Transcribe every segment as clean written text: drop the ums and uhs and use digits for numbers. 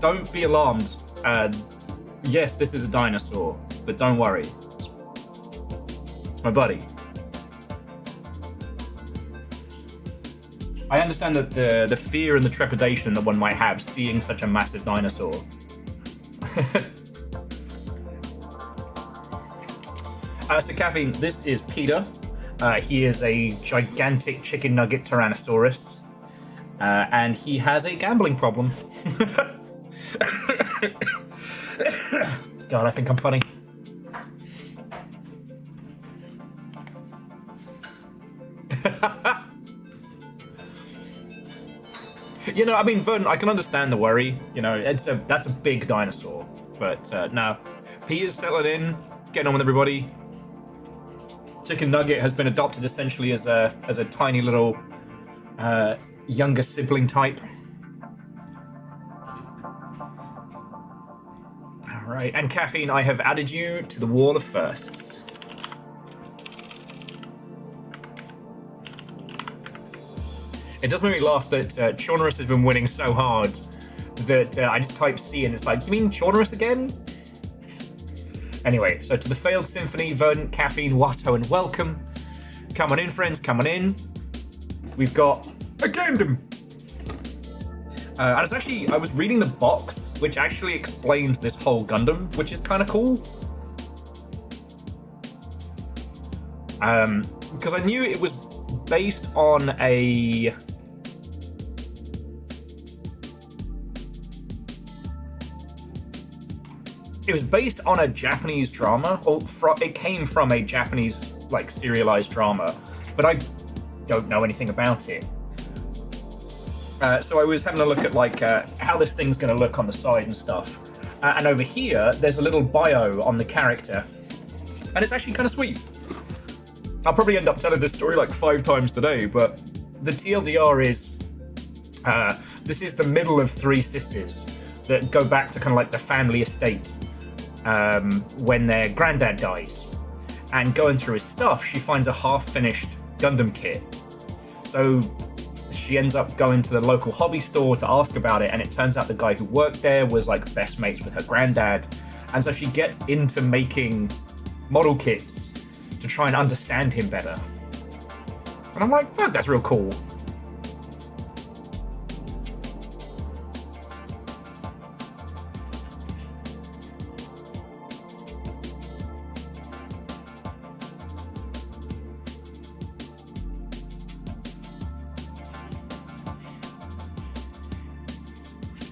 Don't be alarmed. Yes, this is a dinosaur, but don't worry. It's my buddy. I understand that the fear and the trepidation that one might have seeing such a massive dinosaur. So Caffeine, this is Peter. He is a gigantic chicken nugget Tyrannosaurus. And he has a gambling problem. God, I think I'm funny. You know, I mean, Vern, I can understand the worry. You know, that's a big dinosaur. But no, he is settling in, getting on with everybody. Chicken Nugget has been adopted essentially as a tiny little younger sibling type. All right, and Caffeine, I have added you to the wall of firsts. It does make me laugh that Chaunerus has been winning so hard that I just type C and it's like, you mean Chaunerus again? Anyway, so to the failed symphony, Verdant, Caffeine, Watto, and welcome. Come on in, friends, come on in. We've got a Gundam. And it's actually, I was reading the box, which actually explains this whole Gundam, which is kind of cool. Because I knew it was based on a... It was based on a Japanese drama, or it came from a Japanese, like, serialized drama, but I don't know anything about it. So I was having a look at, like, how this thing's going to look on the side and stuff. And over here, there's a little bio on the character. And it's actually kind of sweet. I'll probably end up telling this story like 5 times today, but the TLDR is, this is the middle of 3 sisters that go back to kind of like the family estate when their granddad dies. And going through his stuff, she finds a half-finished Gundam kit. So she ends up going to the local hobby store to ask about it, and it turns out the guy who worked there was like best mates with her granddad. And so she gets into making model kits to try and understand him better. And I'm like, fuck, that's real cool.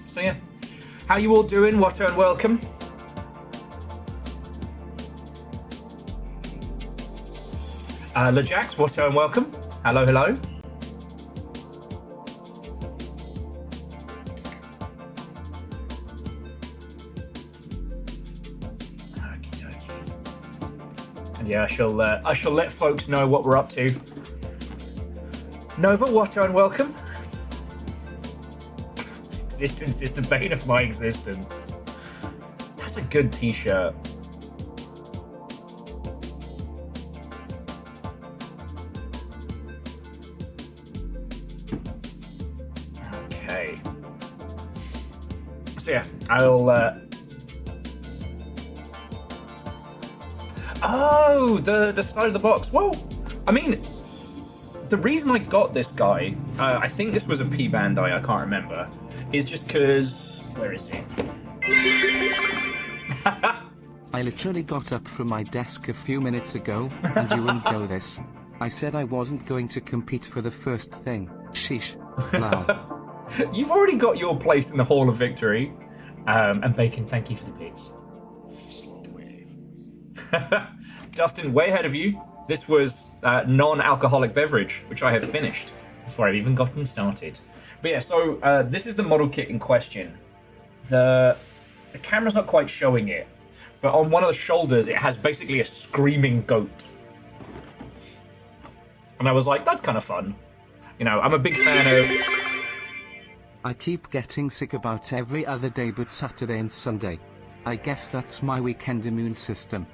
So yeah, how you all doing? Watto and welcome. LeJax, Watto and welcome. Hello, hello. Okie dokie. And yeah, I shall let folks know what we're up to. Nova, Watto and welcome. Existence is the bane of my existence. That's a good t-shirt. Okay. So yeah, I'll Oh, the side of the box. Whoa! I mean, the reason I got this guy, I think this was a P Bandai, I can't remember, is just because... Where is he? I literally got up from my desk a few minutes ago, and you wouldn't know this. I said I wasn't going to compete for the first thing. Sheesh. Wow. You've already got your place in the Hall of Victory. And Bacon, thank you for the pics. Dustin, way ahead of you. This was non-alcoholic beverage, which I have finished before I've even gotten started. But yeah, so this is the model kit in question. The camera's not quite showing it, but on one of the shoulders it has basically a screaming goat. And I was like, that's kind of fun. You know, I'm a big fan of... I keep getting sick about every other day but Saturday and Sunday. I guess that's my weekend immune system.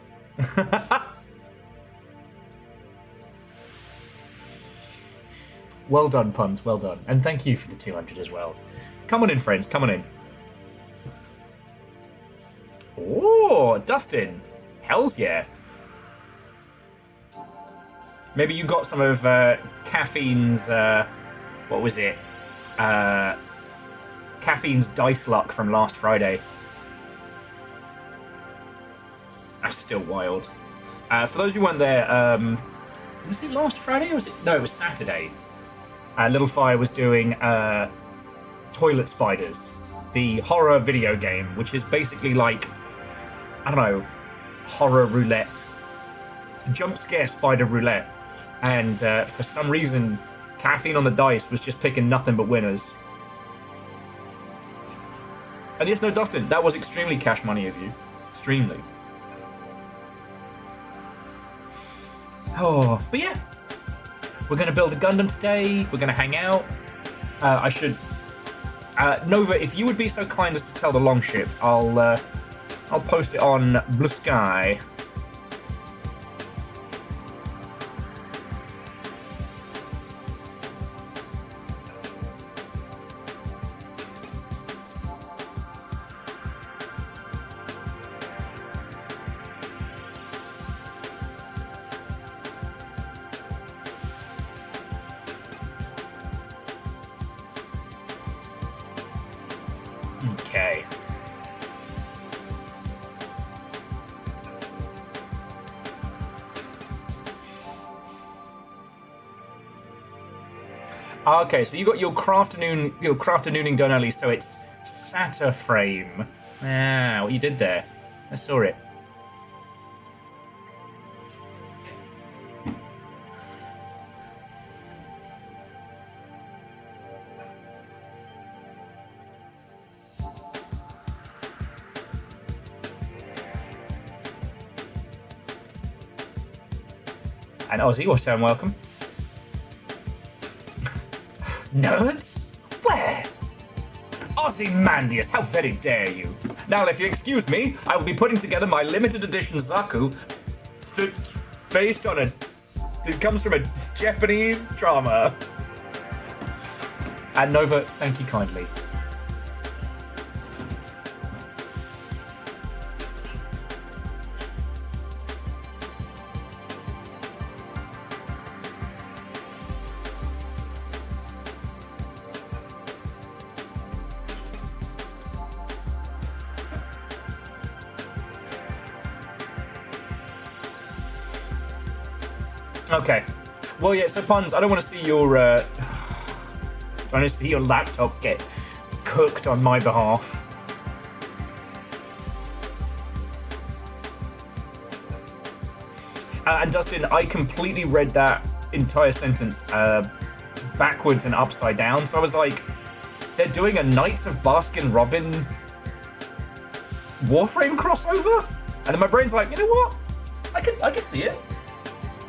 Well done, puns, well done. And thank you for the 200 as well. Come on in, friends. Come on in. Oh, Dustin. Hells yeah. Maybe you got some of Caffeine's, what was it? Caffeine's Dice Luck from last Friday. That's still wild. For those who weren't there, was it last Friday or was it? No, it was Saturday. Little Fire was doing Toilet Spiders, the horror video game, which is basically like, I don't know, horror roulette. Jump scare spider roulette. And for some reason, Caffeine on the dice was just picking nothing but winners. And yes, no, Dustin, that was extremely cash money of you. Extremely. Oh, but yeah. We're going to build a Gundam today. We're going to hang out. I should... Nova, if you would be so kind as to tell the longship, I'll post it on Blue Sky. Okay. Okay, so you got your Crafternoon done early, so it's Sata frame. Ah, what you did there. I saw it. And Ozzy, what's and welcome. Nerds? Where? Ozymandias, how very dare you! Now, if you excuse me, I will be putting together my limited edition Zaku based on it comes from a Japanese drama. And Nova, thank you kindly. Okay. Well, yeah, so Puns, I don't want to see your, I want to see your laptop get cooked on my behalf. And Dustin, I completely read that entire sentence backwards and upside down, so I was like, they're doing a Knights of Baskin Robin Warframe crossover? And then my brain's like, you know what? I can see it.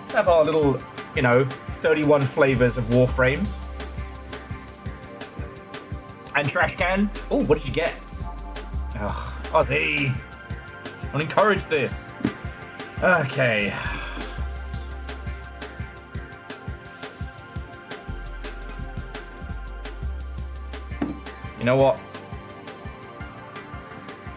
Let's have our little, 31 flavors of Warframe. And Trash Can. Oh, what did you get? Oh, Ozzy. I'll encourage this. Okay. You know what?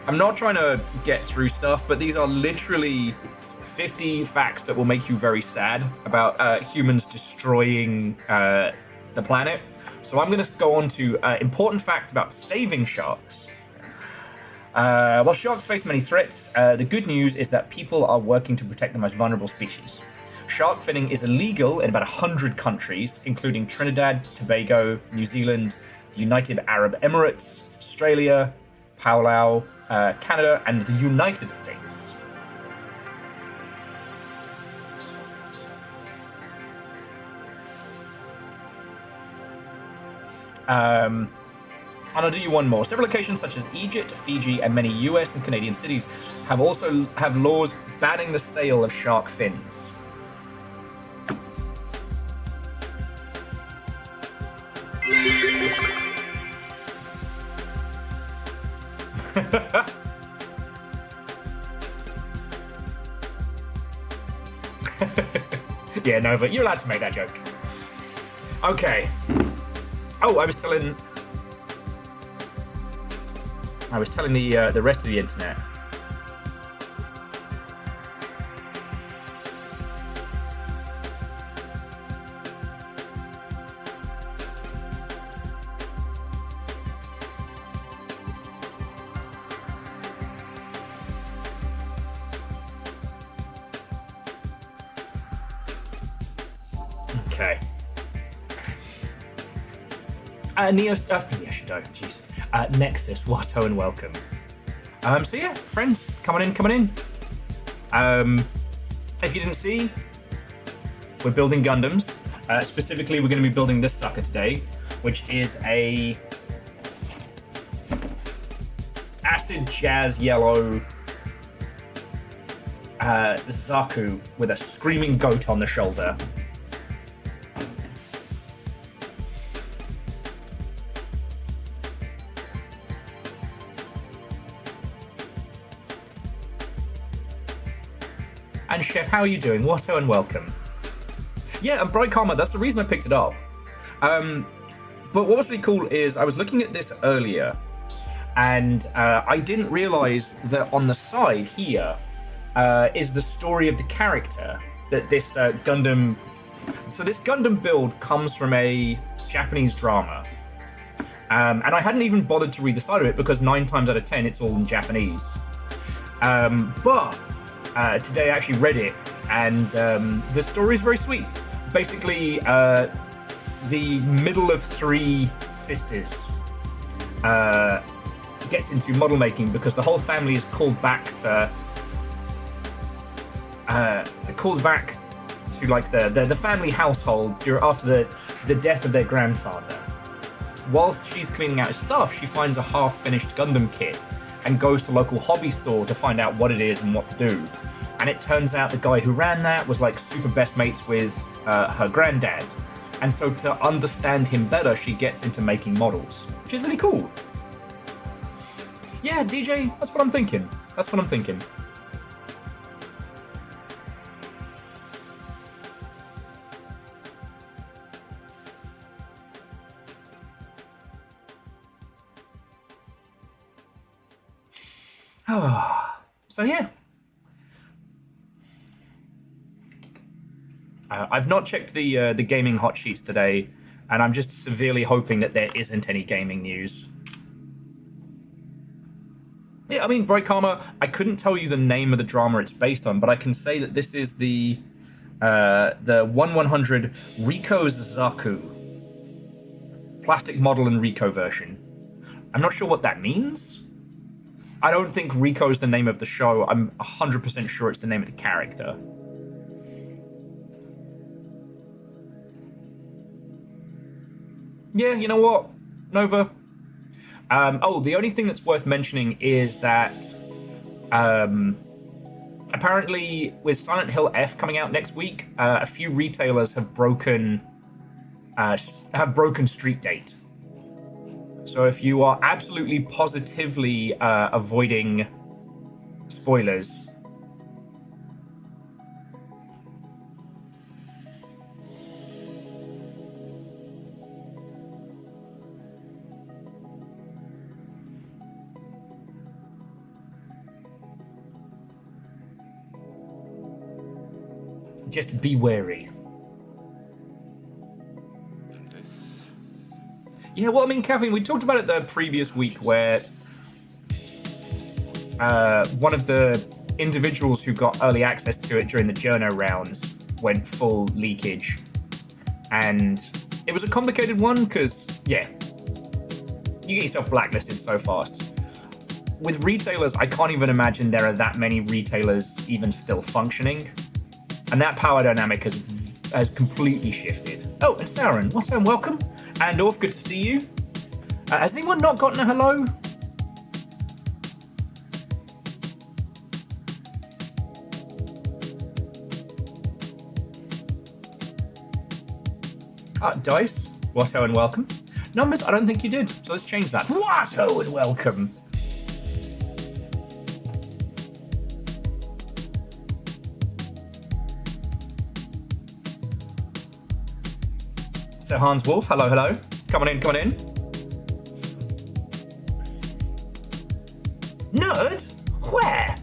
I'm not trying to get through stuff, but these are literally 50 facts that will make you very sad about humans destroying the planet. So I'm going to go on to important fact about saving sharks. While sharks face many threats, the good news is that people are working to protect the most vulnerable species. Shark finning is illegal in about 100 countries, including Trinidad, Tobago, New Zealand, the United Arab Emirates, Australia, Palau, Canada, and the United States. And I'll do you one more. Several locations such as Egypt, Fiji, and many US and Canadian cities have laws banning the sale of shark fins. Yeah, Nova, you're allowed to make that joke. Okay. Oh, I was telling I was telling the rest of the internet. Okay. Jeez. Nexus, Watto, and welcome. So yeah, friends, come on in. If you didn't see, we're building Gundams. Specifically, we're going to be building this sucker today, which is a acid jazz yellow Zaku with a screaming goat on the shoulder. And Chef, how are you doing? Watto and welcome. Yeah, and Bright Karma, that's the reason I picked it up. But what was really cool is I was looking at this earlier, and I didn't realize that on the side here is the story of the character that this Gundam... So this Gundam build comes from a Japanese drama. And I hadn't even bothered to read the side of it because 9 times out of 10 it's all in Japanese. But today I actually read it, and the story is very sweet. Basically, the middle of 3 sisters gets into model making because the whole family is called back to like the family household after the death of their grandfather. Whilst she's cleaning out his stuff, she finds a half-finished Gundam kit and goes to a local hobby store to find out what it is and what to do. And it turns out the guy who ran that was like super best mates with her granddad. And so to understand him better, she gets into making models, which is really cool. Yeah, DJ, that's what I'm thinking. So yeah. I've not checked the gaming hot sheets today, and I'm just severely hoping that there isn't any gaming news. Yeah, I mean, Bright Karma, I couldn't tell you the name of the drama it's based on, but I can say that this is the 1100 Rico's Zaku. Plastic model and Rico version. I'm not sure what that means. I don't think Rico is the name of the show. I'm 100% sure it's the name of the character. Yeah, you know what, Nova? The only thing that's worth mentioning is that apparently with Silent Hill F coming out next week, a few retailers have broken street date. So if you are absolutely positively avoiding spoilers, just be wary. Yeah, well, I mean, Kathleen, we talked about it the previous week where one of the individuals who got early access to it during the journo rounds went full leakage. And it was a complicated one because, yeah, you get yourself blacklisted so fast. With retailers, I can't even imagine there are that many retailers even still functioning. And that power dynamic has completely shifted. Oh, and Sauron, what's up? Welcome. And Orf, good to see you. Has anyone not gotten a hello? Dice, Watto and welcome. Numbers, I don't think you did, so let's change that. Watto and welcome. So Hans Wolf, hello. Come on in. Nerd? Where?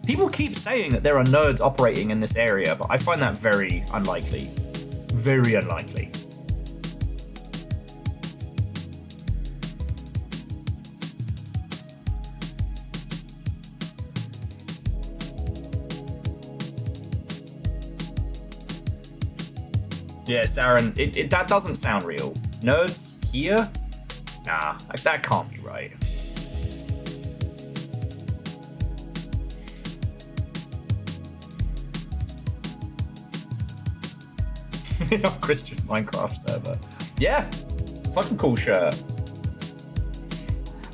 People keep saying that there are nerds operating in this area, but I find that very unlikely. Very unlikely. Yeah, Saren, that doesn't sound real. Nerds here? Nah, that can't be right. Christian Minecraft server. Yeah, fucking cool shirt.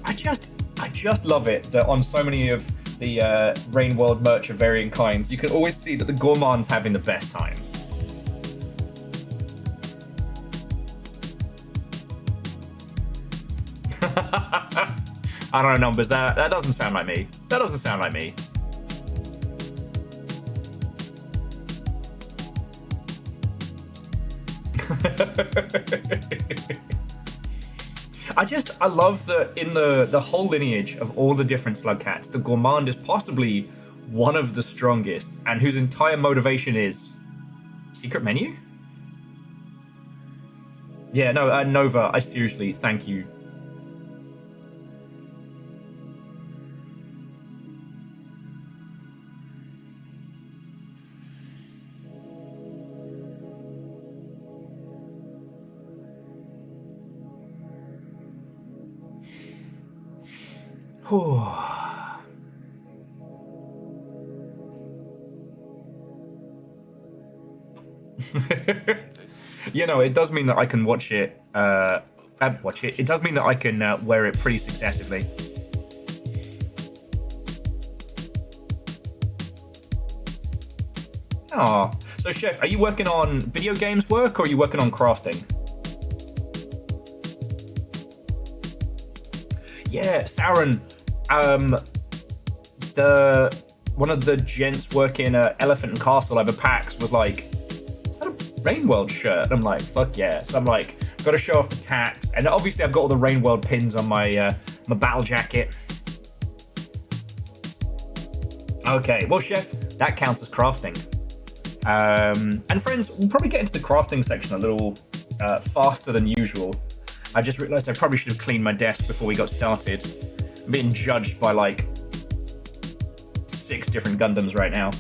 I just love it that on so many of the Rain World merch of varying kinds, you can always see that the gourmand's having the best time. I don't know numbers. That doesn't sound like me. That doesn't sound like me. I love that in the whole lineage of all the different slug cats, the gourmand is possibly one of the strongest, and whose entire motivation is secret menu. Yeah, no, Nova, I seriously thank you. You know, it does mean that I can watch it. It does mean that I can wear it pretty successively. Oh, so Chef, are you working on video games work or are you working on crafting? Yeah, Saren. One of the gents working at Elephant and Castle over PAX was like, "Is that a Rain World shirt?" And I'm like, "Fuck yeah!" So I'm like, got to show off the tats, and obviously I've got all the Rain World pins on my my battle jacket. Okay, well, Chef, that counts as crafting. And friends, we'll probably get into the crafting section a little faster than usual. I just realised I probably should have cleaned my desk before we got started. I'm being judged by like 6 different Gundams right now.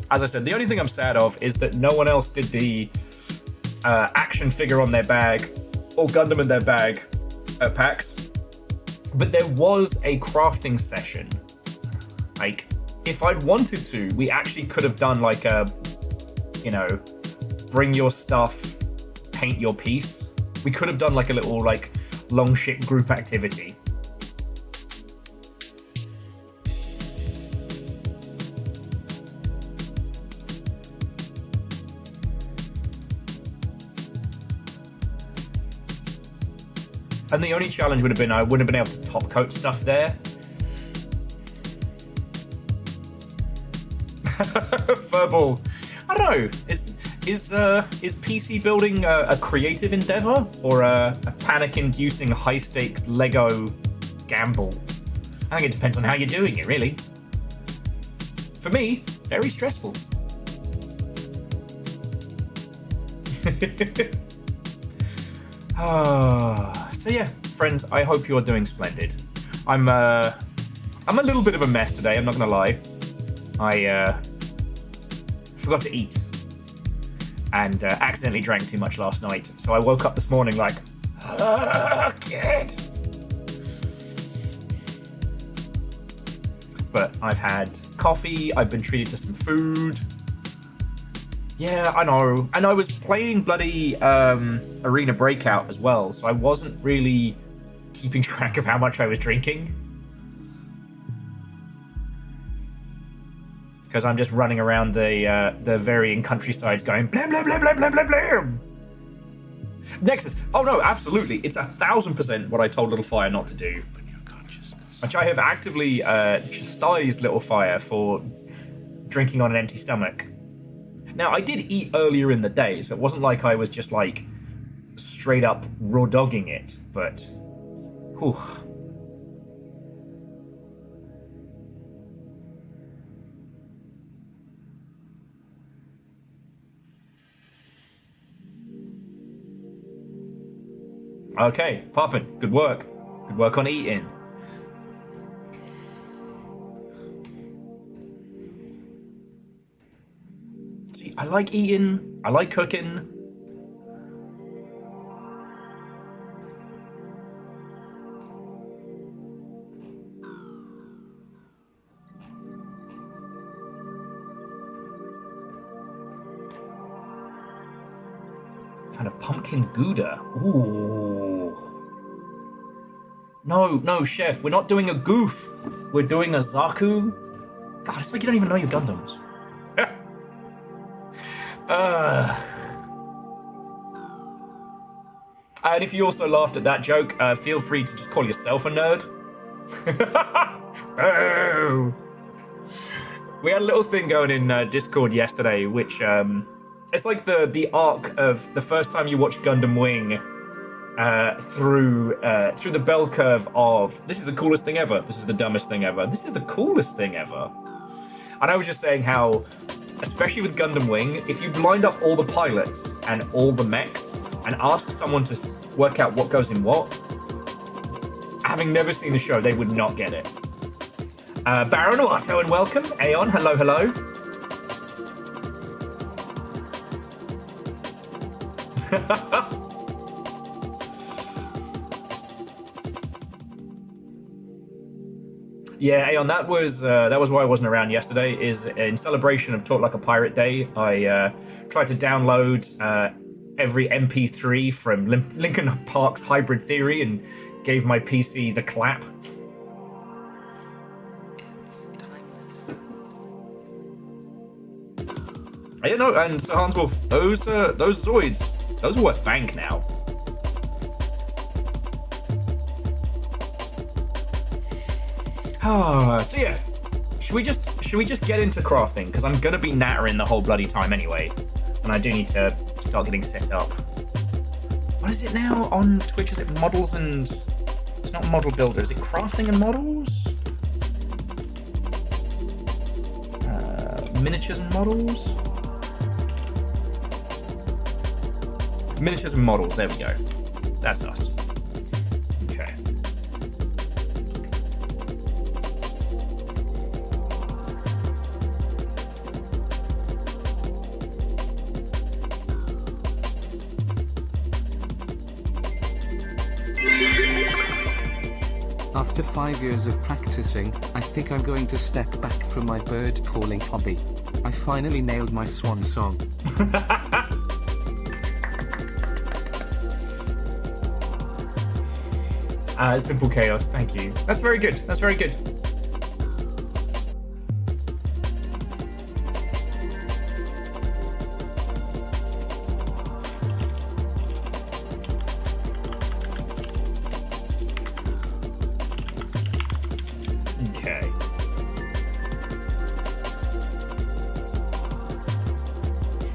As I said, the only thing I'm sad of is that no one else did the action figure on their bag or Gundam in their bag at PAX. But there was a crafting session. Like, if I'd wanted to, we actually could have done like a, you know, bring your stuff, paint your piece. We could have done like a little like long shit group activity. And the only challenge would have been I wouldn't have been able to top coat stuff there. Furball. I don't know. Is PC building a creative endeavor or a panic-inducing high-stakes Lego gamble? I think it depends on how you're doing it, really. For me, very stressful. So yeah, friends, I hope you're doing splendid. I'm a little bit of a mess today, I'm not gonna lie. I forgot to eat and accidentally drank too much last night, so I woke up this morning like, kid. But I've had coffee, I've been treated to some food. Yeah, I know. And I was playing bloody Arena Breakout as well, so I wasn't really keeping track of how much I was drinking. Because I'm just running around the varying countrysides going blah blah blah blah blah blah blah. Nexus. Oh no, absolutely. It's 1,000% what I told Little Fire not to do. Which I have actively chastised Little Fire for drinking on an empty stomach. Now, I did eat earlier in the day, so it wasn't like I was just, like, straight up raw dogging it, but... Whew. Okay, poppin'. Good work. Good work on eating. See, I like eating. I like cooking. Found a pumpkin Gouda. Ooh. No, chef. We're not doing a goof. We're doing a Zaku. God, it's like you don't even know your Gundams. And if you also laughed at that joke, feel free to just call yourself a nerd. Oh. We had a little thing going in Discord yesterday, which it's like the arc of the first time you watch Gundam Wing through the bell curve of this is the coolest thing ever, this is the dumbest thing ever, this is the coolest thing ever. And I was just saying how, especially with Gundam Wing, if you lined up all the pilots and all the mechs and asked someone to work out what goes in what, having never seen the show, they would not get it. Baron Otto and welcome. Aeon, hello, hello. Yeah, Aeon, that was why I wasn't around yesterday. Is in celebration of Talk Like a Pirate Day, I tried to download every MP3 from Linkin Park's Hybrid Theory and gave my PC the clap. It's timeless. Yeah, no, and Sir Hans Wolf, those Zoids, those are worth bank now. So yeah, should we just get into crafting? Because I'm gonna be nattering the whole bloody time anyway, and I do need to start getting set up. What is it now on Twitch? Is it models and... It's not model builder, is it crafting and models? Miniatures and models? Miniatures and models, there we go. That's us. Okay. After 5 years of practicing, I think I'm going to step back from my bird calling hobby. I finally nailed my swan song. Simple chaos, thank you. That's very good, that's very good. Okay.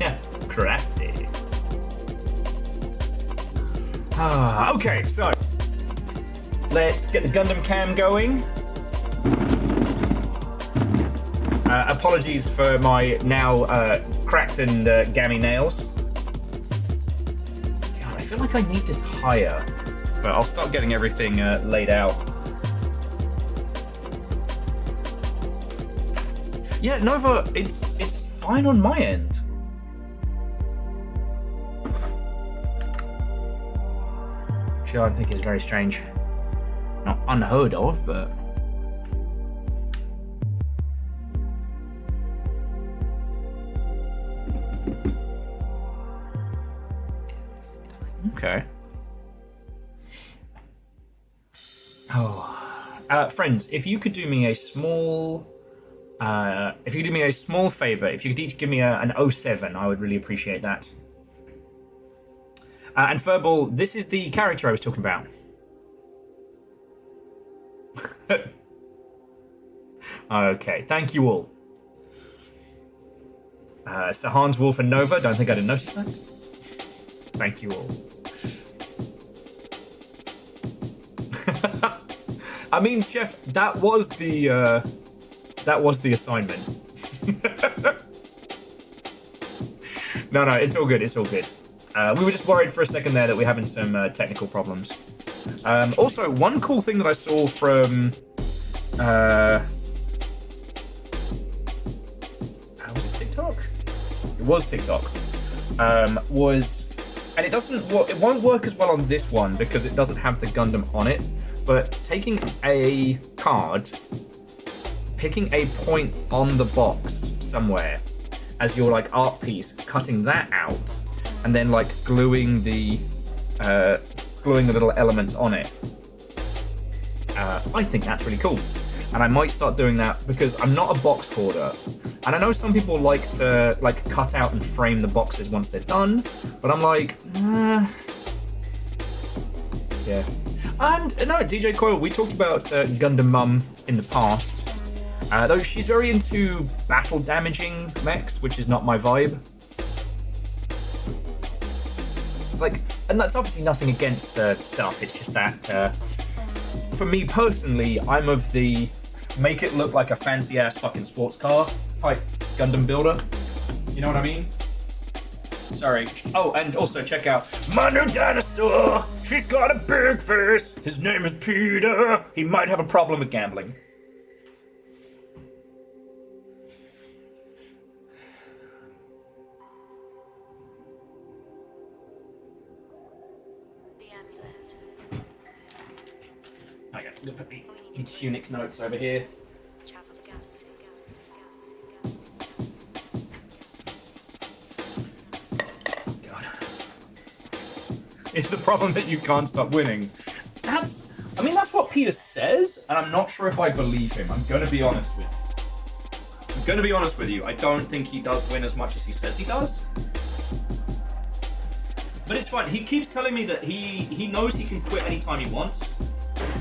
Yeah, crafty. Okay, so let's get the Gundam cam going. Apologies for my now cracked and gammy nails. God, I feel like I need this higher, but I'll start getting everything laid out. Yeah, Nova, it's fine on my end. Sure, I think it's very strange. Not unheard of, but... Okay. Oh. Friends, if you could do me a small... if you could do me a small favor, if you could each give me an 07, I would really appreciate that. And Furball, this is the character I was talking about. Okay, thank you all. Sahan's Wolf and Nova. Don't think I didn't notice that. Thank you all. I mean, Chef, that was the assignment. No, it's all good. It's all good. We were just worried for a second there that we're having some technical problems. Also, one cool thing that I saw from was it TikTok? It was TikTok. And it won't work as well on this one because it doesn't have the Gundam on it. But taking a card, picking a point on the box somewhere as your like art piece, cutting that out, and then like gluing the little elements on it. I think that's really cool. And I might start doing that because I'm not a box hoarder. And I know some people like to like cut out and frame the boxes once they're done, but I'm like, yeah. And no, DJ Coil, we talked about Gundam Mum in the past. Though she's very into battle damaging mechs, which is not my vibe. Like, and that's obviously nothing against the stuff. It's just that, for me personally, I'm of the make it look like a fancy ass fucking sports car type Gundam builder. You know what I mean? Sorry. Oh, and also check out my new dinosaur. He's got a big face. His name is Peter. He might have a problem with gambling. Okay, I'm gonna put the tunic notes over here. It's the problem that you can't stop winning. That's what Peter says, and I'm not sure if I believe him. I'm gonna be honest with you. I don't think he does win as much as he says he does. But it's fine. He keeps telling me that he knows he can quit anytime he wants.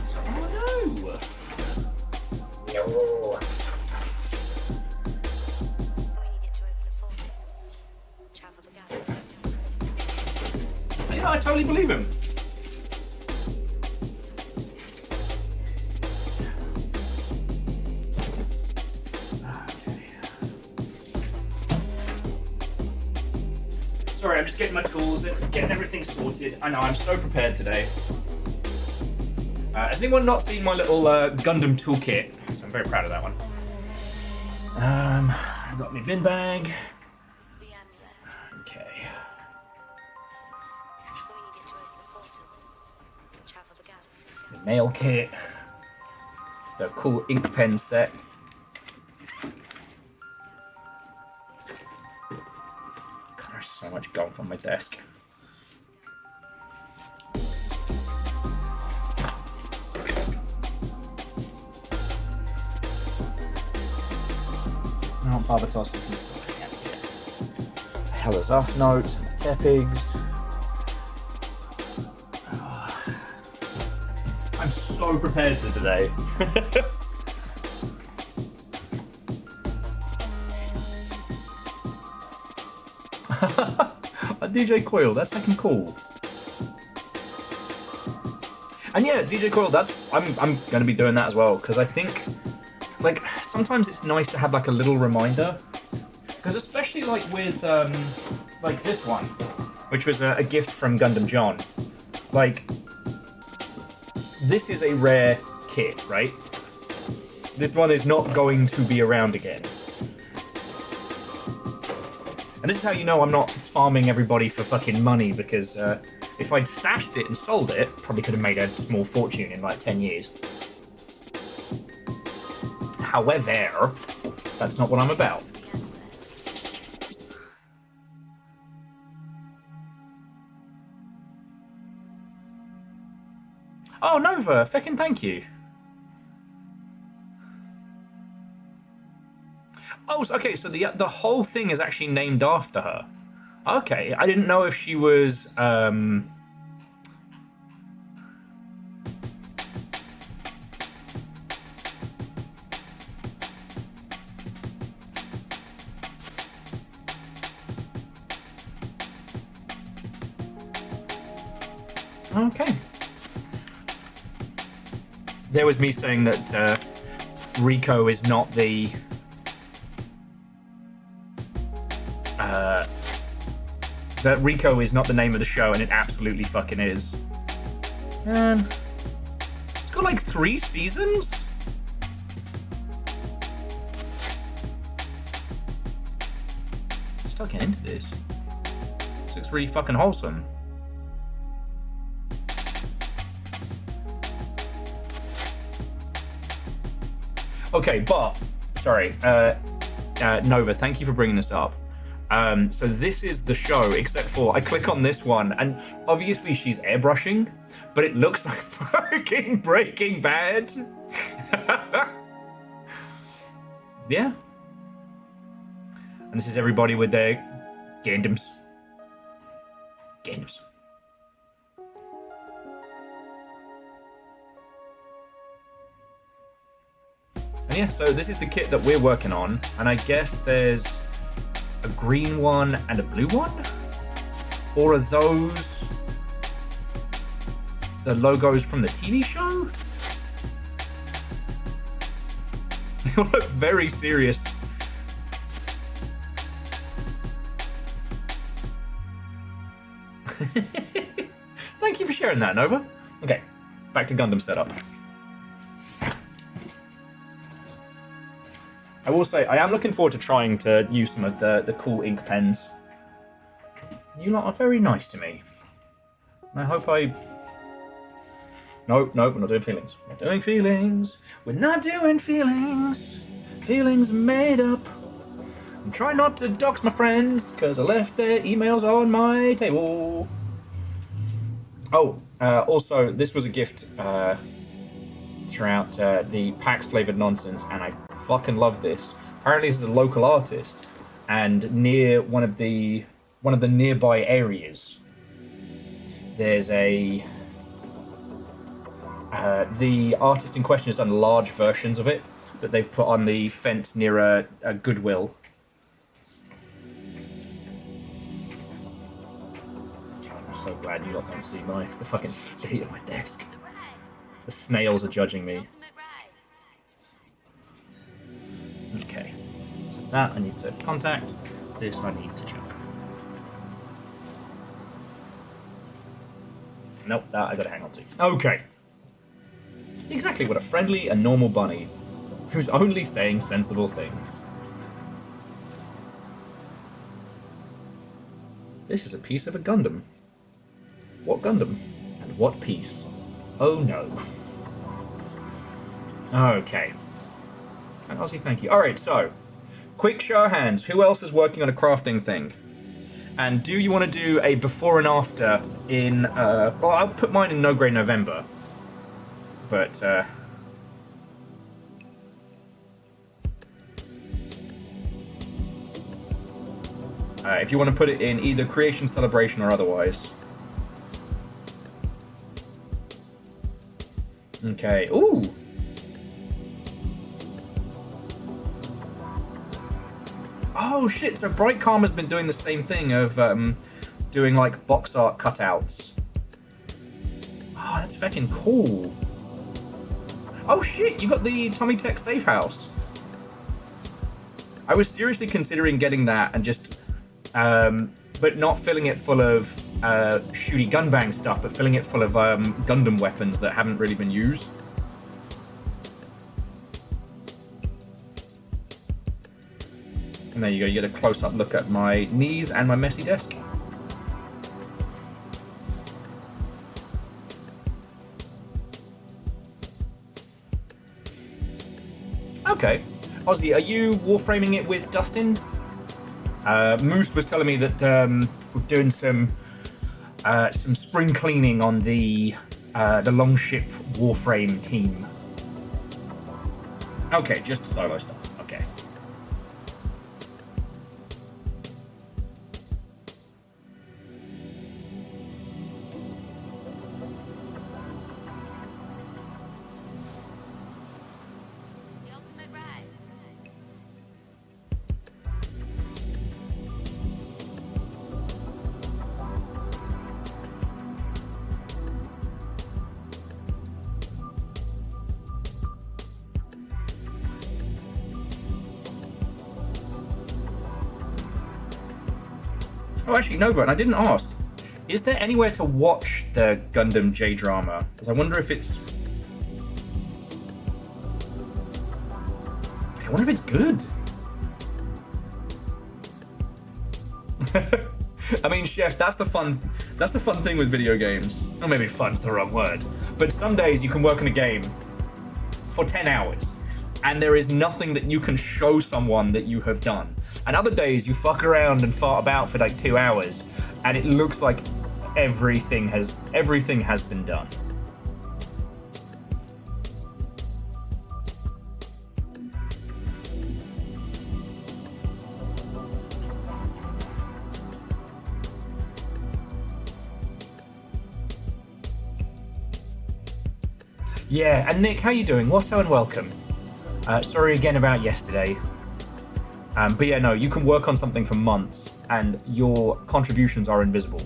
So, no. Yeah, I totally believe him. Sorry, I'm just getting my tools in, getting everything sorted. I know, I'm so prepared today. Has anyone not seen my little Gundam toolkit? So I'm very proud of that one. I've got my bin bag. Okay. My nail kit. The cool ink pen set. God, there's so much golf on my desk. Oh, Barbatos is missing. Hella's Us notes, Tepigs. I'm so prepared for today. DJ Coil, that's fucking cool. And yeah, DJ Coil, I'm gonna be doing that as well, because I think like sometimes it's nice to have like a little reminder, because especially like with like this one, which was a gift from Gundam John. Like, this is a rare kit, right? This one is not going to be around again. And this is how you know I'm not farming everybody for fucking money, because if I'd stashed it and sold it, probably could have made a small fortune in like 10 years. However, that's not what I'm about. Oh, Nova, feckin' thank you. Oh, okay, so the whole thing is actually named after her. Okay, I didn't know if she was, Okay. There was me saying that Rico is not the... that Rico is not the name of the show, and it absolutely fucking is. And it's got like 3 seasons? Start getting into this. This looks really fucking wholesome. Okay, but sorry, Nova, thank you for bringing this up. So this is the show, except for I click on this one, and obviously she's airbrushing, but it looks like fucking Breaking Bad. Yeah. And this is everybody with their Gundams. Gundams. And yeah, so this is the kit that we're working on, and I guess there's a green one and a blue one? Or are those the logos from the TV show? They all look very serious. Thank you for sharing that, Nova. Okay, back to Gundam setup. I will say, I am looking forward to trying to use some of the cool ink pens. You lot are very nice to me. I hope I... No, we're not doing feelings. We're not doing feelings. We're not doing feelings. Feelings made up. I'm trying not to dox my friends, because I left their emails on my table. Oh, also, this was a gift throughout the PAX flavored nonsense, and I fucking love this. Apparently this is a local artist, and near one of the nearby areas there's a the artist in question has done large versions of it that they've put on the fence near a Goodwill. I'm so glad you lot don't see the fucking state of my desk. The snails are judging me. Okay, so that I need to contact, this I need to chuck. Nope, that I gotta hang on to. Okay. Exactly what a friendly and normal bunny, who's only saying sensible things. This is a piece of a Gundam. What Gundam? And what piece? Oh no. Okay. And Ozzy, thank you. Alright, so, quick show of hands. Who else is working on a crafting thing? And do you want to do a before and after in, well, I'll put mine in No Grey November. But, if you want to put it in either Creation Celebration or otherwise. Okay, ooh! Oh shit, so Bright Karma's been doing the same thing of doing like box art cutouts. Oh, that's fucking cool. Oh shit, you got the Tommy Tech Safe House. I was seriously considering getting that and just, but not filling it full of shooty gunbang stuff, but filling it full of Gundam weapons that haven't really been used. And there you go, you get a close-up look at my knees and my messy desk. Okay. Ozzy, are you warframing it with Dustin? Moose was telling me that we're doing some spring cleaning on the Longship Warframe team. Okay, just solo stuff. Okay. Oh, actually, no, Brian, I didn't ask. Is there anywhere to watch the Gundam J-drama? Because I wonder if it's... I wonder if it's good. I mean, Chef, that's the fun thing with video games. Or maybe fun's the wrong word. But some days you can work in a game for 10 hours and there is nothing that you can show someone that you have done. And other days you fuck around and fart about for like 2 hours and it looks like everything has been done. Yeah, and Nick, how you doing? Watto and welcome. Sorry again about yesterday. But yeah, no, you can work on something for months and your contributions are invisible.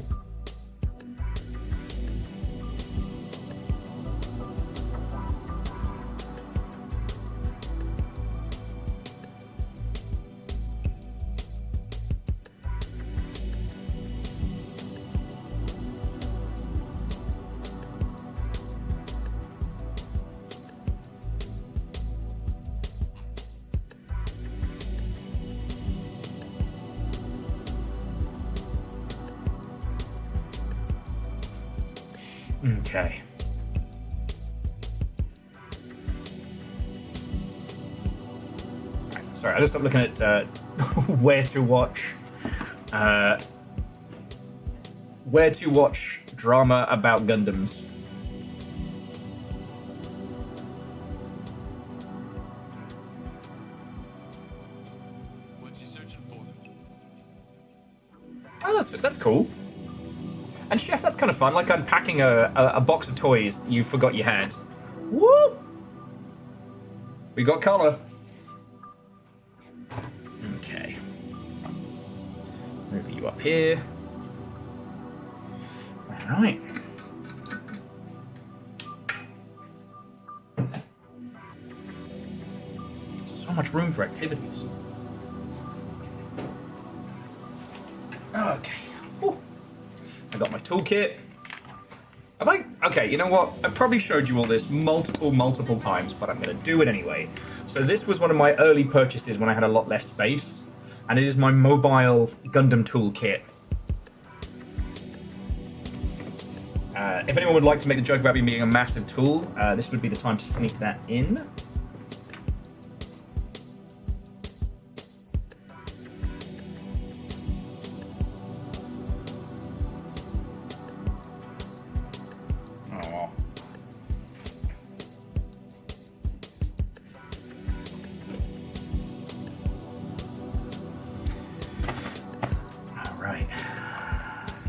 Okay. Sorry, I just stopped looking at where to watch drama about Gundams. What's he searching for? Oh, that's cool. And Chef, that's kind of fun, like unpacking a box of toys you forgot you had. Woo! We got colour. Okay. Move you up here. Alright. So much room for activities. Okay. Whew. I got my toolkit. Okay, you know what? I probably showed you all this multiple times, but I'm going to do it anyway. So this was one of my early purchases when I had a lot less space, and it is my mobile Gundam toolkit. If anyone would like to make the joke about me being a massive tool, this would be the time to sneak that in.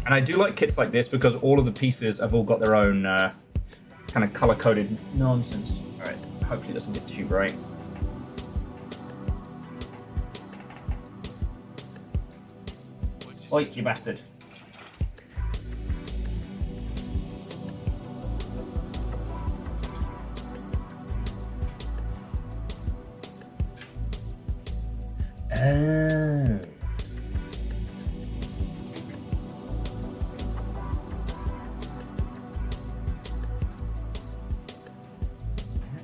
And I do like kits like this because all of the pieces have all got their own kind of color-coded nonsense. Alright, hopefully it doesn't get too bright. Oi, you bastard. Oh.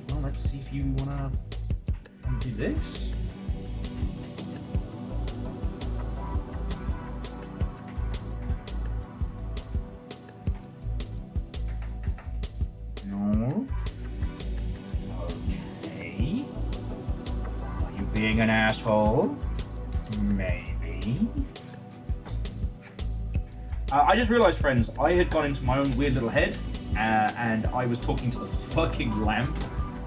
Well, let's see if you wanna do this. No. Okay. Are you being an asshole? Maybe. I just realized, friends, I had gone into my own weird little head, and I was talking to the fucking lamp,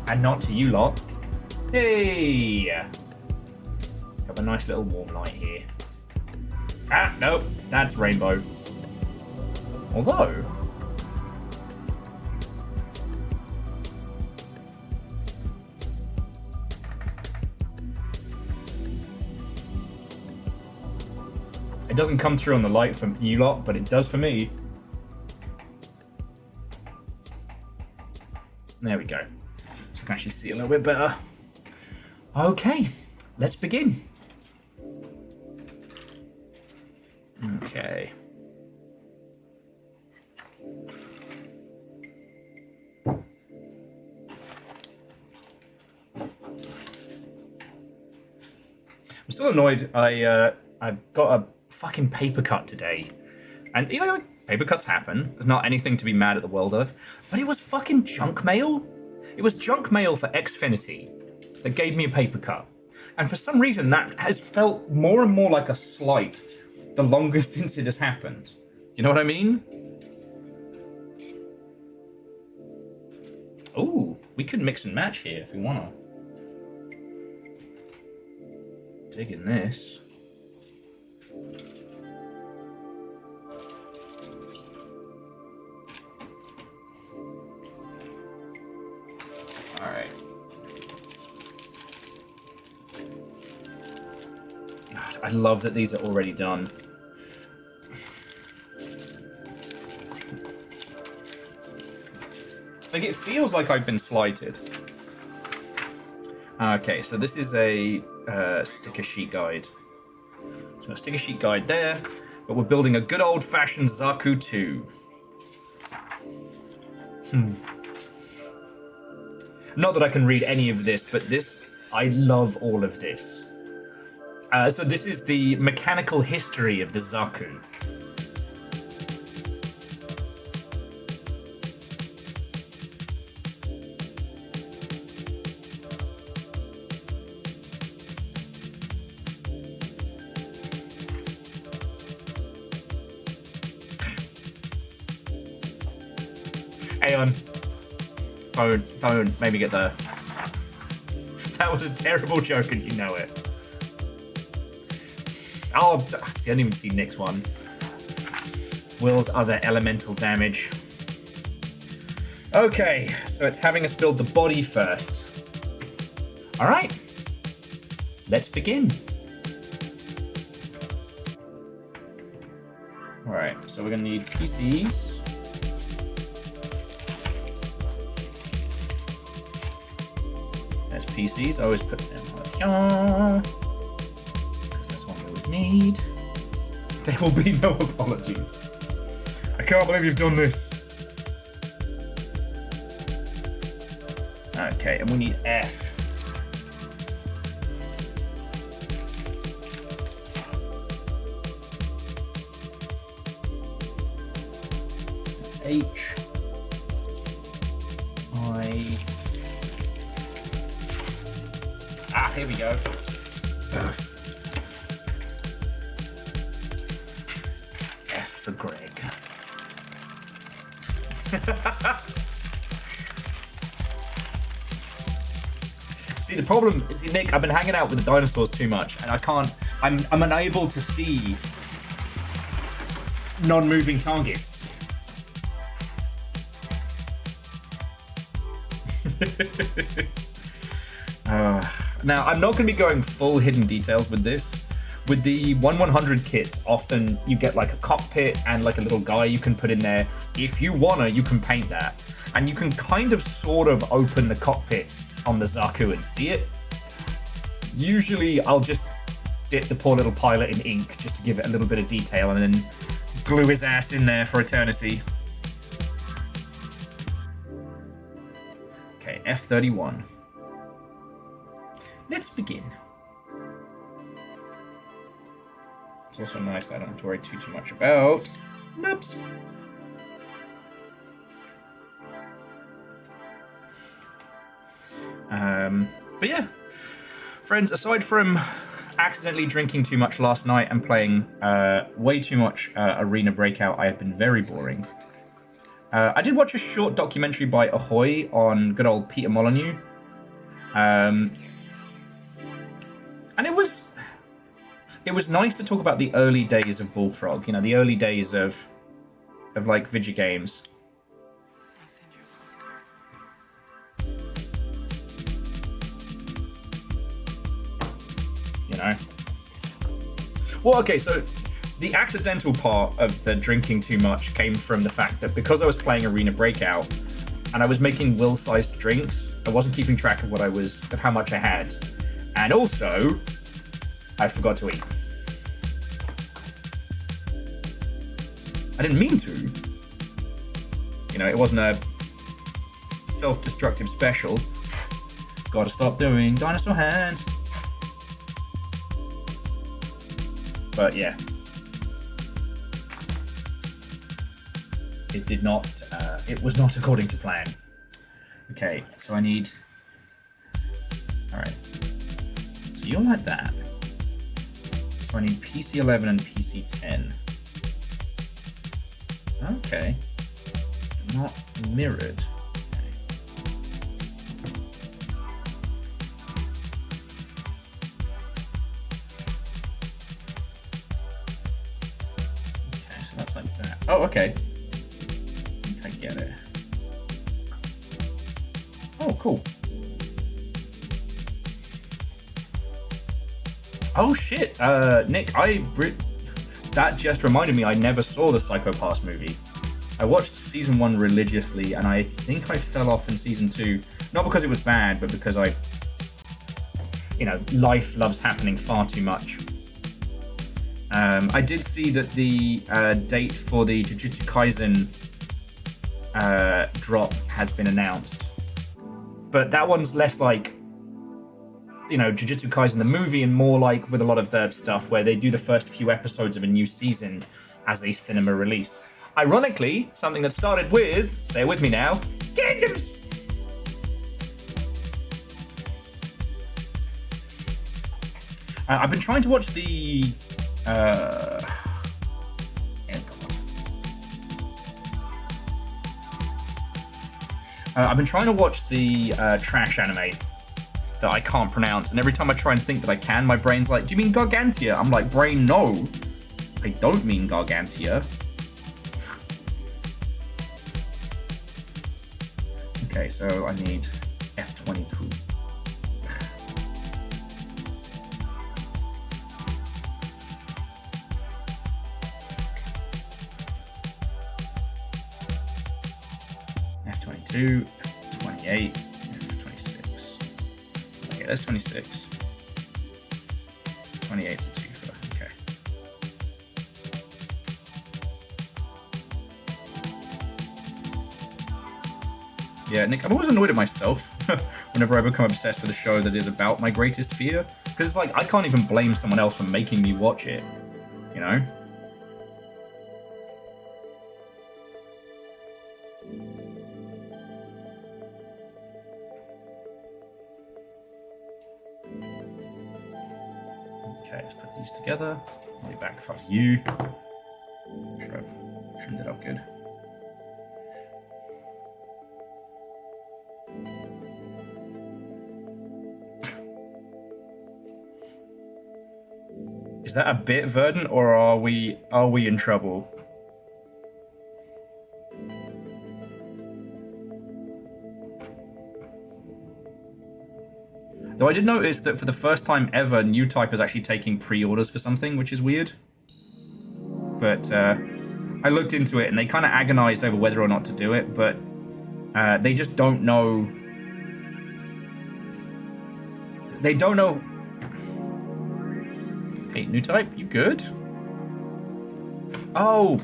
and not to you lot. Hey! Got a nice little warm light here. Ah, nope, that's rainbow. Although... it doesn't come through on the light for you lot, but it does for me. There we go. So I can actually see a little bit better. Okay, let's begin. Okay. Okay. I'm still annoyed. I got a fucking paper cut today, and you know, like, paper cuts happen. There's not anything to be mad at the world of, but it was fucking junk mail. It was junk mail for Xfinity that gave me a paper cut, and for some reason that has felt more and more like a slight the longer since it has happened. You know what I mean? Ooh, we could mix and match here if we wanna. Digging this. Alright. God, I love that these are already done. Like, it feels like I've been slighted. Okay, so this is a sticker sheet guide. So a sticker sheet guide there, but we're building a good old-fashioned Zaku 2. Not that I can read any of this, but this, I love all of this. So this is the mechanical history of the Zaku. Aeon, don't make me get there. That was a terrible joke and you know it. Oh, see, I didn't even see Nick's one. Will's other elemental damage. Okay, so it's having us build the body first. All right, let's begin. All right, so we're gonna need PCs. There's PCs, I always put them like here. That's what we would need. There will be no apologies. I can't believe you've done this. Okay, and we need F. H. I. Ah, here we go. F for Greg. See, the problem is, Nick, I've been hanging out with the dinosaurs too much, and I'm unable to see non-moving targets. Now, I'm not going to be going full hidden details with this. With the 1/100 kits, often you get like a cockpit and like a little guy you can put in there. If you wanna, you can paint that. And you can kind of sort of open the cockpit on the Zaku and see it. Usually, I'll just dip the poor little pilot in ink just to give it a little bit of detail and then glue his ass in there for eternity. Okay, F-31. Let's begin. It's also nice that I don't have to worry too much about maps. But yeah, friends, aside from accidentally drinking too much last night and playing way too much Arena Breakout, I have been very boring. I did watch a short documentary by Ahoy on good old Peter Molyneux. And it was nice to talk about the early days of Bullfrog, you know, the early days of like video games. You know. Well, okay, so the accidental part of the drinking too much came from the fact that because I was playing Arena Breakout and I was making will-sized drinks, I wasn't keeping track of of how much I had. And also, I forgot to eat. I didn't mean to. You know, it wasn't a self-destructive special. Gotta stop doing dinosaur hands. But yeah. It did not, it was not according to plan. Okay, so I need... Alright. So you're like that. So I need PC11 and PC10. Okay. Not mirrored. Okay, so that's like that. Oh, okay. I get it. Oh, cool. Oh shit, Nick, that just reminded me I never saw the Psycho Pass movie. I watched season 1 religiously, and I think I fell off in season 2. Not because it was bad, but because you know, life loves happening far too much. I did see that the date for the Jujutsu Kaisen drop has been announced. But that one's less like, you know, Jujutsu Kaisen the movie, and more like with a lot of the stuff where they do the first few episodes of a new season as a cinema release. Ironically, something that started with, say it with me now, Gundams! I've been trying to watch the... I've been trying to watch the trash anime that I can't pronounce, and every time I try and think that I can, my brain's like, do you mean Gargantia? I'm like, brain, no. I don't mean Gargantia. Okay, so I need F22. F22, F28, F26. Okay, that's 26. 28 to 2 for, okay. Yeah, Nick, I'm always annoyed at myself whenever I become obsessed with a show that is about my greatest fear. Because it's like, I can't even blame someone else for making me watch it, you know? Okay, let's put these together. I'll be back for you. Should have trimmed it up good. Is that a bit verdant, or are we in trouble? Though I did notice that for the first time ever, New Type is actually taking pre-orders for something, which is weird. But I looked into it, and they kind of agonized over whether or not to do it, but they just don't know. They don't know. Hey, New Type, you good? Oh!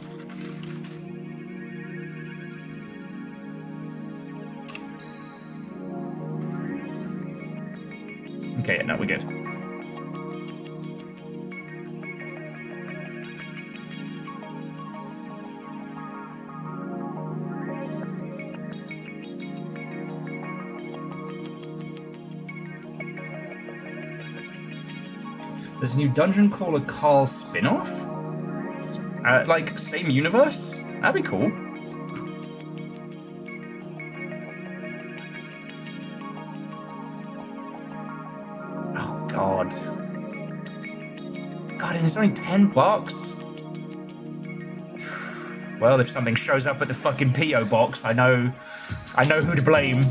Okay, no, we're good. There's a new Dungeon Caller Carl spin-off? Like, same universe? That'd be cool. Oh, God. God, and it's only $10? Well, if something shows up at the fucking P.O. box, I know who to blame.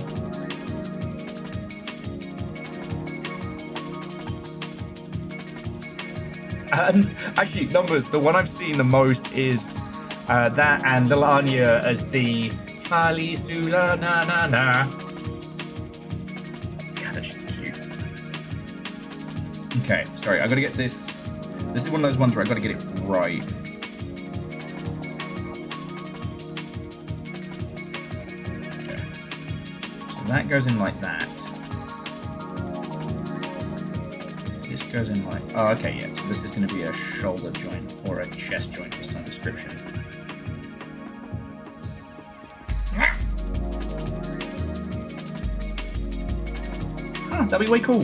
Actually, numbers, the one I've seen the most is that and Lil Anya as the Fali Sula Na Na Na. God, that shit's cute. Okay, sorry, I gotta get this. This is one of those ones where I gotta get it right. So that goes in like that. This goes in like... Oh, okay, yeah. So this is going to be a shoulder joint or a chest joint of some description. Huh, that'd be way cool.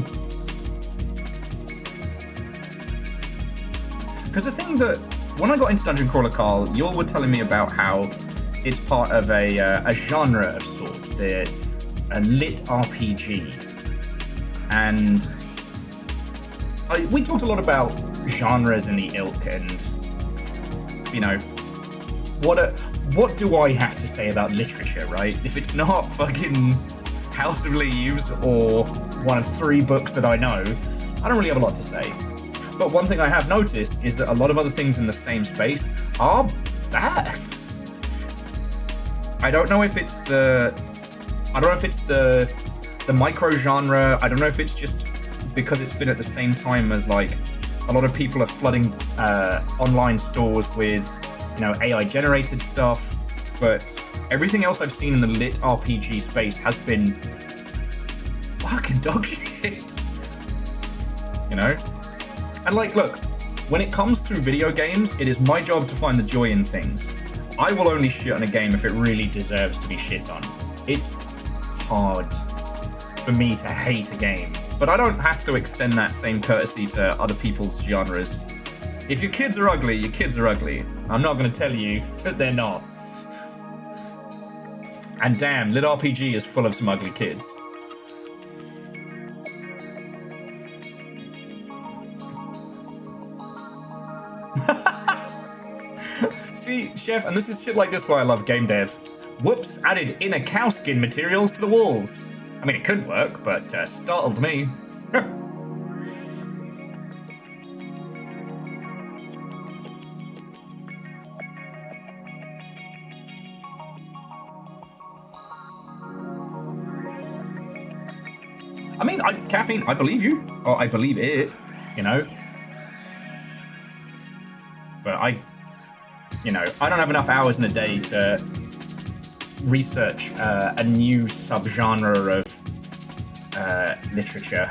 Because the thing that... When I got into Dungeon Crawler, Carl, you all were telling me about how it's part of a genre of sorts. They're a lit RPG. And we talked a lot about genres in the ilk and, you know, what do I have to say about literature, right? If it's not fucking House of Leaves or one of 3 books that I know, I don't really have a lot to say. But one thing I have noticed is that a lot of other things in the same space are bad. I don't know if it's the micro genre. I don't know if it's just because it's been at the same time as like a lot of people are flooding online stores with, you know, AI generated stuff. But everything else I've seen in the lit RPG space has been fucking dog shit. You know? And like, look, when it comes to video games, it is my job to find the joy in things. I will only shit on a game if it really deserves to be shit on. It's hard for me to hate a game, but I don't have to extend that same courtesy to other people's genres. If your kids are ugly, your kids are ugly. I'm not going to tell you that they're not. And damn, lit RPG is full of some ugly kids. See, Chef, and this is shit like this why I love game dev. Whoops, added inner cow skin materials to the walls. I mean, it could work, but startled me. I mean, caffeine, I believe you. Or I believe it, you know. But I don't have enough hours in a day to research a new subgenre of literature.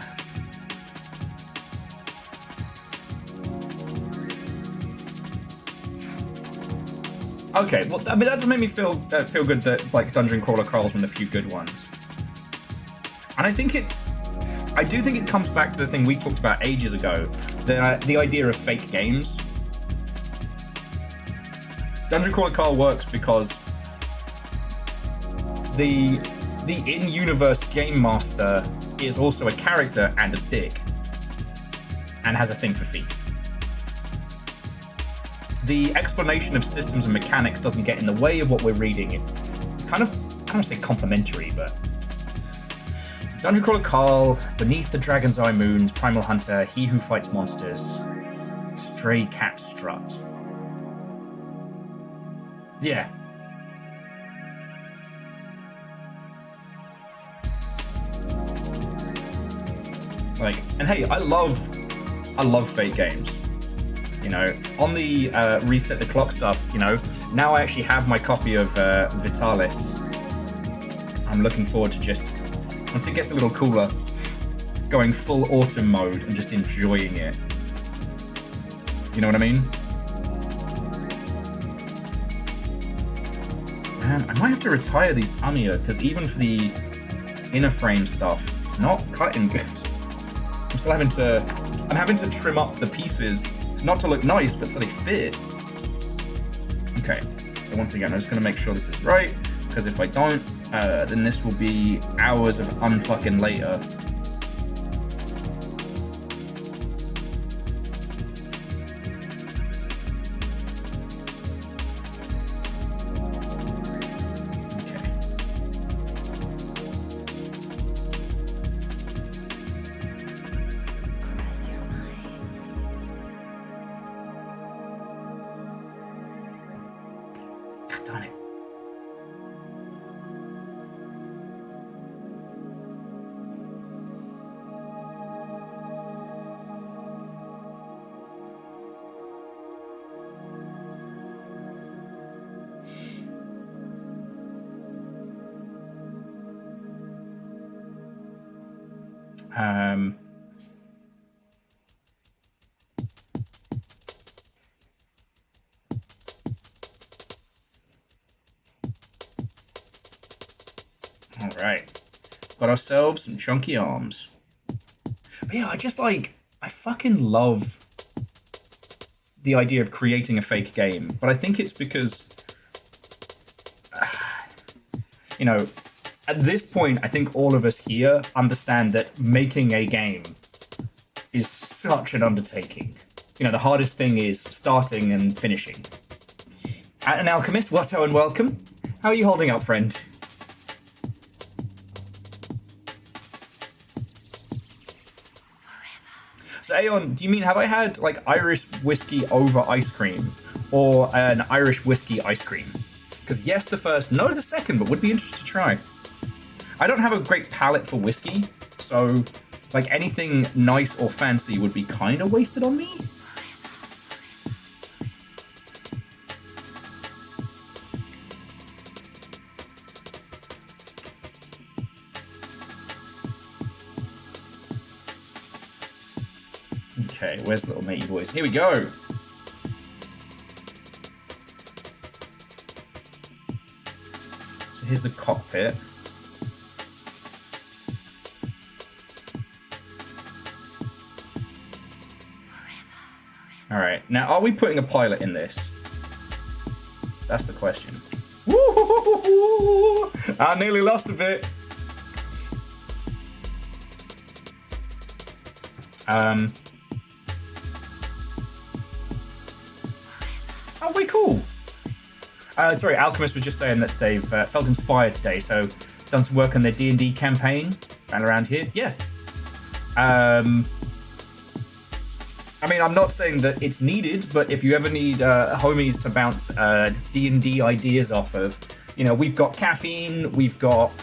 Okay, well, I mean, that does make me feel good that like Dungeon Crawler Carl's one of the few good ones. And I do think it comes back to the thing we talked about ages ago, the idea of fake games. Dungeon Crawler Carl works because the in-universe game master is also a character and a dick, and has a thing for feet. The explanation of systems and mechanics doesn't get in the way of what we're reading. It's kind of, I don't want to say complimentary, but Dungeon Crawler Carl, Beneath the Dragon's Eye Moons, Primal Hunter, He Who Fights Monsters, Stray Cat Strut. Yeah. Like, and hey, I love fake games. You know, on the reset the clock stuff, you know, now I actually have my copy of Vitalis. I'm looking forward to just, once it gets a little cooler, going full autumn mode and just enjoying it. You know what I mean? Man, I might have to retire these Tamiya, because even for the inner frame stuff, it's not cutting good. I'm having to trim up the pieces, not to look nice, but so they fit. Okay, so once again, I'm just gonna make sure this is right, because if I don't, then this will be hours of unfucking later. Um, all right. Got ourselves some chunky arms. But yeah, I fucking love the idea of creating a fake game. But I think it's because, you know, at this point, I think all of us here understand that making a game is such an undertaking. You know, the hardest thing is starting and finishing. An alchemist, Watto, and welcome. How are you holding up, friend? So, Aeon, do you mean, have I had, like, Irish whiskey over ice cream? Or an Irish whiskey ice cream? Because yes, the first, no, the second, but would be interested to try. I don't have a great palate for whiskey, so, like, anything nice or fancy would be kind of wasted on me. Okay, where's the little matey boys? Here we go. So here's the cockpit. All right, now are we putting a pilot in this? That's the question. Woo! I nearly lost a bit. Oh, way cool. Sorry, Alchemist was just saying that they've felt inspired today, so done some work on their D&D campaign around here. Yeah. I mean, I'm not saying that it's needed, but if you ever need homies to bounce D&D ideas off of, you know, we've got Caffeine, we've got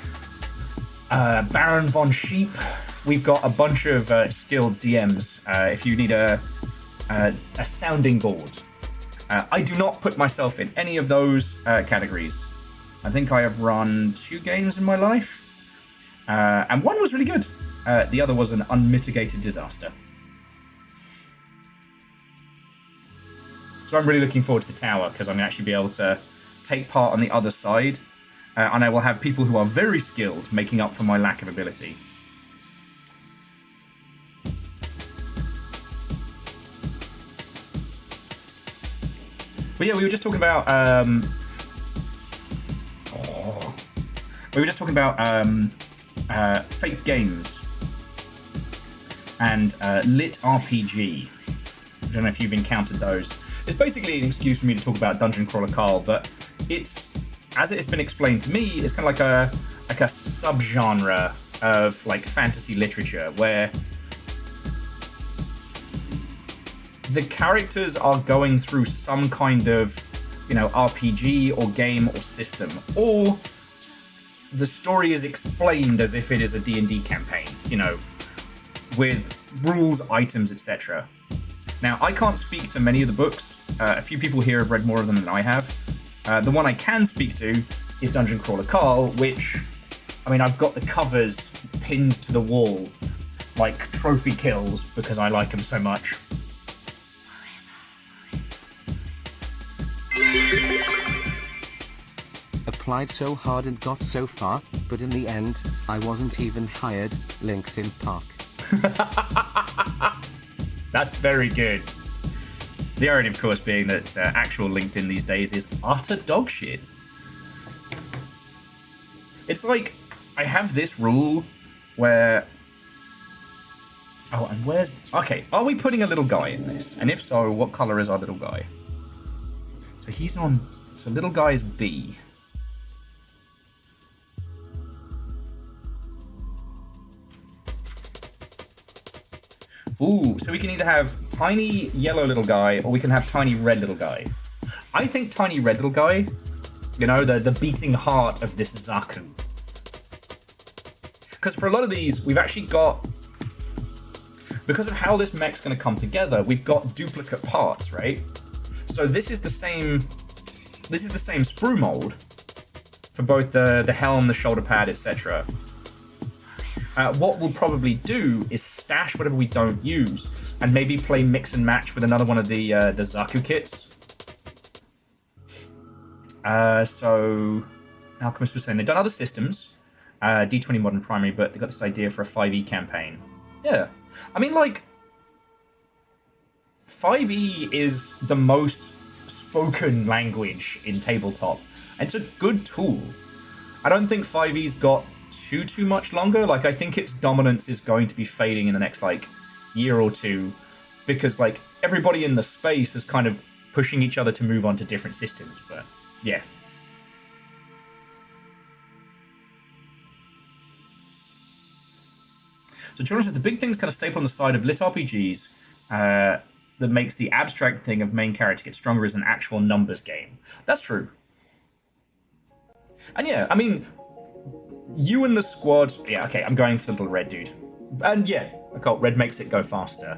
Baron Von Sheep, we've got a bunch of skilled DMs. If you need a sounding board. I do not put myself in any of those categories. I think I have run 2 games in my life, and one was really good. The other was an unmitigated disaster. So I'm really looking forward to the tower, because I'm going to actually be able to take part on the other side, and I will have people who are very skilled making up for my lack of ability. But yeah, we were just talking about fake games and lit RPG. I don't know if you've encountered those. It's basically an excuse for me to talk about Dungeon Crawler Carl, but it's, as it has been explained to me, it's kind of like a subgenre of like fantasy literature where the characters are going through some kind of, you know, RPG or game or system, or the story is explained as if it is a D&D campaign, you know, with rules, items, etc. Now, I can't speak to many of the books. A few people here have read more of them than I have. The one I can speak to is Dungeon Crawler Carl, which, I mean, I've got the covers pinned to the wall like trophy kills because I like them so much. Applied so hard and got so far, but in the end, I wasn't even hired. LinkedIn Park. That's very good. The irony, of course, being that actual LinkedIn these days is utter dog shit. It's like, I have this rule where... Oh, and where's... Okay, are we putting a little guy in this? And if so, what color is our little guy? So he's on... So little guy is B. Ooh, so we can either have tiny yellow little guy, or we can have tiny red little guy. I think tiny red little guy, you know, the beating heart of this Zaku. Because for a lot of these, we've actually got, because of how this mech's going to come together, we've got duplicate parts, right? So this is the same sprue mold for both the helm, the shoulder pad, etc. What we'll probably do is stash whatever we don't use, and maybe play mix and match with another one of the Zaku kits. So, Alchemist was saying they've done other systems, D20 Modern Primary, but they got this idea for a 5e campaign. Yeah, I mean, like, 5e is the most spoken language in tabletop, and it's a good tool. I don't think 5e's got too much longer. Like, I think its dominance is going to be fading in the next, like, year or two, because, like, everybody in the space is kind of pushing each other to move on to different systems, but, yeah. So Jordan says the big thing's kind of staple on the side of lit RPGs that makes the abstract thing of main character get stronger as an actual numbers game. That's true. And yeah, I mean, you and the squad... Yeah, okay, I'm going for the little red dude. And yeah, occult red makes it go faster.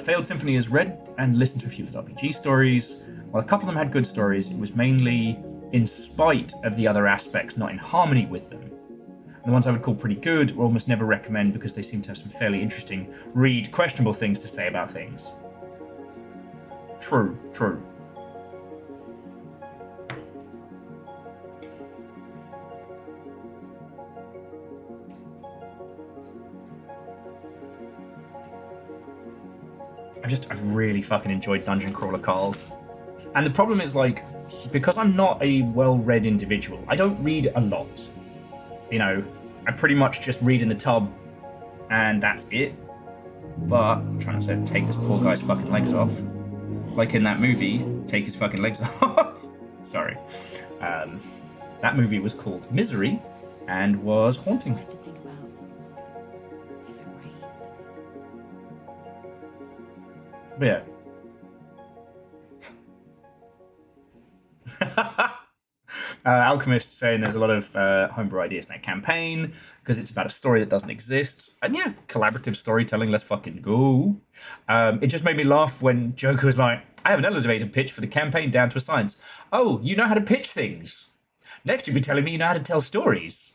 Failed Symphony is read and listened to a few lit RPG stories. While a couple of them had good stories, it was mainly in spite of the other aspects, not in harmony with them. The ones I would call pretty good or almost never recommend because they seem to have some fairly interesting, questionable things to say about things. True. I've really fucking enjoyed Dungeon Crawler Carl. And the problem is, like, because I'm not a well-read individual, I don't read a lot. You know, I pretty much just read in the tub, and that's it. But I'm trying to say, take this poor guy's fucking legs off. Like in that movie, take his fucking legs off. Sorry. That movie was called Misery, and was haunting. I like to think about if it rained. But yeah. Alchemist saying there's a lot of homebrew ideas in that campaign because it's about a story that doesn't exist. And yeah, collaborative storytelling, let's fucking go. It just made me laugh when Joker was like, I have an elevator pitch for the campaign down to a science. Oh, you know how to pitch things. Next you'll be telling me you know how to tell stories.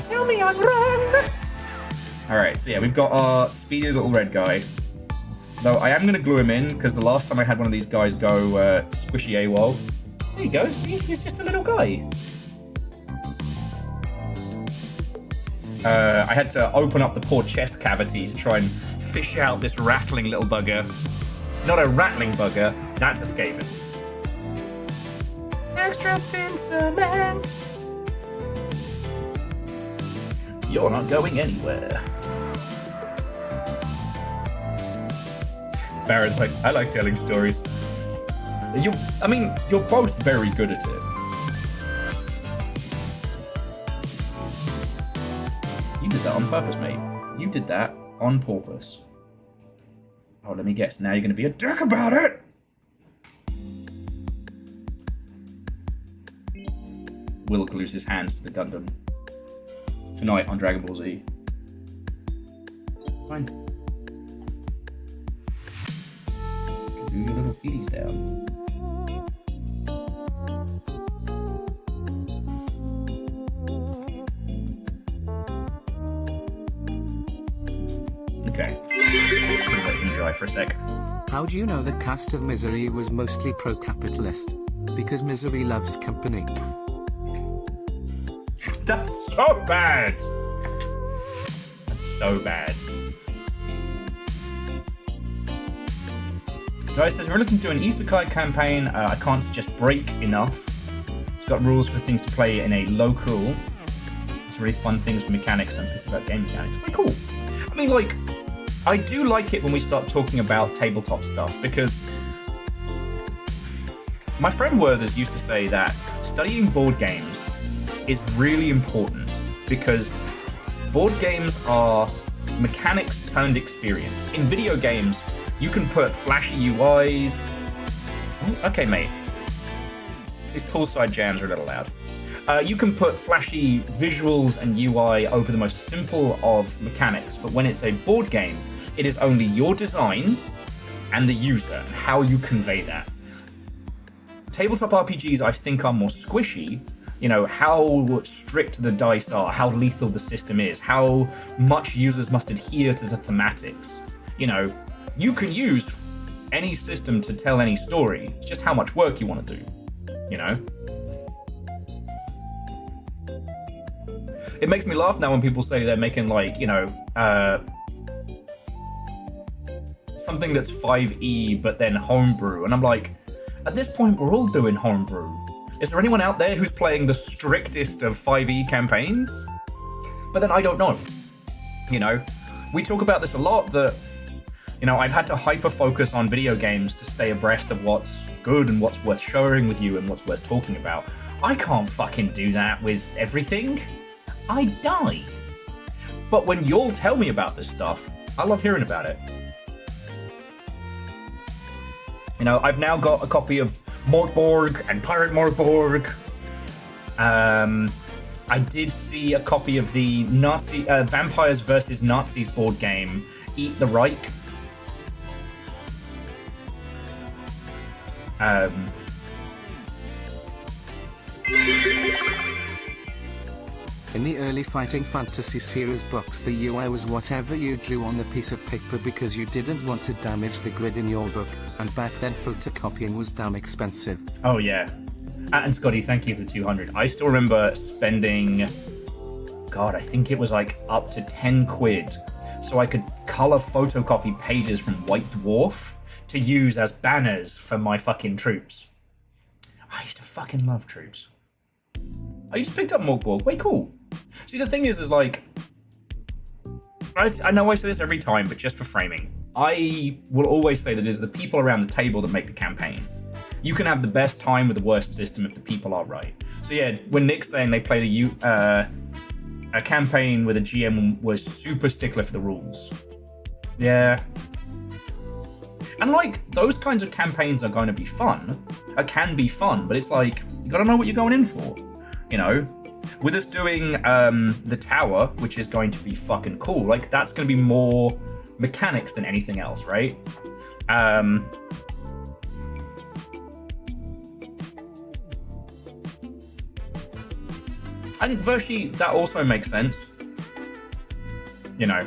Tell me I'm wrong! Alright, so yeah, we've got our speedy little red guy. Though I am going to glue him in, because the last time I had one of these guys go squishy AWOL. There you go, see? He's just a little guy. I had to open up the poor chest cavity to try and fish out this rattling little bugger. Not a rattling bugger, that's a Skaven. Extra thin cement! You're not going anywhere. Barrett's like, I like telling stories. You're both very good at it. You did that on purpose, mate. You did that on purpose. Oh, let me guess. Now you're going to be a dick about it! Will glues his hands to the Gundam. Tonight on Dragon Ball Z. Fine. Do your little feeties down. Okay. Let him dry for a sec. How do you know the cast of Misery was mostly pro-capitalist? Because Misery loves company. That's so bad! That's so bad. Dice says, we're looking to do an isekai campaign. I can't suggest break enough. It's got rules for things to play in a local. It's really fun things with mechanics and thinking about game mechanics. Pretty cool. I mean, like, I do like it when we start talking about tabletop stuff, because my friend Werther's used to say that studying board games is really important, because board games are mechanics turned experience. In video games, you can put flashy UIs. Oh, okay, mate. These poolside jams are a little loud. You can put flashy visuals and UI over the most simple of mechanics, but when it's a board game, It is only your design and the user, and how you convey that. Tabletop RPGs, I think, are more squishy. You know, how strict the dice are, how lethal the system is, how much users must adhere to the thematics. You know, you can use any system to tell any story. It's just how much work you want to do, you know? It makes me laugh now when people say they're making, like, you know, something that's 5e but then homebrew. And I'm like, at this point, we're all doing homebrew. Is there anyone out there who's playing the strictest of 5e campaigns? But then I don't know. You know, we talk about this a lot, that, you know, I've had to hyper-focus on video games to stay abreast of what's good and what's worth sharing with you and what's worth talking about. I can't fucking do that with everything. I die. But when you'll tell me about this stuff, I love hearing about it. You know, I've now got a copy of Morkborg and Pirate Morkborg. I did see a copy of the Nazi Vampires versus Nazis board game, Eat the Reich. In the early Fighting Fantasy series books, the UI was whatever you drew on the piece of paper because you didn't want to damage the grid in your book, and back then photocopying was damn expensive. Oh yeah. And Scotty, thank you for the 200. I still remember spending, God, I think it was like up to 10 quid so I could color photocopy pages from White Dwarf to use as banners for my fucking troops. I used to fucking love troops. I just picked up Morkborg. Way cool. See, the thing is like, I know I say this every time, but just for framing, I will always say that it is the people around the table that make the campaign. You can have the best time with the worst system if the people are right. So yeah, when Nick's saying they played a campaign with a GM was super stickler for the rules. Yeah. And like, those kinds of campaigns are going to be fun. Can be fun, but it's like, you gotta know what you're going in for. You know, with us doing the tower, which is going to be fucking cool, like that's going to be more mechanics than anything else, right? I think Vershi, that also makes sense. You know,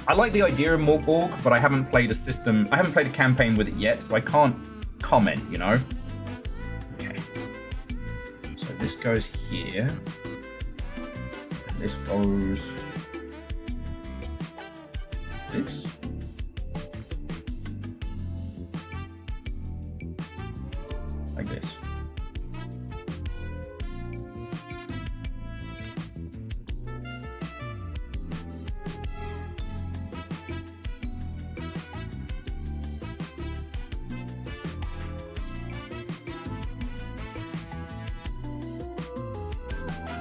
I like the idea of Morkborg, but I haven't played a campaign with it yet, so I can't comment, you know? This goes here, and this goes this. Like this.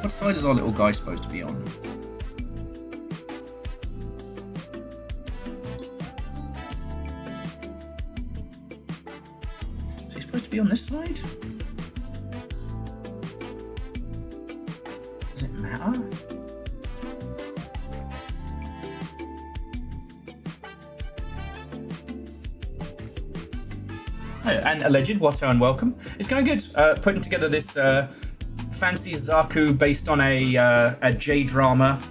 What side is our little guy supposed to be on? Is he supposed to be on this side? Does it matter? Oh, and Alleged, what's and welcome. It's going good. Putting together this fancy Zaku based on a J-drama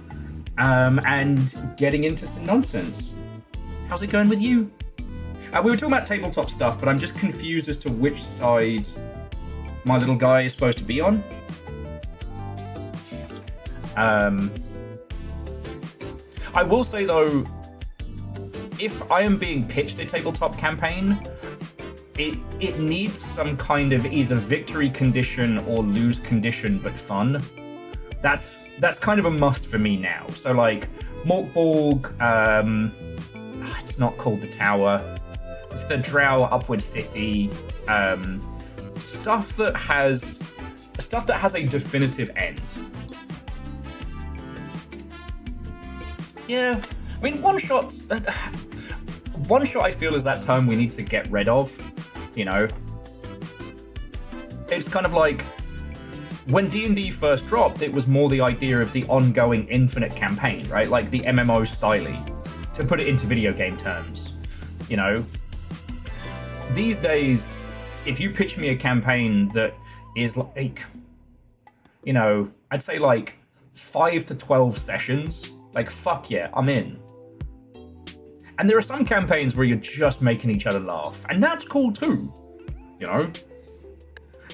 and getting into some nonsense. How's it going with you? We were talking about tabletop stuff, but I'm just confused as to which side my little guy is supposed to be on. I will say though, if I am being pitched a tabletop campaign, it needs some kind of either victory condition or lose condition, but fun. That's kind of a must for me now. So like Morkborg, it's not called the Tower. It's the Drow Upward City. Stuff that has a definitive end. Yeah, I mean one shot I feel is that term we need to get rid of. You know, it's kind of like when D&D first dropped, it was more the idea of the ongoing infinite campaign, right? Like the MMO style. to put it into video game terms, you know, these days, if you pitch me a campaign that is like, you know, I'd say like 5 to 12 sessions, like, fuck yeah, I'm in. And there are some campaigns where you're just making each other laugh, and that's cool too, you know?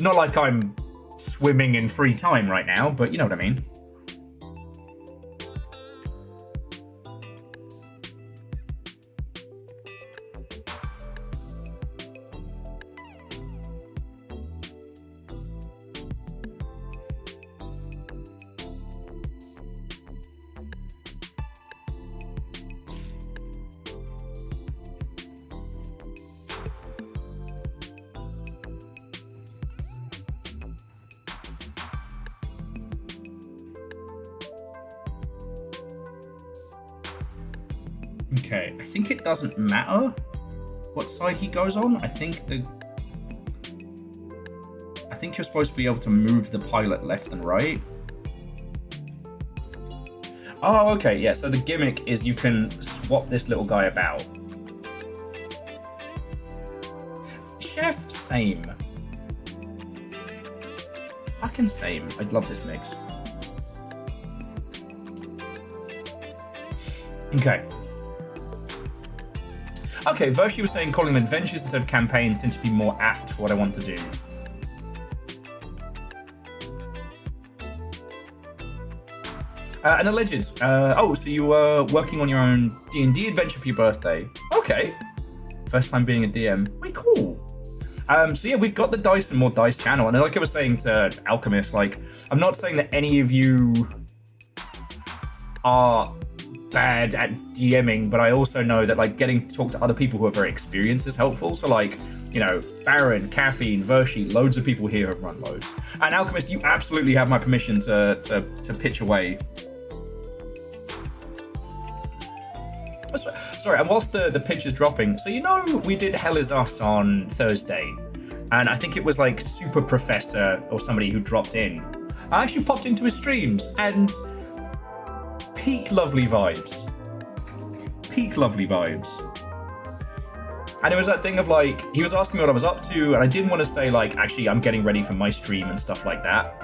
Not like I'm swimming in free time right now, but you know what I mean. Okay, I think it doesn't matter what side he goes on. I think you're supposed to be able to move the pilot left and right. Oh, okay, yeah, so the gimmick is you can swap this little guy about. Chef, same. Fucking same. I'd love this mix. Okay. Okay, Vershi was saying calling them adventures instead of campaigns tend to be more apt for what I want to do. An alleged. Oh, so you were working on your own D&D adventure for your birthday. Okay. First time being a DM. Wait, cool. So yeah, we've got the Dice and More Dice channel, and like I was saying to Alchemist, like, I'm not saying that any of you are bad at DMing, but I also know that like getting to talk to other people who are very experienced is helpful. So like, you know, Baron, Caffeine, Vershi, loads of people here have run loads. And Alchemist, you absolutely have my permission to pitch away. Sorry, and whilst the pitch is dropping, so you know we did Hell Is Us on Thursday, and I think it was like Super Professor or somebody who dropped in. I actually popped into his streams, and peak lovely vibes. Peak lovely vibes. And it was that thing of like, he was asking me what I was up to, and I didn't want to say like, actually I'm getting ready for my stream and stuff like that.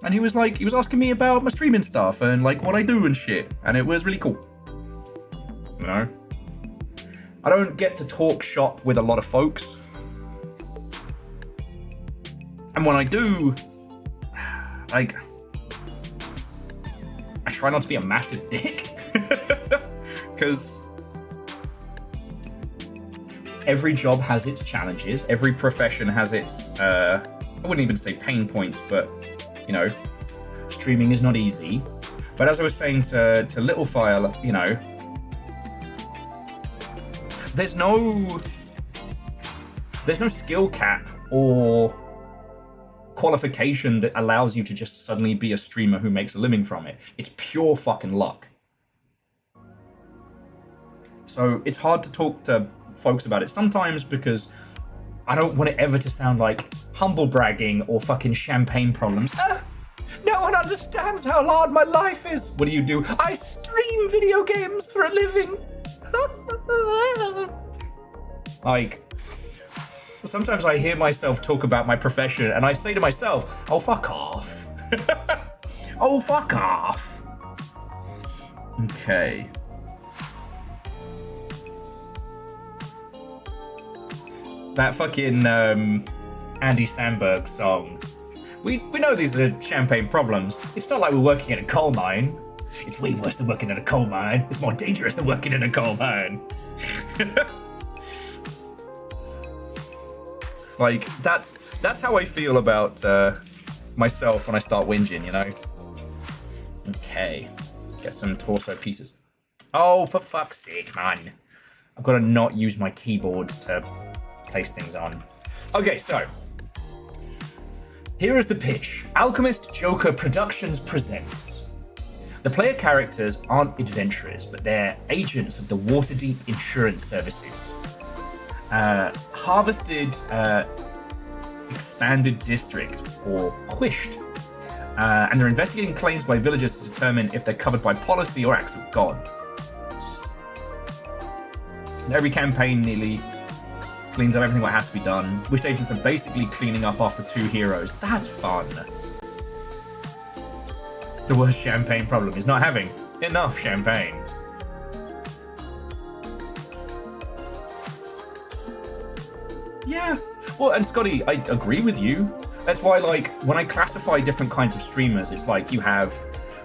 And he was asking me about my streaming stuff and like what I do and shit, and it was really cool. You know? I don't get to talk shop with a lot of folks. And when I do, like, I try not to be a massive dick. Because every job has its challenges. Every profession has its, I wouldn't even say pain points, but, you know, streaming is not easy. But as I was saying to Littlefire, you know, there's no skill cap or qualification that allows you to just suddenly be a streamer who makes a living from it. It's pure fucking luck. So it's hard to talk to folks about it sometimes because I don't want it ever to sound like humble bragging or fucking champagne problems. No one understands how hard my life is. What do? I stream video games for a living. Like, sometimes I hear myself talk about my profession and I say to myself, oh, fuck off. Oh, fuck off. Okay. That fucking Andy Samberg song. We know these are champagne problems. It's not like we're working in a coal mine. It's way worse than working in a coal mine. It's more dangerous than working in a coal mine. Like, that's how I feel about myself when I start whinging, you know? Okay. Get some torso pieces. Oh, for fuck's sake, man. I've got to not use my keyboard to place things on. Okay, so. Here is the pitch. Alchemist Joker Productions presents. The player characters aren't adventurers, but they're agents of the Waterdeep Insurance Services. Harvested Expanded District, or Quished. and they're investigating claims by villagers to determine if they're covered by policy or acts of God. Every campaign nearly cleans up everything that has to be done. Wished agents are basically cleaning up after 2 heroes. That's fun. The worst champagne problem is not having enough champagne. Yeah. Well, and Scotty, I agree with you. That's why, like, when I classify different kinds of streamers, it's like you have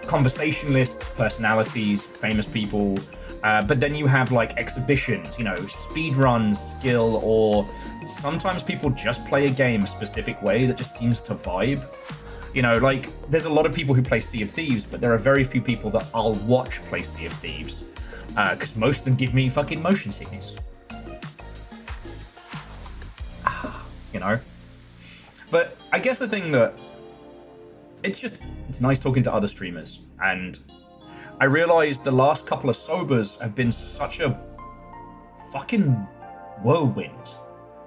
conversationalists, personalities, famous people, but then you have, like, exhibitions, you know, speedruns, skill, or sometimes people just play a game a specific way that just seems to vibe. You know, like, there's a lot of people who play Sea of Thieves, but there are very few people that I'll watch play Sea of Thieves, because most of them give me fucking motion sickness. You know? But I guess the thing that it's nice talking to other streamers, and I realized the last couple of sobers have been such a fucking whirlwind.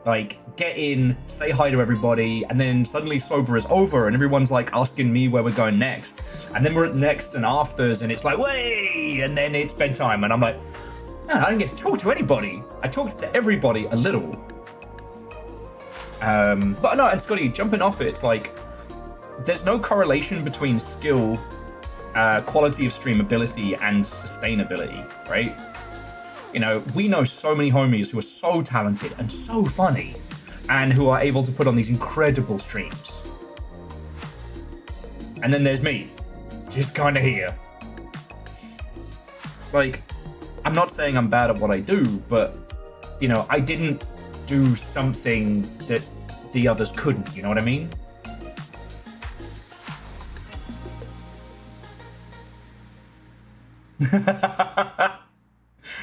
Like, get in, say hi to everybody, and then suddenly sober is over, and everyone's like asking me where we're going next, and then we're at next and afters, and it's like, way, and then it's bedtime, and I'm like, man, I didn't get to talk to anybody. I talked to everybody a little. But no, and Scotty, jumping off it, it's like, there's no correlation between skill, quality of streamability, and sustainability, right? You know, we know so many homies who are so talented and so funny, and who are able to put on these incredible streams. And then there's me, just kind of here. Like, I'm not saying I'm bad at what I do, but, you know, I didn't do something that the others couldn't, you know what I mean?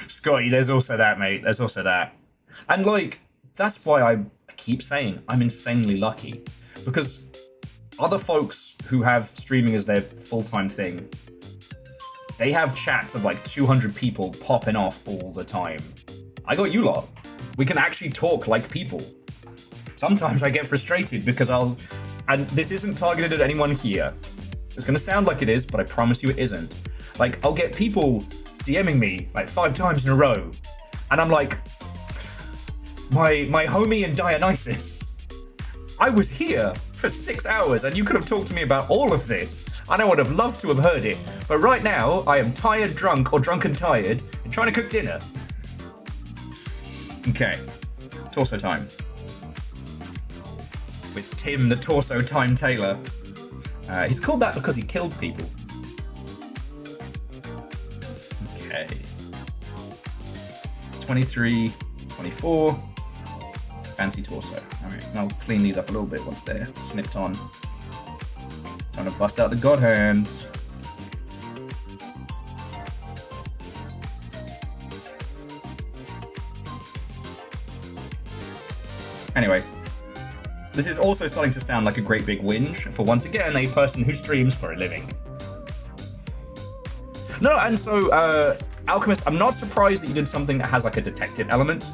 Scotty, there's also that, mate. There's also that. And, like, that's why I keep saying I'm insanely lucky. Because other folks who have streaming as their full-time thing, they have chats of, like, 200 people popping off all the time. I got you lot. We can actually talk like people. Sometimes I get frustrated because and this isn't targeted at anyone here. It's gonna sound like it is, but I promise you it isn't. Like, I'll get people DMing me like 5 times in a row, and I'm like, my homie in Dionysus, I was here for 6 hours and you could have talked to me about all of this, and I would have loved to have heard it, but right now I am tired, drunk, or drunk and tired, and trying to cook dinner. Okay, torso time. With Tim the Torso Time Taylor. He's called that because he killed people. Okay. 23, 24. Fancy torso. Alright, I'll clean these up a little bit once they're snipped on. Trying to bust out the god hands. Anyway, this is also starting to sound like a great big whinge for, once again, a person who streams for a living. No, and so, Alchemist, I'm not surprised that you did something that has like a detective element.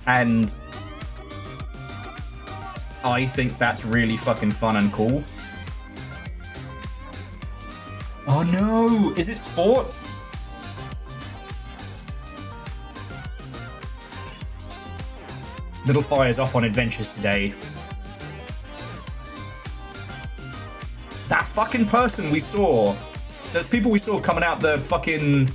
And I think that's really fucking fun and cool. Oh no! Is it sports? Little Fire's off on adventures today. That fucking person we saw. There's people we saw coming out the fucking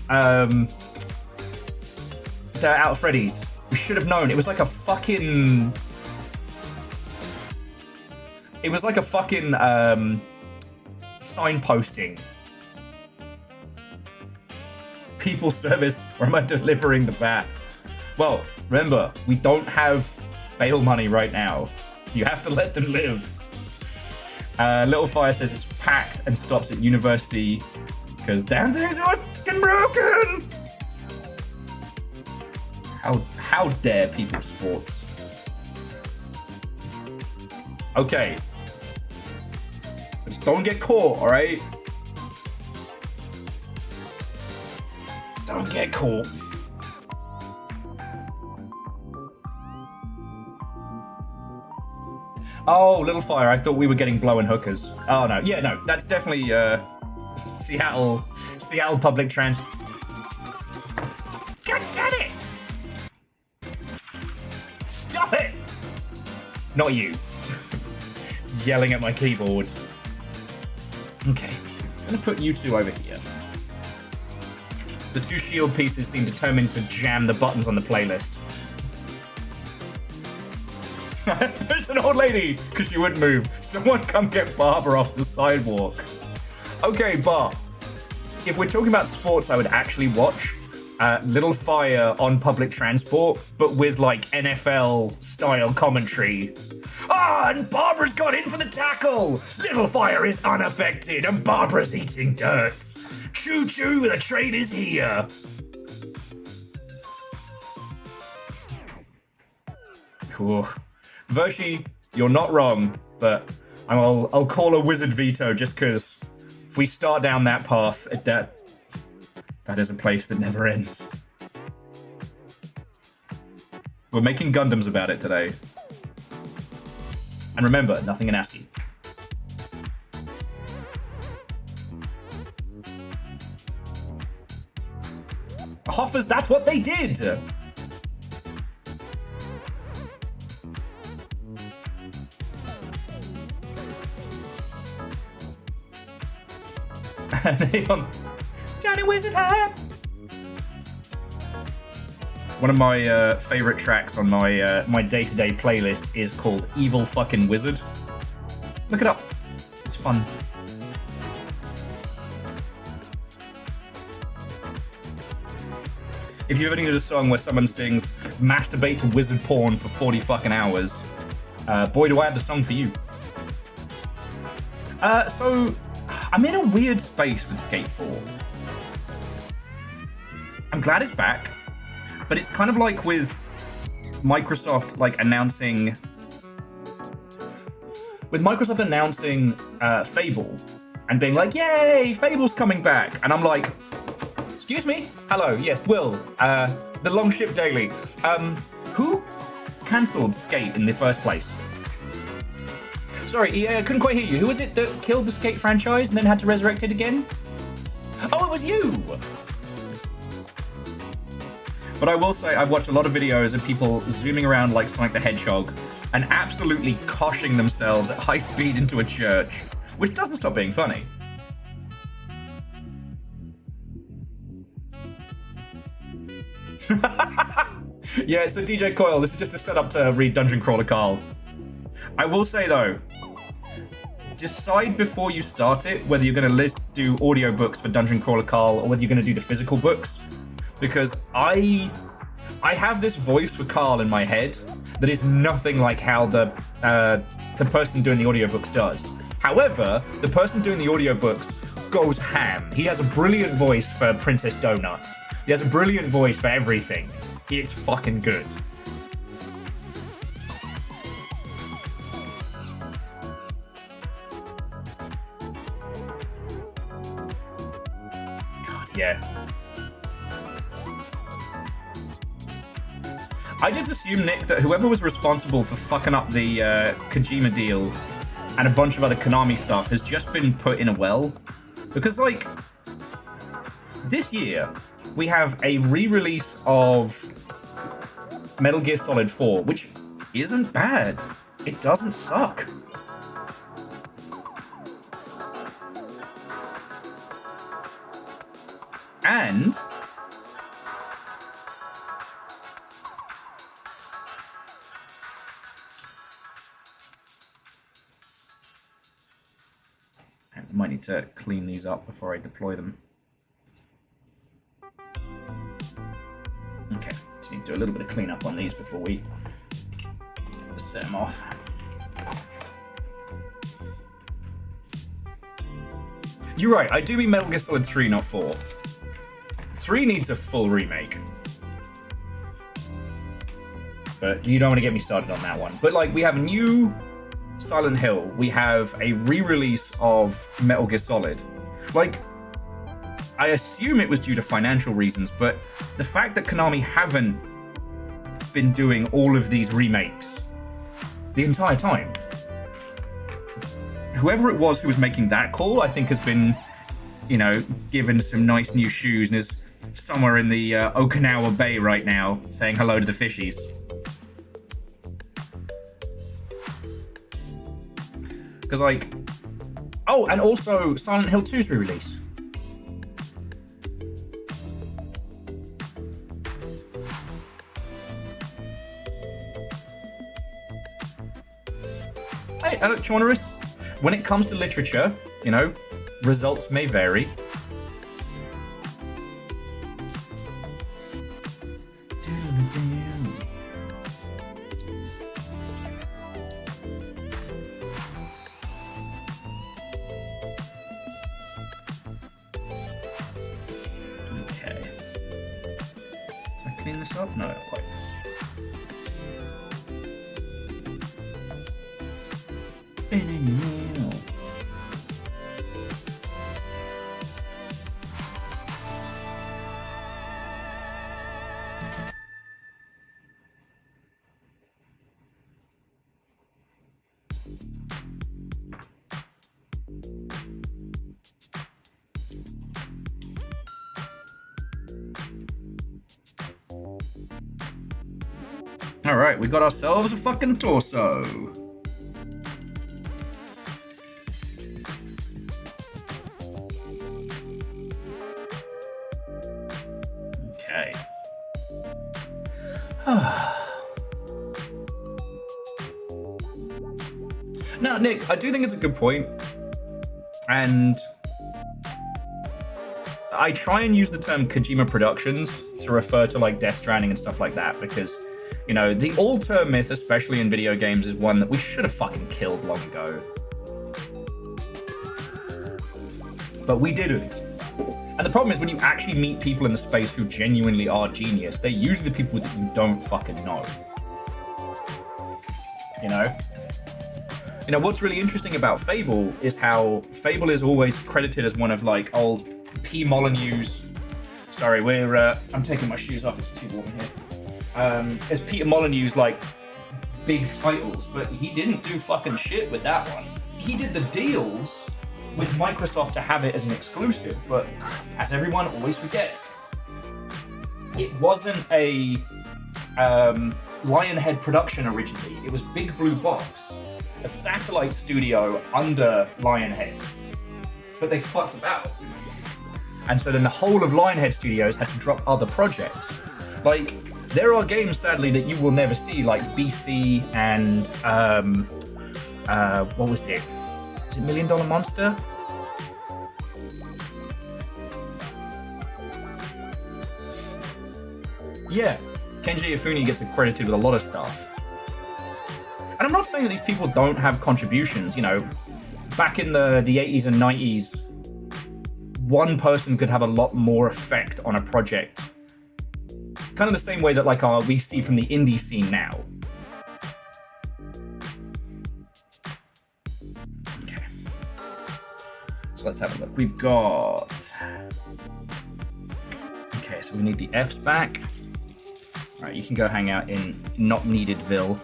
they're out of Freddy's. We should have known. It was like a fucking signposting. People service, or am I delivering the bat? Well, remember, we don't have bail money right now. You have to let them live. Little Fire says it's packed and stops at university because damn things are fucking broken. How dare people sports? Okay. Just don't get caught, alright? Don't get caught. Oh, Little Fire. I thought we were getting blowing hookers. Oh no, yeah, no, that's definitely Seattle public transport. God damn it! Stop it! Not you. Yelling at my keyboard. Okay, I'm gonna put you two over here. The two shield pieces seem determined to jam the buttons on the playlist. It's an old lady, because she wouldn't move. Someone come get Barbara off the sidewalk. Okay, Bar. If we're talking about sports I would actually watch, Little Fire on public transport, but with like NFL style commentary. Ah, and Barbara's got in for the tackle! Little Fire is unaffected and Barbara's eating dirt. Choo choo, the train is here. Cool. Vershi, you're not wrong, but I'll call a wizard veto just because if we start down that path, that is a place that never ends. We're making Gundams about it today. And remember, nothing in ASCII. Hoffers, that's what they did! Johnny Wizard hat! One of my favorite tracks on my my day-to-day playlist is called Evil Fucking Wizard. Look it up. It's fun. If you ever needed a song where someone sings masturbate to wizard porn for 40 fucking hours, boy do I have the song for you. So I'm in a weird space with Skate 4. I'm glad it's back, but it's kind of like with Microsoft announcing Fable and being like, yay, Fable's coming back. And I'm like, excuse me? Hello, yes, Will. The Longship Daily. Who cancelled Skate in the first place? Sorry, I couldn't quite hear you. Who was it that killed the Skate franchise and then had to resurrect it again? Oh, it was you! But I will say, I've watched a lot of videos of people zooming around like Sonic the Hedgehog and absolutely koshing themselves at high speed into a church, which doesn't stop being funny. Yeah, so DJ Coil, this is just a setup to read Dungeon Crawler Carl. I will say though, decide before you start it whether you're going to do audiobooks for Dungeon Crawler Carl or whether you're going to do the physical books, because I have this voice for Carl in my head that is nothing like how the person doing the audiobooks does. However, the person doing the audiobooks goes ham. He has a brilliant voice for Princess Donut. He has a brilliant voice for everything. It's fucking good. God, yeah. I just assume, Nick, that whoever was responsible for fucking up the Kojima deal and a bunch of other Konami stuff has just been put in a well. Because, like, this year, we have a re-release of Metal Gear Solid 4, which isn't bad. It doesn't suck. And I might need to clean these up before I deploy them. Okay, just need to do a little bit of cleanup on these before we set them off. You're right, I do mean Metal Gear Solid 3, not 4. 3 needs a full remake. But you don't want to get me started on that one. But, like, we have a new Silent Hill. We have a re-release of Metal Gear Solid. Like, I assume it was due to financial reasons, but the fact that Konami haven't been doing all of these remakes the entire time whoever it was who was making that call, I think has been, you know, given some nice new shoes and is somewhere in the Okinawa Bay right now saying hello to the fishies. Because, like... Oh, and also Silent Hill 2's re-release. Hey, Chaunerus, when it comes to literature, you know, results may vary. Okay. Can I clean this up? No, not quite. Alright, we got ourselves a fucking torso. Okay. Now, Nick, I do think it's a good point, and I try and use the term Kojima Productions to refer to like Death Stranding and stuff like that, because, you know, the alter myth, especially in video games, is one that we should have fucking killed long ago. But we didn't. And the problem is when you actually meet people in the space who genuinely are genius, they're usually the people that you don't fucking know. You know? You know, what's really interesting about Fable is how Fable is always credited as one of, like, old P. Molyneux's... Sorry, I'm taking my shoes off, it's too warm in here. As Peter Molyneux's, like, big titles, but he didn't do fucking shit with that one. He did the deals with Microsoft to have it as an exclusive, but as everyone always forgets, it wasn't a Lionhead production originally. It was Big Blue Box, a satellite studio under Lionhead, but they fucked about. And so then the whole of Lionhead Studios had to drop other projects. Like, there are games, sadly, that you will never see, like BC and, what was it? Is it $1 Million Monster? Yeah, Kenji Ifune gets credited with a lot of stuff. And I'm not saying that these people don't have contributions, you know. Back in the 80s and 90s, one person could have a lot more effect on a project. Kind of the same way that, like, we see from the indie scene now. Okay. So let's have a look. We've got... Okay, so we need the Fs back. Alright, you can go hang out in Not Neededville.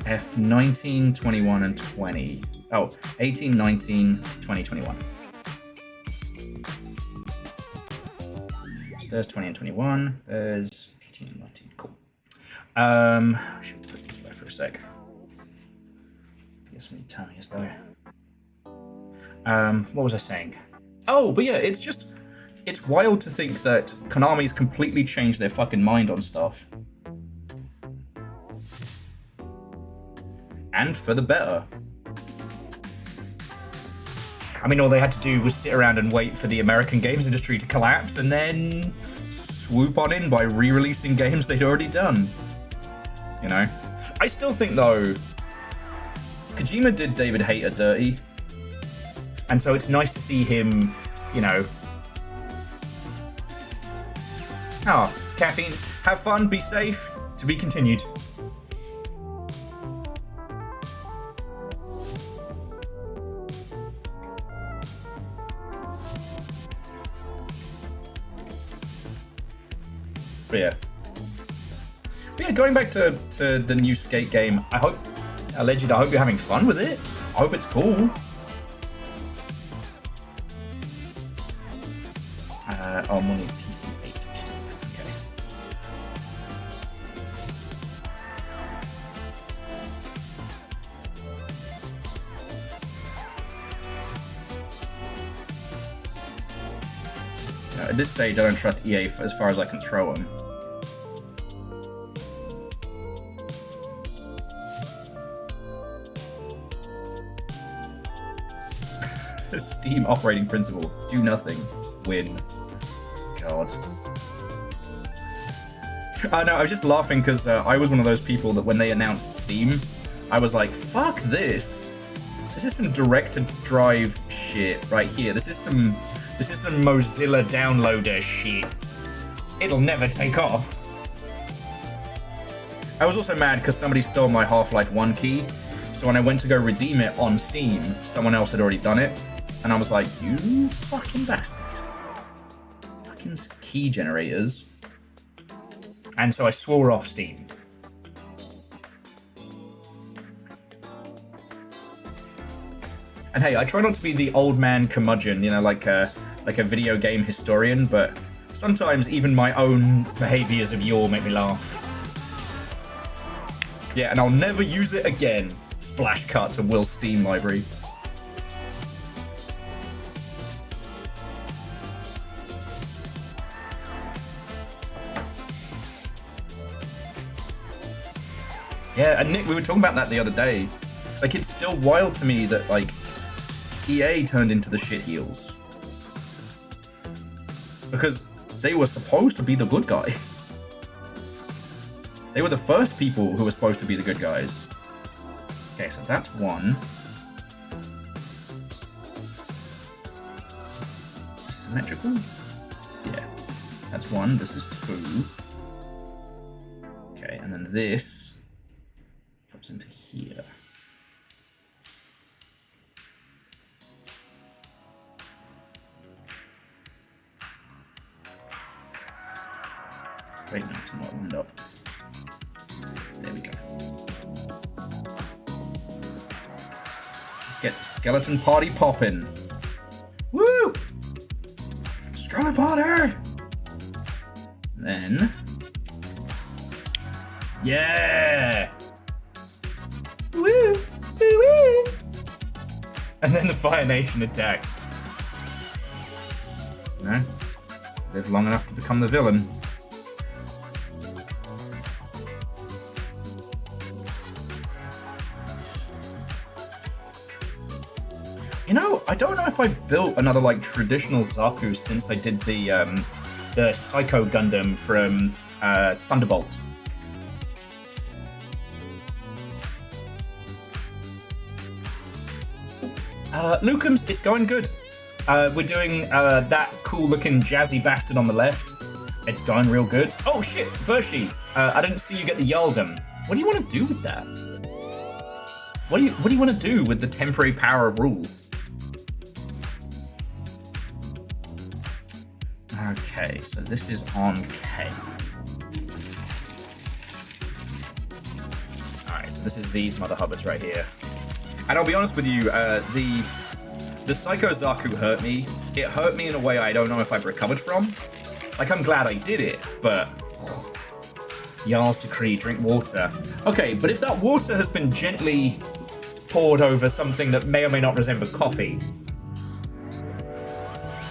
F 19, 21, and 20. Oh, 18, 19, 20, 21. So there's 20 and 21. There's 18 and 19. Cool. I should put this back for a sec. Get some tummies though. What was I saying? Oh, but yeah, it's wild to think that Konami's completely changed their fucking mind on stuff. And for the better. I mean, all they had to do was sit around and wait for the American games industry to collapse and then swoop on in by re-releasing games they'd already done. You know? I still think, though, Kojima did David Hayter dirty. And so it's nice to see him, you know... Oh, Caffeine, have fun, be safe, to be continued. But yeah, going back to the new Skate game, I hope Alleged, I hope you're having fun with it. I hope it's cool. I'm on a PC 8, which is okay. At this stage, I don't trust EA as far as I can throw them. Steam operating principle: do nothing, win. God. No, I was just laughing because I was one of those people that when they announced Steam, I was like, fuck this. This is some direct-to-drive shit right here. This is some Mozilla downloader shit. It'll never take off. I was also mad because somebody stole my Half-Life 1 key, so when I went to go redeem it on Steam, someone else had already done it, and I was like, you fucking bastard. Fucking key generators. And so I swore off Steam. And hey, I try not to be the old man curmudgeon, you know, like a video game historian, but sometimes even my own behaviors of yore make me laugh. Yeah, and I'll never use it again. Splash cut to Will's Steam library. Yeah, and Nick, we were talking about that the other day. Like, it's still wild to me that, like, EA turned into the shitheels. Because they were supposed to be the good guys. They were the first people who were supposed to be the good guys. Okay, so that's one. Is this symmetrical? Yeah. That's one. This is two. Okay, and then this drops into here. Wait, no, it's not lined up. There we go. Let's get the skeleton party popping. Woo! Skeleton party! Then... yeah! Woo! Woo woo! And then the Fire Nation attacked. No? Live long enough to become the villain. You know, I don't know if I built another like traditional Zaku since I did the Psycho Gundam from Thunderbolt. Lucums, it's going good. We're doing that cool-looking jazzy bastard on the left. It's going real good. Oh shit, Vershi, I didn't see you get the Yaldum. What do you want to do with that? What do you want to do with the temporary power of rule? Okay, so this is on K. Alright, so this is these mother hubbards right here. And I'll be honest with you, the Psycho Zaku hurt me. It hurt me in a way I don't know if I've recovered from. Like, I'm glad I did it, but... Jarl's Decree, drink water. Okay, but if that water has been gently poured over something that may or may not resemble coffee,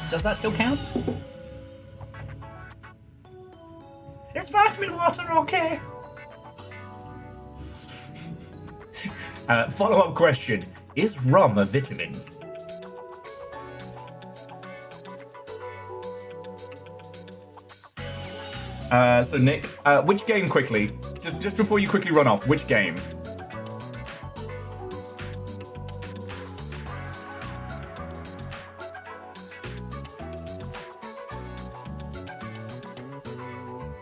does that still count? It's vitamin water, okay? Follow-up question. Is rum a vitamin? So Nick, which game quickly? Just before you quickly run off, which game?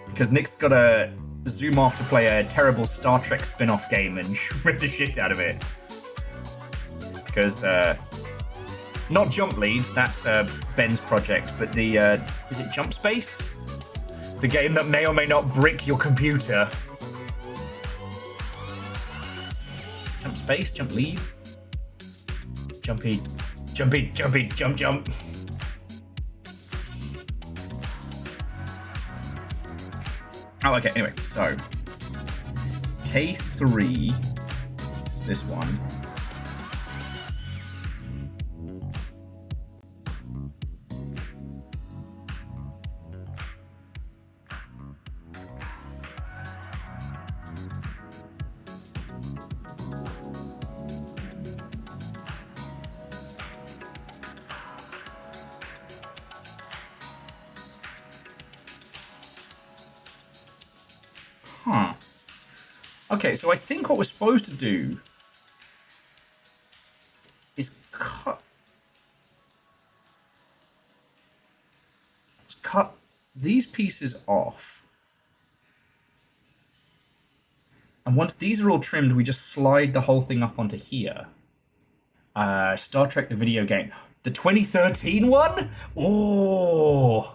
Because Nick's got to zoom off to play a terrible Star Trek spin-off game and rip the shit out of it. Because, not Jump Leads, that's Ben's project, but the, is it Jump Space? The game that may or may not brick your computer. Jump space, jump leave. Jumpy, jumpy, jumpy, jump, jump. Oh, okay, anyway, so K3 is this one. Huh. Okay, so I think what we're supposed to do is cut these pieces off. And once these are all trimmed, we just slide the whole thing up onto here. Star Trek the video game. The 2013 one? Oh!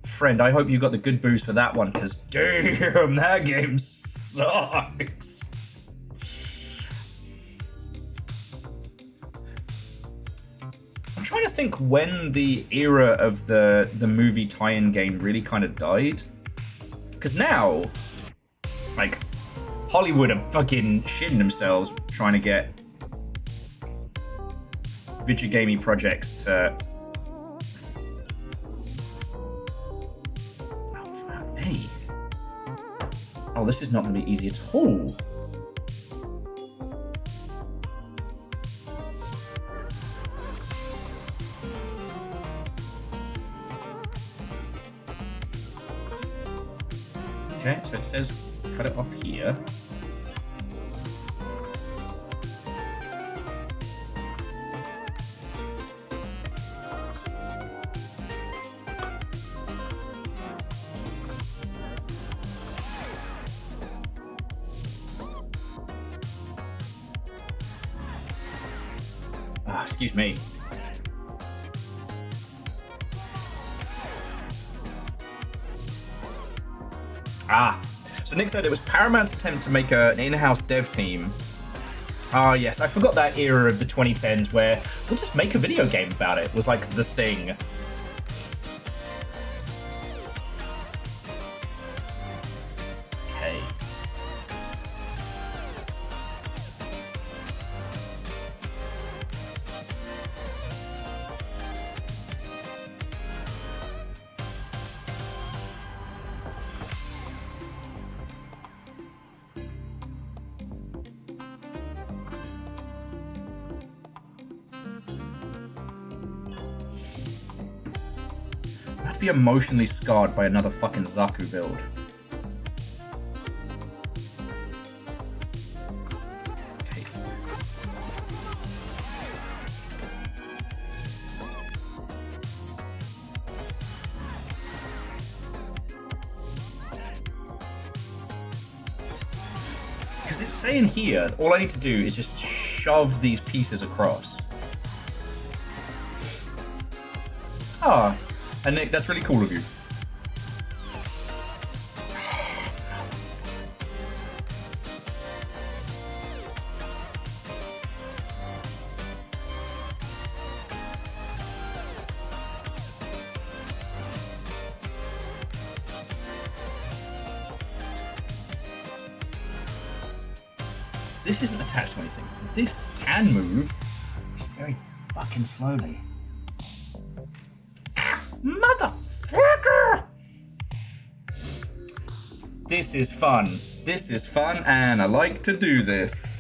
Friend, I hope you got the good boost for that one, because damn, that game sucks. I'm trying to think when the era of the movie tie-in game really kind of died. Because now, like, Hollywood are fucking shitting themselves trying to get video gaming projects to... Hey. Oh, this is not going to be easy at all. Okay, so it says cut it off here. Excuse me. So Nick said it was Paramount's attempt to make an in-house dev team. Ah, yes, I forgot that era of the 2010s where we'll just make a video game about it was like the thing. Okay. I have to be emotionally scarred by another fucking Zaku build. Okay. Because it's saying here, all I need to do is just shove these pieces across. Ah. And Nick, that's really cool of you. This isn't attached to anything. This can move, just very fucking slowly. Motherfucker! This is fun. This is fun, and I like to do this.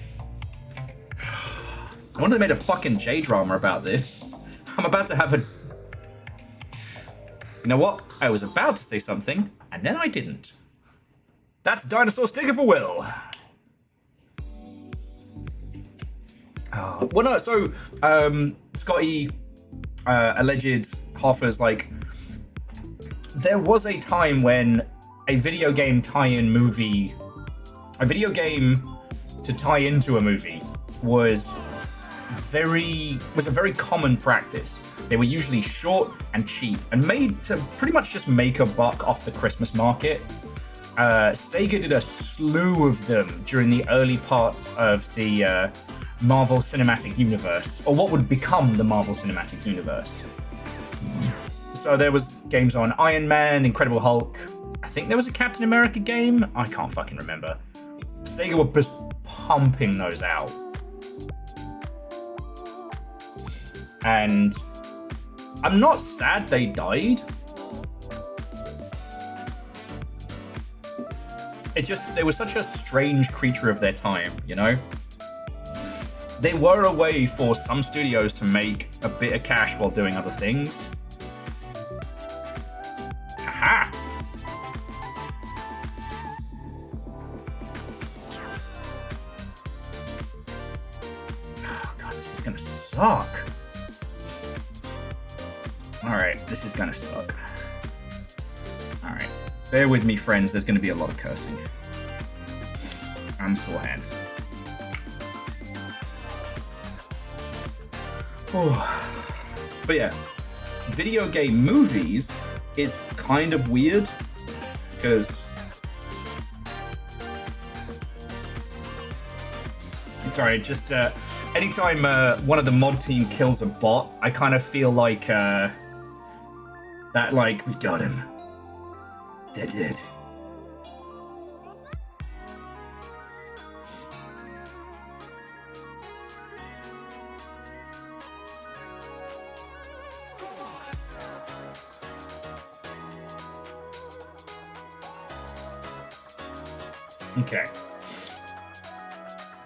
I wonder if they made a fucking J-drama about this. I'm about to have a... You know what? I was about to say something, and then I didn't. That's Dinosaur Sticker for Will. Oh, well, no, so, Scotty, alleged Hoffa's like, there was a time when a video game tie-in movie, a video game to tie into a movie was a very common practice. They were usually short and cheap and made to pretty much just make a buck off the Christmas market. Sega did a slew of them during the early parts of the Marvel Cinematic Universe, or what would become the Marvel Cinematic Universe. So there was games on Iron Man, Incredible Hulk. I think there was a Captain America game. I can't fucking remember. Sega were just pumping those out. And I'm not sad they died. It just, they were such a strange creature of their time, you know? They were a way for some studios to make a bit of cash while doing other things. Haha! Oh god, this is gonna suck. Alright, this is gonna suck. Alright. Bear with me, friends, there's gonna be a lot of cursing. And sore hands. But yeah, video game movies is kind of weird because sorry, just anytime one of the mod team kills a bot, I kind of feel like that, like, we got him. They're dead. Okay.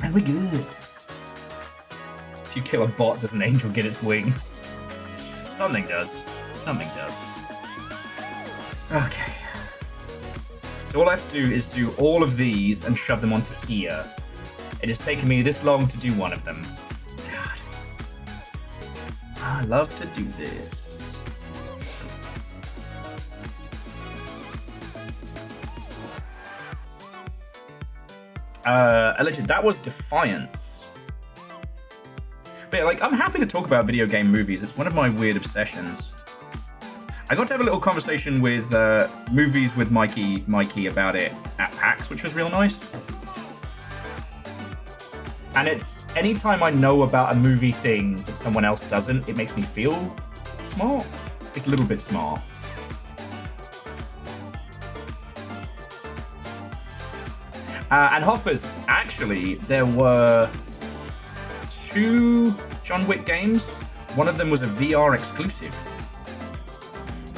And we're good. If you kill a bot, does an angel get its wings? Something does. Something does. Okay. So all I have to do is do all of these and shove them onto here. It has taken me this long to do one of them. God. I love to do this. Alleged, that was Defiance. But yeah, like, I'm happy to talk about video game movies. It's one of my weird obsessions. I got to have a little conversation with movies with Mikey about it at PAX, which was real nice. And it's anytime I know about a movie thing that someone else doesn't, it makes me feel smart. It's a little bit smart. And Hoffers, actually, there were 2 John Wick games. One of them was a VR exclusive.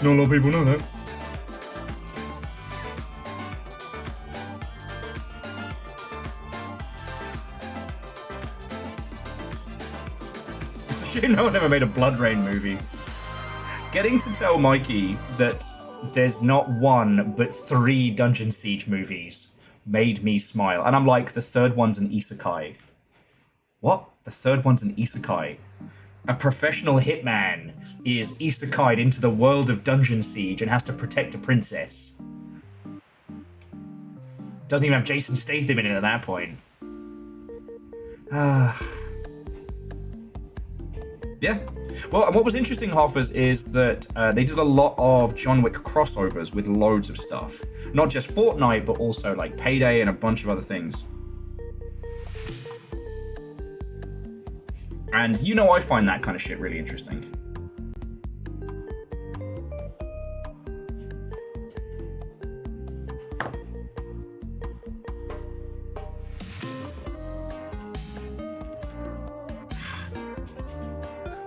Not a lot of people know that. It's a shame no one ever made a Blood Rain movie. Getting to tell Mikey that there's not 1, but 3 Dungeon Siege movies made me smile. And I'm like, the third one's an isekai. What? The third one's an isekai. A professional hitman is isekai'd into the world of Dungeon Siege and has to protect a princess. Doesn't even have Jason Statham in it at that point. Yeah. Well, and what was interesting, Hoffers, is that they did a lot of John Wick crossovers with loads of stuff. Not just Fortnite, but also like Payday and a bunch of other things. And you know I find that kind of shit really interesting.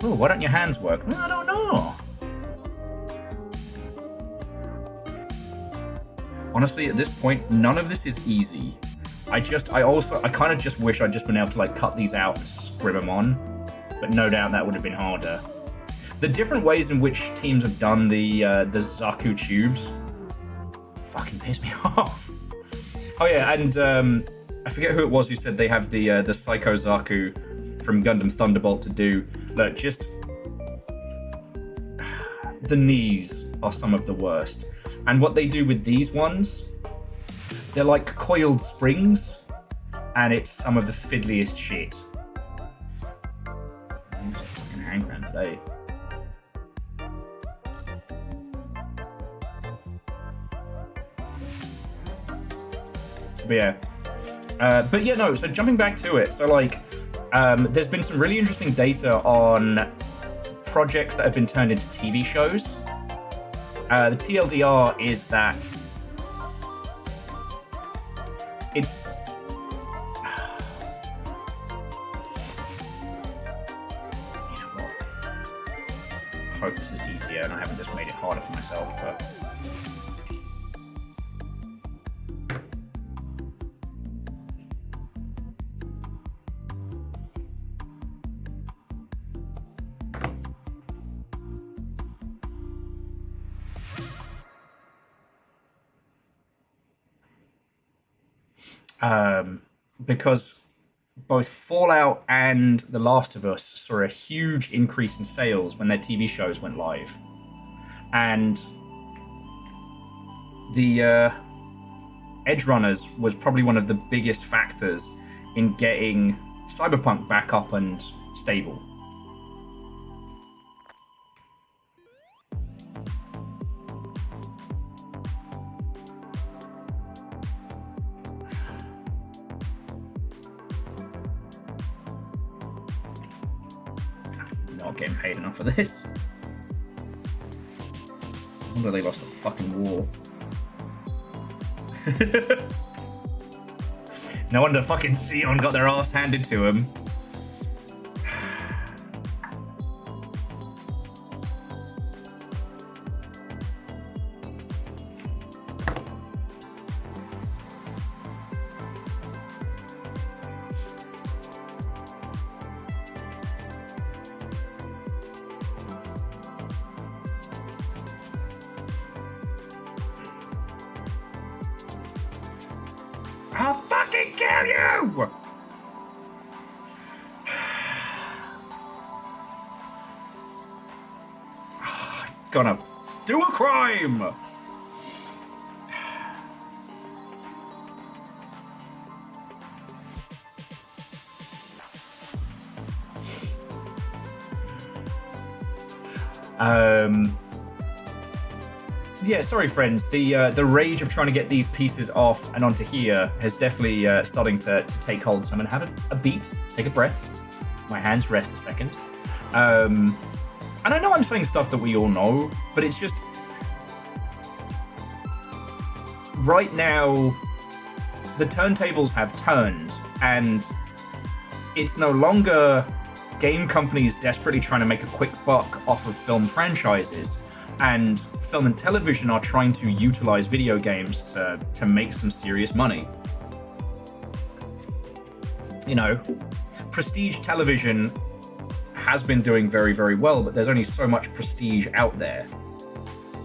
Oh, why don't your hands work? I don't know. Honestly, at this point, none of this is easy. I kind of just wish I'd just been able to like cut these out and scrib them on, but no doubt that would have been harder. The different ways in which teams have done the Zaku tubes fucking piss me off. Oh yeah, and I forget who it was who said they have the Psycho Zaku from Gundam Thunderbolt to do. Look, just the knees are some of the worst. And what they do with these ones, they're like coiled springs, and it's some of the fiddliest shit. I'm just a fucking hand cramp today. But yeah, no, so jumping back to it, so like, there's been some really interesting data on projects that have been turned into TV shows. The TLDR is that it's... You know what? I hope this is easier and I haven't just made it harder for myself, but... Because both Fallout and The Last of Us saw a huge increase in sales when their TV shows went live. And the Edge Runners was probably one of the biggest factors in getting Cyberpunk back up and stable. Not getting paid enough for this. I wonder they lost the fucking war. No wonder fucking Sion got their ass handed to him. I'll fucking kill you! Gonna do a crime! Yeah, sorry friends, the rage of trying to get these pieces off and onto here has definitely starting to take hold, so I'm gonna have a beat, take a breath, my hands rest a second. And I know I'm saying stuff that we all know, but it's just... Right now, the turntables have turned, and it's no longer game companies desperately trying to make a quick buck off of film franchises, and film and television are trying to utilize video games to make some serious money. You know, prestige television has been doing very, very well, but there's only so much prestige out there,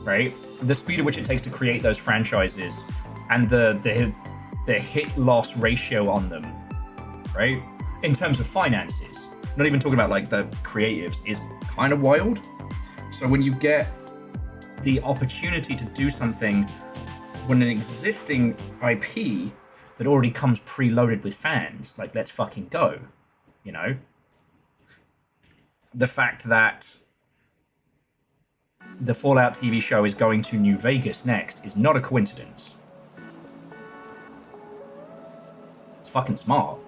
right? The speed at which it takes to create those franchises and the hit-loss ratio on them, right? In terms of finances, not even talking about like the creatives, is kind of wild. So when you get the opportunity to do something when an existing IP that already comes preloaded with fans, like, let's fucking go, you know? The fact that the Fallout TV show is going to New Vegas next is not a coincidence. It's fucking smart.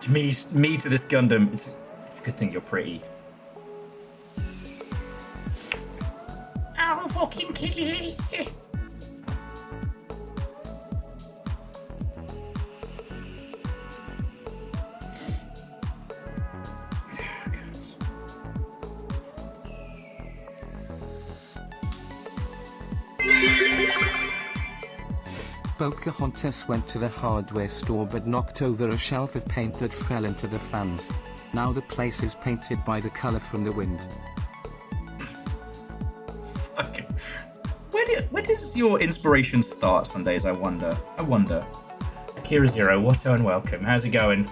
To me to this Gundam, it's a good thing you're pretty. I'll fucking kill you. Pocahontas went to the hardware store but knocked over a shelf of paint that fell into the fans. Now the place is painted by the color from the wind. Okay. Where does your inspiration start some days, I wonder? Akira Zero, whatso and welcome. How's it going?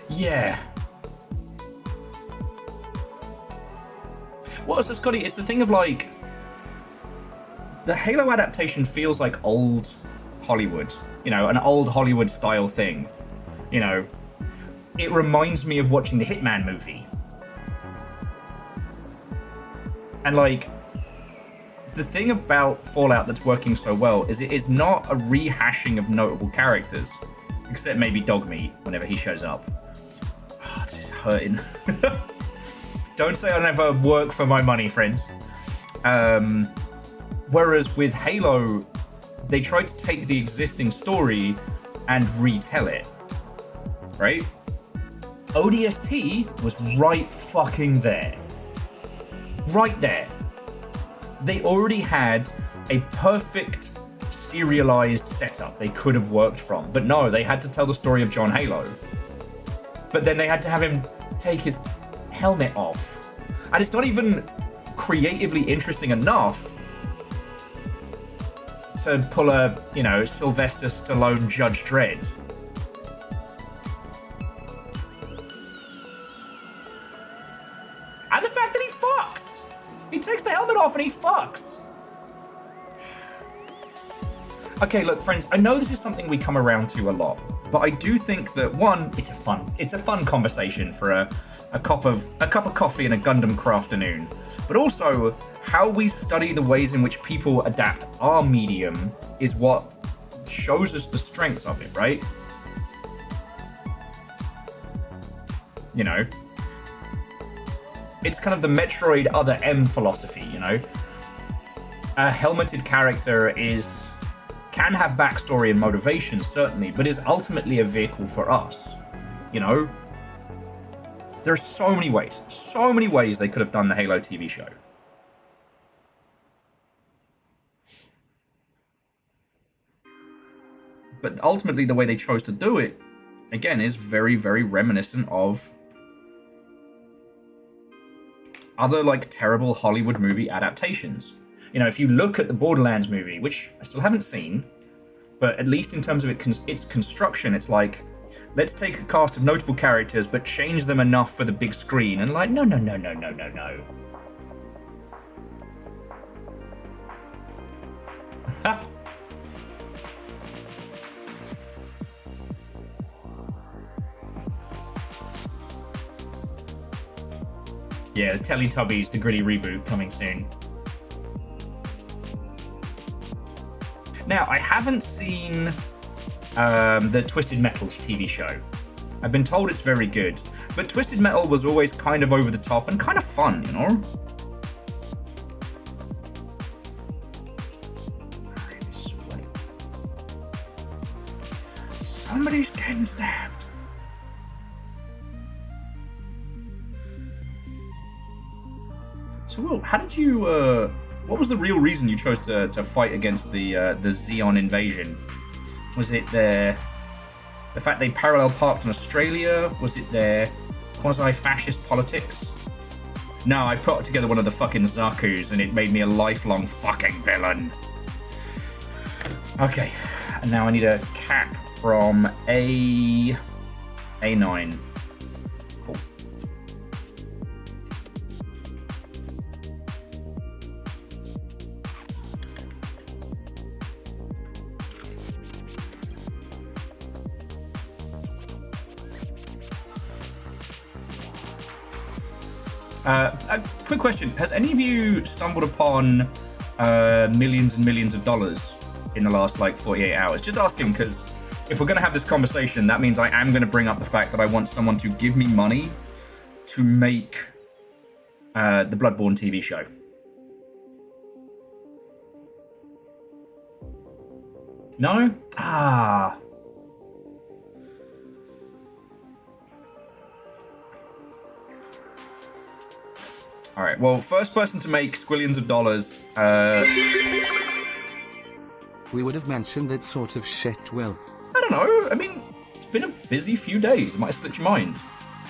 Yeah. Well, so Scotty, it's the thing of like, the Halo adaptation feels like old Hollywood, you know, an old Hollywood style thing, you know, it reminds me of watching the Hitman movie. And like, the thing about Fallout that's working so well is it is not a rehashing of notable characters, except maybe Dogmeat whenever he shows up. Oh, this is hurting. Don't say I never work for my money, friends. Whereas with Halo, they tried to take the existing story and retell it, right? ODST was right fucking there. Right there. They already had a perfect serialized setup they could have worked from. But no, they had to tell the story of John Halo. But then they had to have him take his helmet off. And it's not even creatively interesting enough to pull a, you know, Sylvester Stallone Judge Dredd. And the fact that he fucks! He takes the helmet off and he fucks! Okay, look, friends, I know this is something we come around to a lot, but I do think that, one, it's a fun conversation for a cup of coffee and a Gundam Crafternoon. But also, how we study the ways in which people adapt our medium is what shows us the strengths of it, right? You know? It's kind of the Metroid Other M philosophy, you know? A helmeted character can have backstory and motivation, certainly, but is ultimately a vehicle for us, you know? There are so many ways they could have done the Halo TV show. But ultimately, the way they chose to do it, again, is very, very reminiscent of other, like, terrible Hollywood movie adaptations. You know, if you look at the Borderlands movie, which I still haven't seen, but at least in terms of its construction, it's like, let's take a cast of notable characters, but change them enough for the big screen. And like, no. Yeah, the Teletubbies, the gritty reboot coming soon. Now, I haven't seen the Twisted Metal TV show. I've been told it's very good, but Twisted Metal was always kind of over the top and kind of fun, you know? I'm really sweating. Somebody's getting stabbed. So, Will, how did you, what was the real reason you chose to fight against the Xeon invasion? Was it the fact they parallel parked in Australia? Was it their quasi-fascist politics? No, I put together one of the fucking Zakus and it made me a lifelong fucking villain. Okay, and now I need a cap from A9. Cool. A quick question. Has any of you stumbled upon millions and millions of dollars in the last, 48 hours? Just asking, because if we're going to have this conversation, that means I am going to bring up the fact that I want someone to give me money to make the Bloodborne TV show. No? Ah. All right, well, first person to make squillions of dollars. We would have mentioned that sort of shit, Will. I don't know. I mean, it's been a busy few days. It might have slipped your mind.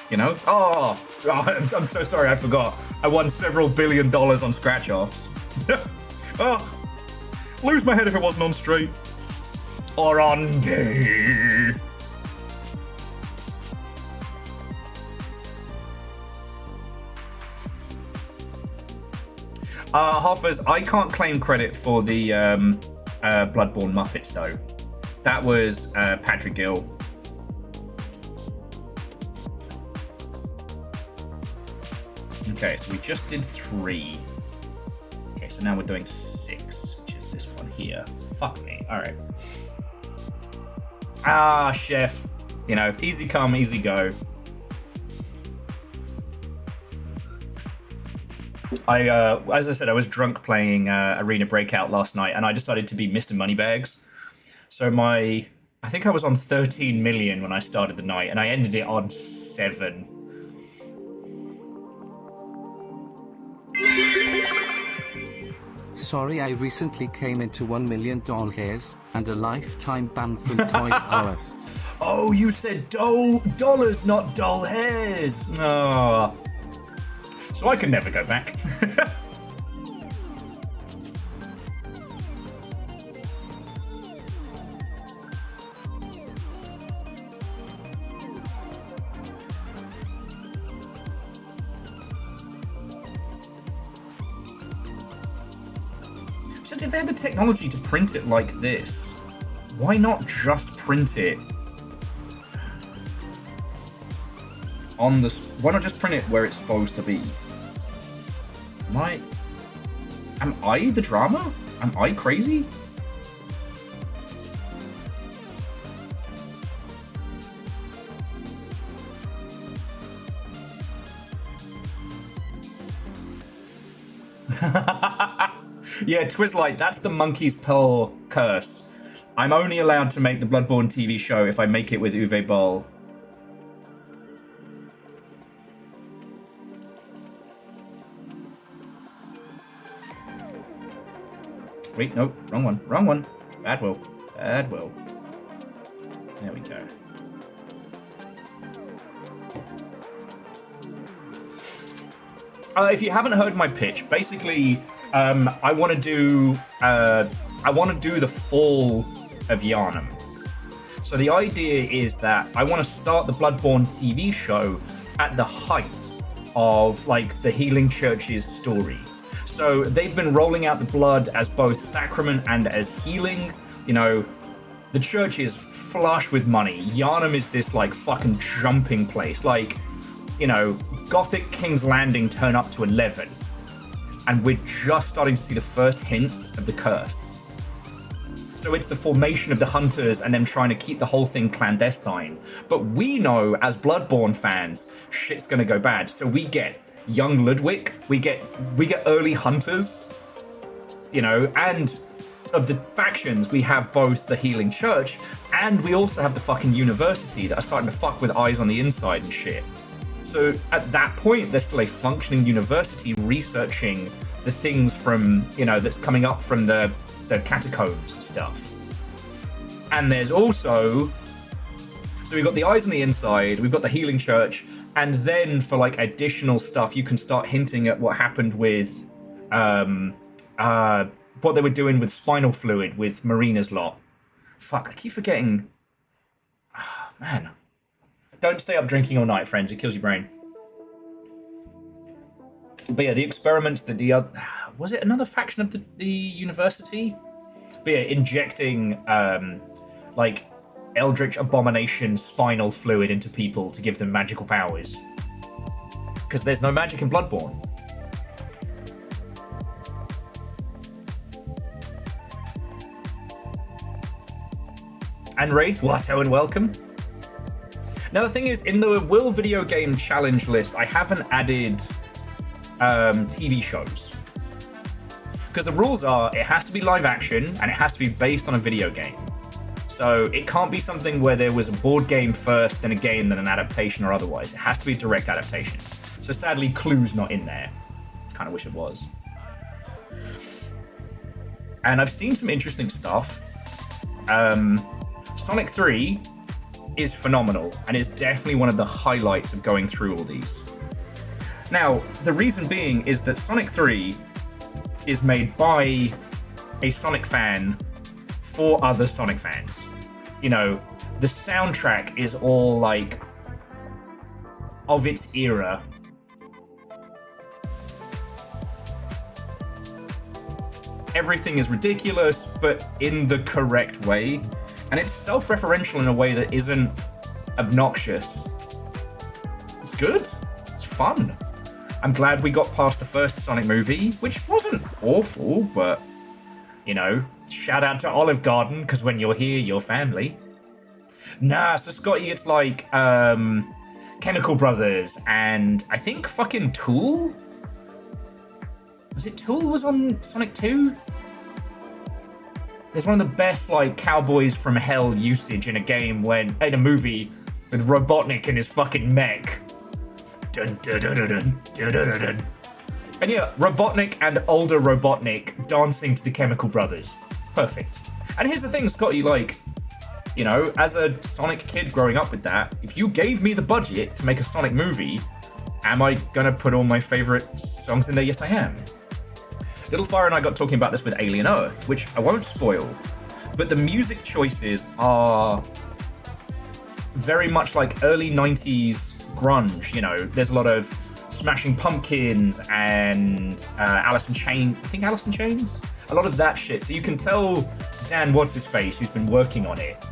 You know? Oh, I'm so sorry, I forgot. I won several $1 billion on scratch-offs. Oh, lose my head if it wasn't on straight. Or on gay. Hoffers, I can't claim credit for the Bloodborne Muppets, though. That was Patrick Gill. Okay, so we just did 3. Okay, so now we're doing 6, which is this one here. Fuck me. All right. Ah, chef. You know, easy come, easy go. As I said, I was drunk playing Arena Breakout last night, and I decided to be Mr. Moneybags. So I think I was on 13 million when I started the night, and I ended it on 7. Sorry, I recently came into $1 million hairs and a lifetime ban from Toys R Us. Oh, you said dollars, not doll hairs. Oh. So I can never go back. So if they had the technology to print it like this, why not just print it on the... Why not just print it where it's supposed to be? Am I the drama? Am I crazy? Yeah, Twizlight, that's the Monkey's Pearl curse. I'm only allowed to make the Bloodborne TV show if I make it with Uwe Boll. Wait, no, wrong one, wrong one. Bad will, bad will. There we go. If you haven't heard my pitch, basically, I want to do the fall of Yharnam. So the idea is that I want to start the Bloodborne TV show at the height of like the Healing Church's story. So they've been rolling out the blood as both sacrament and as healing. You know, the church is flush with money. Yharnam is this like fucking jumping place. Like, you know, Gothic King's Landing turn up to 11. And we're just starting to see the first hints of the curse. So it's the formation of the hunters and them trying to keep the whole thing clandestine. But we know, as Bloodborne fans, shit's gonna go bad. So we get young Ludwig, we get early hunters, you know, and of the factions, we have both the Healing Church and we also have the fucking university that are starting to fuck with eyes on the inside and shit. So at that point, there's still a functioning university researching the things from, you know, that's coming up from the catacombs and stuff. And there's also, so we've got the eyes on the inside, we've got the Healing Church, and then for like additional stuff, you can start hinting at what happened with, what they were doing with spinal fluid with Marina's lot. Fuck, I keep forgetting. Oh, man. Don't stay up drinking all night, friends. It kills your brain. But yeah, the experiments that the other... Was it another faction of the university? But yeah, injecting, like, Eldritch Abomination spinal fluid into people to give them magical powers. Because there's no magic in Bloodborne. And Wraith, Watto and welcome. Now the thing is, in the Will Video Game Challenge list, I haven't added TV shows. Because the rules are, it has to be live action, and it has to be based on a video game. So it can't be something where there was a board game first, then a game, then an adaptation or otherwise. It has to be a direct adaptation. So sadly, Clue's not in there. I kind of wish it was. And I've seen some interesting stuff. Sonic 3 is phenomenal and is definitely one of the highlights of going through all these. Now, the reason being is that Sonic 3 is made by a Sonic fan for other Sonic fans. You know, the soundtrack is all like of its era. Everything is ridiculous, but in the correct way. And it's self-referential in a way that isn't obnoxious. It's good. It's fun. I'm glad we got past the first Sonic movie, which wasn't awful, but, you know, shout out to Olive Garden, because when you're here, you're family. Nah, so Scotty, it's like, Chemical Brothers, and I think fucking Tool? Was it Tool was on Sonic 2? There's one of the best, like, Cowboys from Hell usage in a movie with Robotnik and his fucking mech. Dun, dun, dun, dun, dun, dun, dun, dun. And yeah, Robotnik and older Robotnik dancing to the Chemical Brothers. Perfect. And here's the thing, Scotty, like, you know, as a Sonic kid growing up with that, if you gave me the budget to make a Sonic movie, am I gonna put all my favorite songs in there? Yes, I am. Little Fire and I got talking about this with Alien Earth, which I won't spoil, but the music choices are very much like early 90s grunge, you know. There's a lot of Smashing Pumpkins and Alice in Chains. I think Alice in Chains? A lot of that shit. So you can tell Dan What's-His-Face, who's been working on it,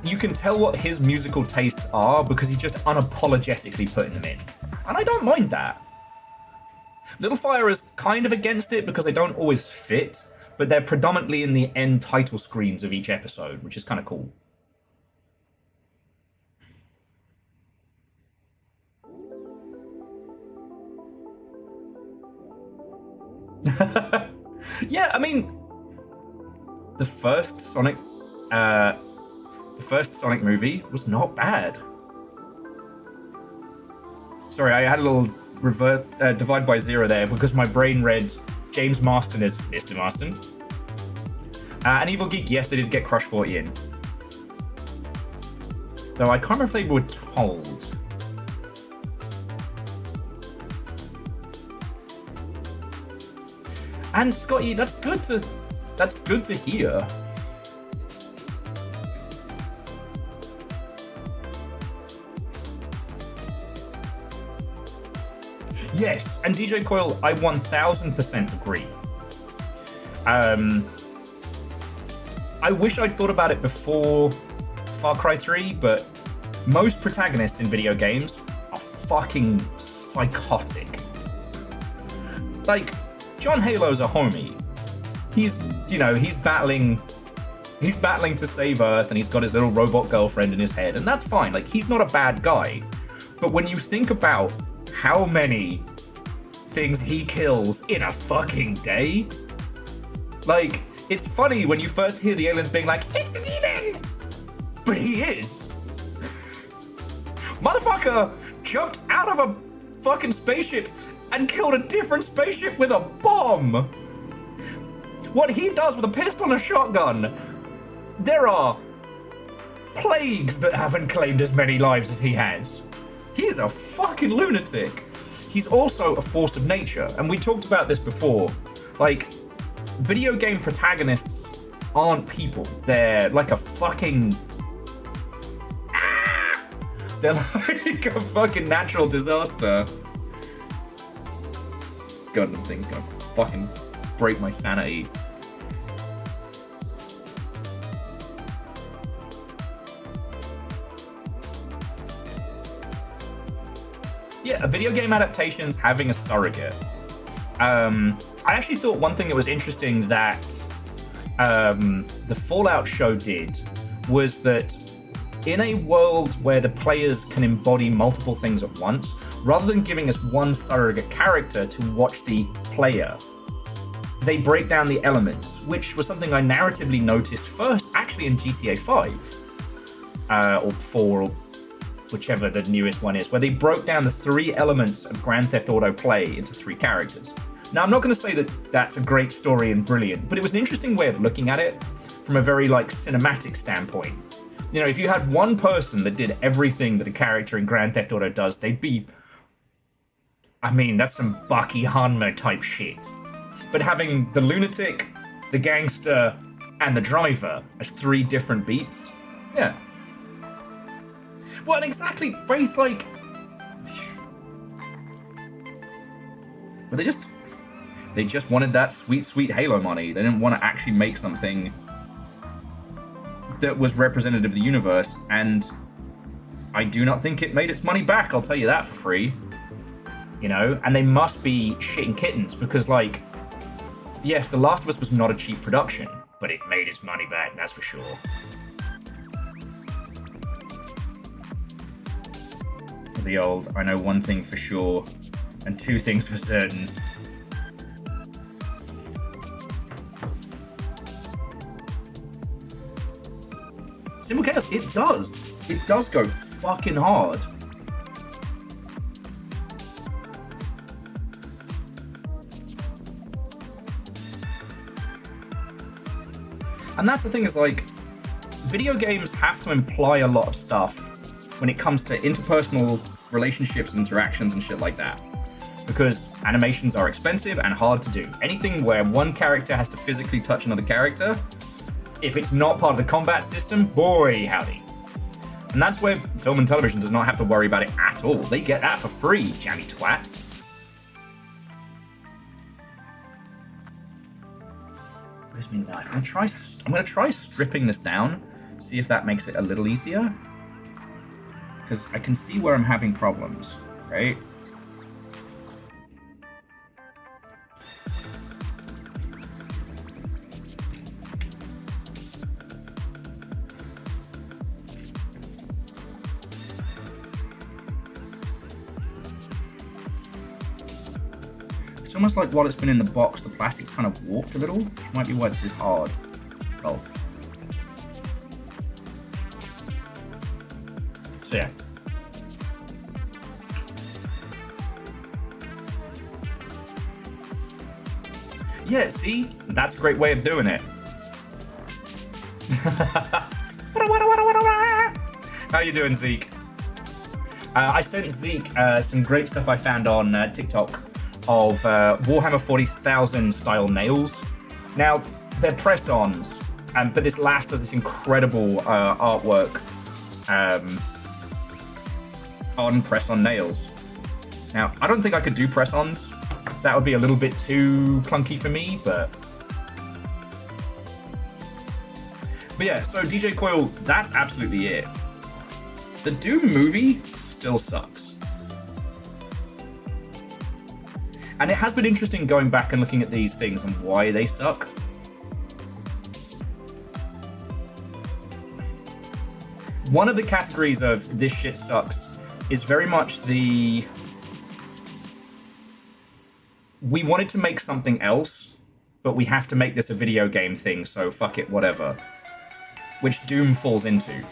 you can tell what his musical tastes are because he's just unapologetically putting them in. And I don't mind that. Little Fire is kind of against it because they don't always fit, but they're predominantly in the end title screens of each episode, which is kind of cool. Yeah, I mean, the first Sonic movie was not bad. Sorry, I had a little divide by zero there because my brain read James Marston as Mr. Marston. And Evil Geek, yes, they did get Crush 40 in. Though I can't remember if they were told. And Scotty, that's good to hear. Yes, and DJ Coil, I 1000% agree. I wish I'd thought about it before Far Cry 3, but most protagonists in video games are fucking psychotic. Like, John Halo's a homie. He's battling to save Earth, and he's got his little robot girlfriend in his head, and that's fine. Like, he's not a bad guy. But when you think about how many things he kills in a fucking day, like, it's funny when you first hear the aliens being like, it's the demon! But he is. Motherfucker jumped out of a fucking spaceship and killed a different spaceship with a bomb. What he does with a pistol and a shotgun, there are plagues that haven't claimed as many lives as he has. He is a fucking lunatic. He's also a force of nature, and we talked about this before. Like, video game protagonists aren't people. They're like a fucking... They're like a fucking natural disaster. Gundam thing's gonna fucking break my sanity. Yeah, video game adaptations having a surrogate. I actually thought one thing that was interesting that the Fallout show did was that in a world where the players can embody multiple things at once, rather than giving us one surrogate character to watch the player, they break down the elements, which was something I narratively noticed first actually in GTA 5, or 4, or whichever the newest one is, where they broke down the 3 elements of Grand Theft Auto play into 3 characters. Now, I'm not going to say that that's a great story and brilliant, but it was an interesting way of looking at it from a very, like, cinematic standpoint. You know, if you had one person that did everything that a character in Grand Theft Auto does, they'd be... I mean, that's some Bucky Hanma type shit. But having the lunatic, the gangster, and the driver as 3 different beats, yeah. Well, and exactly, Wraith, like... But They just wanted that sweet, sweet Halo money. They didn't want to actually make something that was representative of the universe, and I do not think it made its money back, I'll tell you that for free. You know, and they must be shitting kittens, because, like, yes, The Last of Us was not a cheap production, but it made its money back, that's for sure. The old, I know one thing for sure, and two things for certain. Simple Chaos, it does. It does go fucking hard. And that's the thing, is like, video games have to imply a lot of stuff when it comes to interpersonal relationships, interactions, and shit like that. Because animations are expensive and hard to do. Anything where one character has to physically touch another character, if it's not part of the combat system, boy howdy. And that's where film and television does not have to worry about it at all. They get that for free, jammy twats. Where's my knife? I'm gonna try stripping this down, see if that makes it a little easier. Because I can see where I'm having problems, right? It's almost like while it's been in the box, the plastic's kind of warped a little, which might be why this is hard. Oh. So yeah. Yeah, see? That's a great way of doing it. How you doing, Zeke? I sent Zeke some great stuff I found on TikTok of Warhammer 40,000 style nails. Now, they're press-ons, but this last does this incredible artwork on press-on nails. Now, I don't think I could do press-ons. That would be a little bit too clunky for me, but yeah, so DJ Coil, that's absolutely it. The Doom movie still sucks. And it has been interesting going back and looking at these things and why they suck. One of the categories of this shit sucks is very much the... we wanted to make something else, but we have to make this a video game thing, so fuck it, whatever. Which Doom falls into.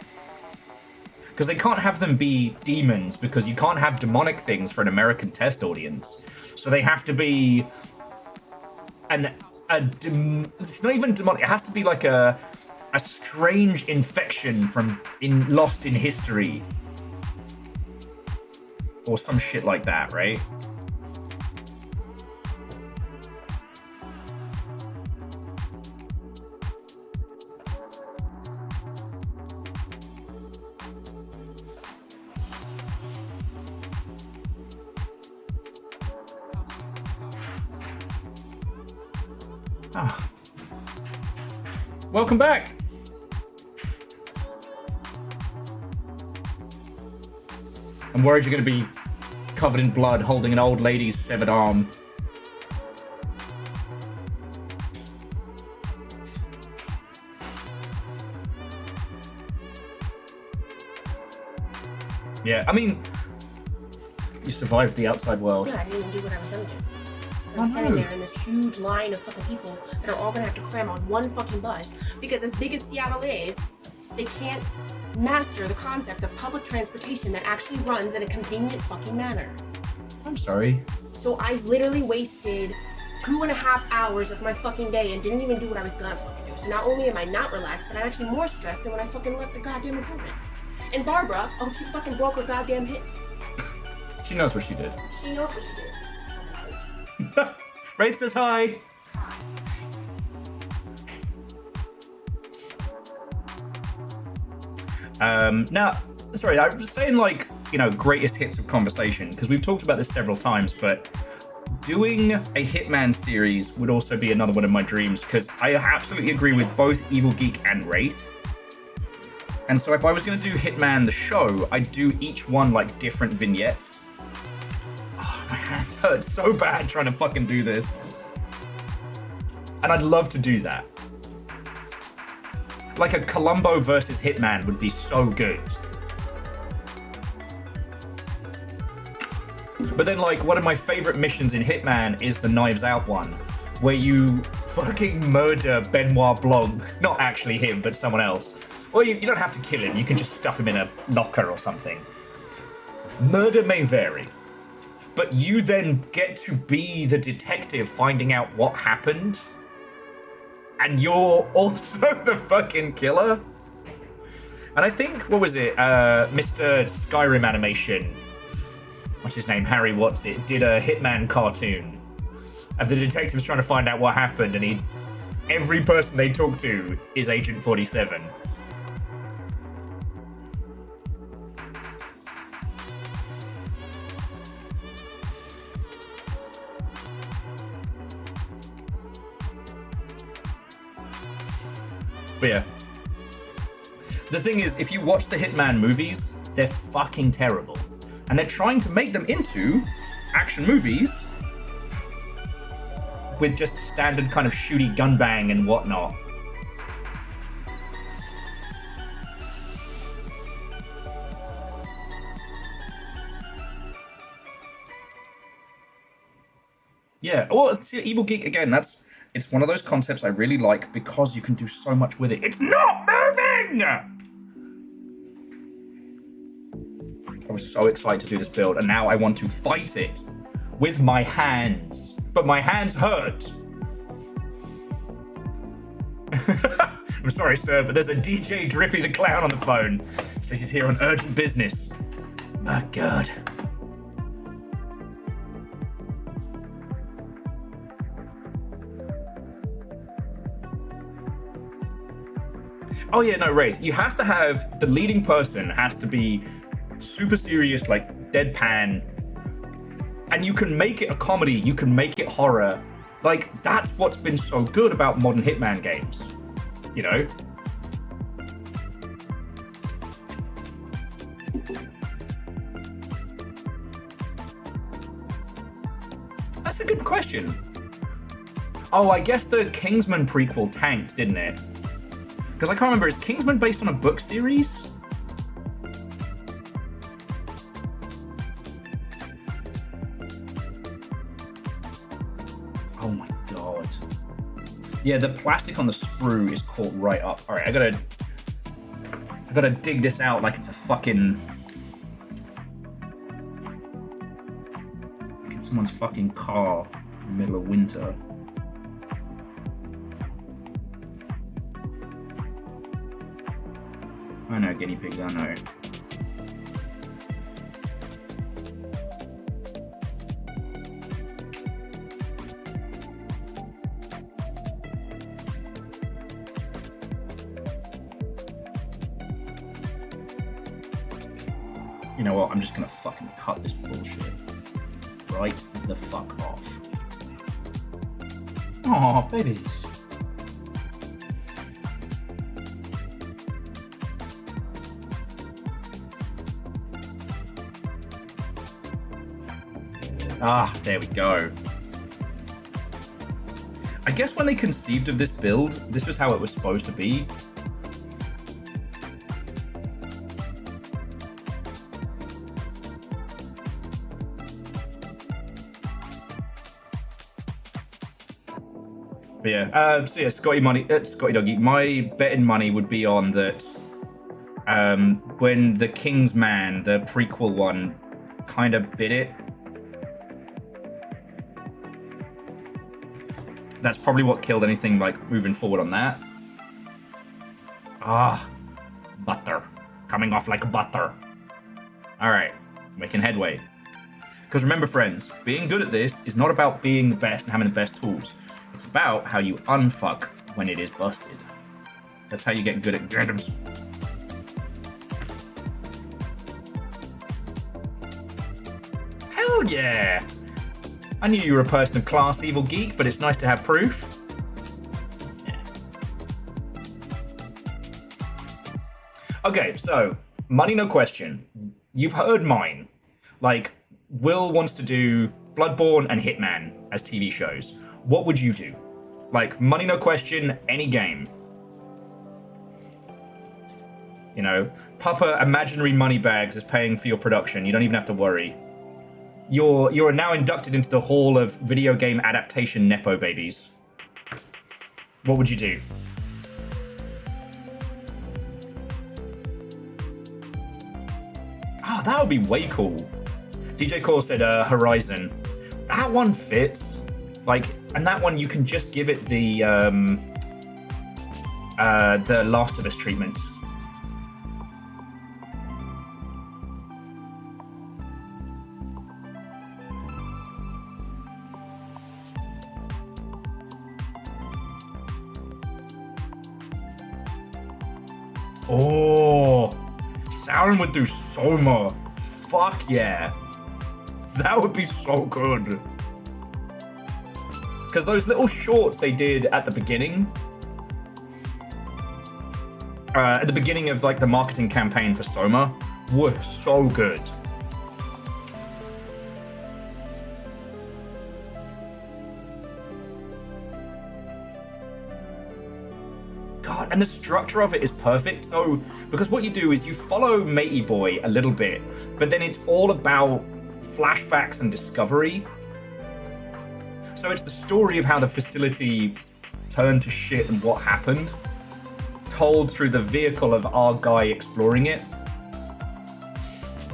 Because they can't have them be demons, because you can't have demonic things for an American test audience. So they have to be it's not even demonic, it has to be like a strange infection from lost in history. Or some shit like that, right? Ah. Welcome back. I'm worried you're going to be covered in blood holding an old lady's severed arm. Yeah, I mean, you survived the outside world. Yeah, I didn't even do what I was gonna do. I'm sitting there in this huge line of fucking people that are all gonna have to cram on one fucking bus because as big as Seattle is, they can't master the concept of public transportation that actually runs in a convenient fucking manner. I'm sorry. So I literally wasted 2.5 hours of my fucking day and didn't even do what I was gonna fucking do. So not only am I not relaxed, but I'm actually more stressed than when I fucking left the goddamn apartment. And Barbara, I hope she fucking broke her goddamn hip. She knows what she did. She knows what she did. Raid says hi. Now, sorry, I was saying, like, you know, greatest hits of conversation, because we've talked about this several times, but doing a Hitman series would also be another one of my dreams, because I absolutely agree with both Evil Geek and Wraith. And so if I was going to do Hitman the show, I'd do each one like different vignettes. Oh, my hands hurt so bad trying to fucking do this. And I'd love to do that. Like a Columbo versus Hitman would be so good. But then, like, one of my favorite missions in Hitman is the Knives Out one, where you fucking murder Benoit Blanc. Not actually him, but someone else. Well, you don't have to kill him, you can just stuff him in a locker or something. Murder may vary, but you then get to be the detective finding out what happened, and you're also the fucking killer. And I think, what was it, Mr. Skyrim Animation, what's his name, Harry What's-It, did a Hitman cartoon of the detectives trying to find out what happened, and every person they talk to is Agent 47. But yeah. The thing is, if you watch the Hitman movies, they're fucking terrible. And they're trying to make them into action movies with just standard kind of shooty gun bang and whatnot. Yeah, well, see, Evil Geek, again, it's one of those concepts I really like because you can do so much with it. It's not moving! I was so excited to do this build, and now I want to fight it with my hands. But my hands hurt. I'm sorry, sir, but there's a DJ Drippy the Clown on the phone. Says he's here on urgent business. My God. Oh yeah, no, Wraith. You have to have, the leading person has to be super serious, like deadpan. And you can make it a comedy, you can make it horror. Like, that's what's been so good about modern Hitman games. You know? That's a good question. Oh, I guess the Kingsman prequel tanked, didn't it? Because I can't remember, is Kingsman based on a book series? Oh my God. Yeah, the plastic on the sprue is caught right up. All right, I gotta dig this out like it's a fucking... like it's someone's fucking car in the middle of winter. I know, guinea pigs, I know. You know what, I'm just gonna fucking cut this bullshit. Right the fuck off. Aw, babies. Ah, there we go. I guess when they conceived of this build, this was how it was supposed to be. But yeah, so yeah, Scotty Doggy, my betting money would be on that when the King's Man, the prequel one, kind of bit it. That's probably what killed anything like moving forward on that. Ah, butter. Coming off like butter. Alright, making headway. Because remember friends, being good at this is not about being the best and having the best tools. It's about how you unfuck when it is busted. That's how you get good at Gundams. Hell yeah! I knew you were a person of class, Evil Geek, but it's nice to have proof. Okay, so, money no question. You've heard mine. Like, Will wants to do Bloodborne and Hitman as TV shows. What would you do? Like, money no question, any game. You know, Papa Imaginary Moneybags is paying for your production. You don't even have to worry. You're now inducted into the Hall of Video Game Adaptation Nepo Babies. What would you do? Oh, that would be way cool. DJ Core said Horizon. That one fits. Like, and that one you can just give it the Last of Us treatment. Oh, Sauron would do Soma. Fuck yeah. That would be so good. Because those little shorts they did at the beginning, of like the marketing campaign for Soma, were so good. God, and the structure of it is perfect. So, because what you do is you follow Matey Boy a little bit, but then it's all about flashbacks and discovery. So it's the story of how the facility turned to shit and what happened, told through the vehicle of our guy exploring it.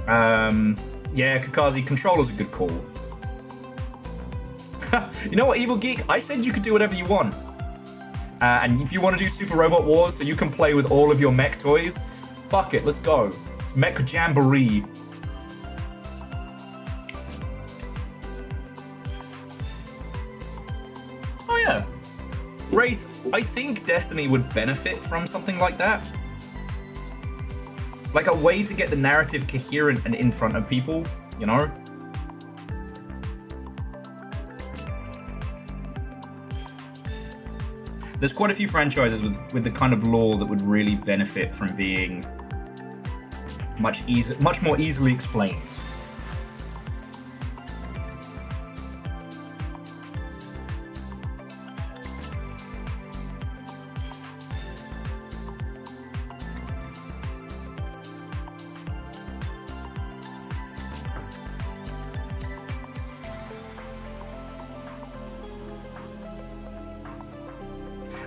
Yeah, Kakazi, controller's a good call. You know what, Evil Geek? I said you could do whatever you want. And if you want to do Super Robot Wars so you can play with all of your mech toys, fuck it, let's go. It's Mech Jamboree. Oh yeah. Wraith, I think Destiny would benefit from something like that. Like a way to get the narrative coherent and in front of people, you know? There's quite a few franchises with the kind of lore that would really benefit from being much more easily explained.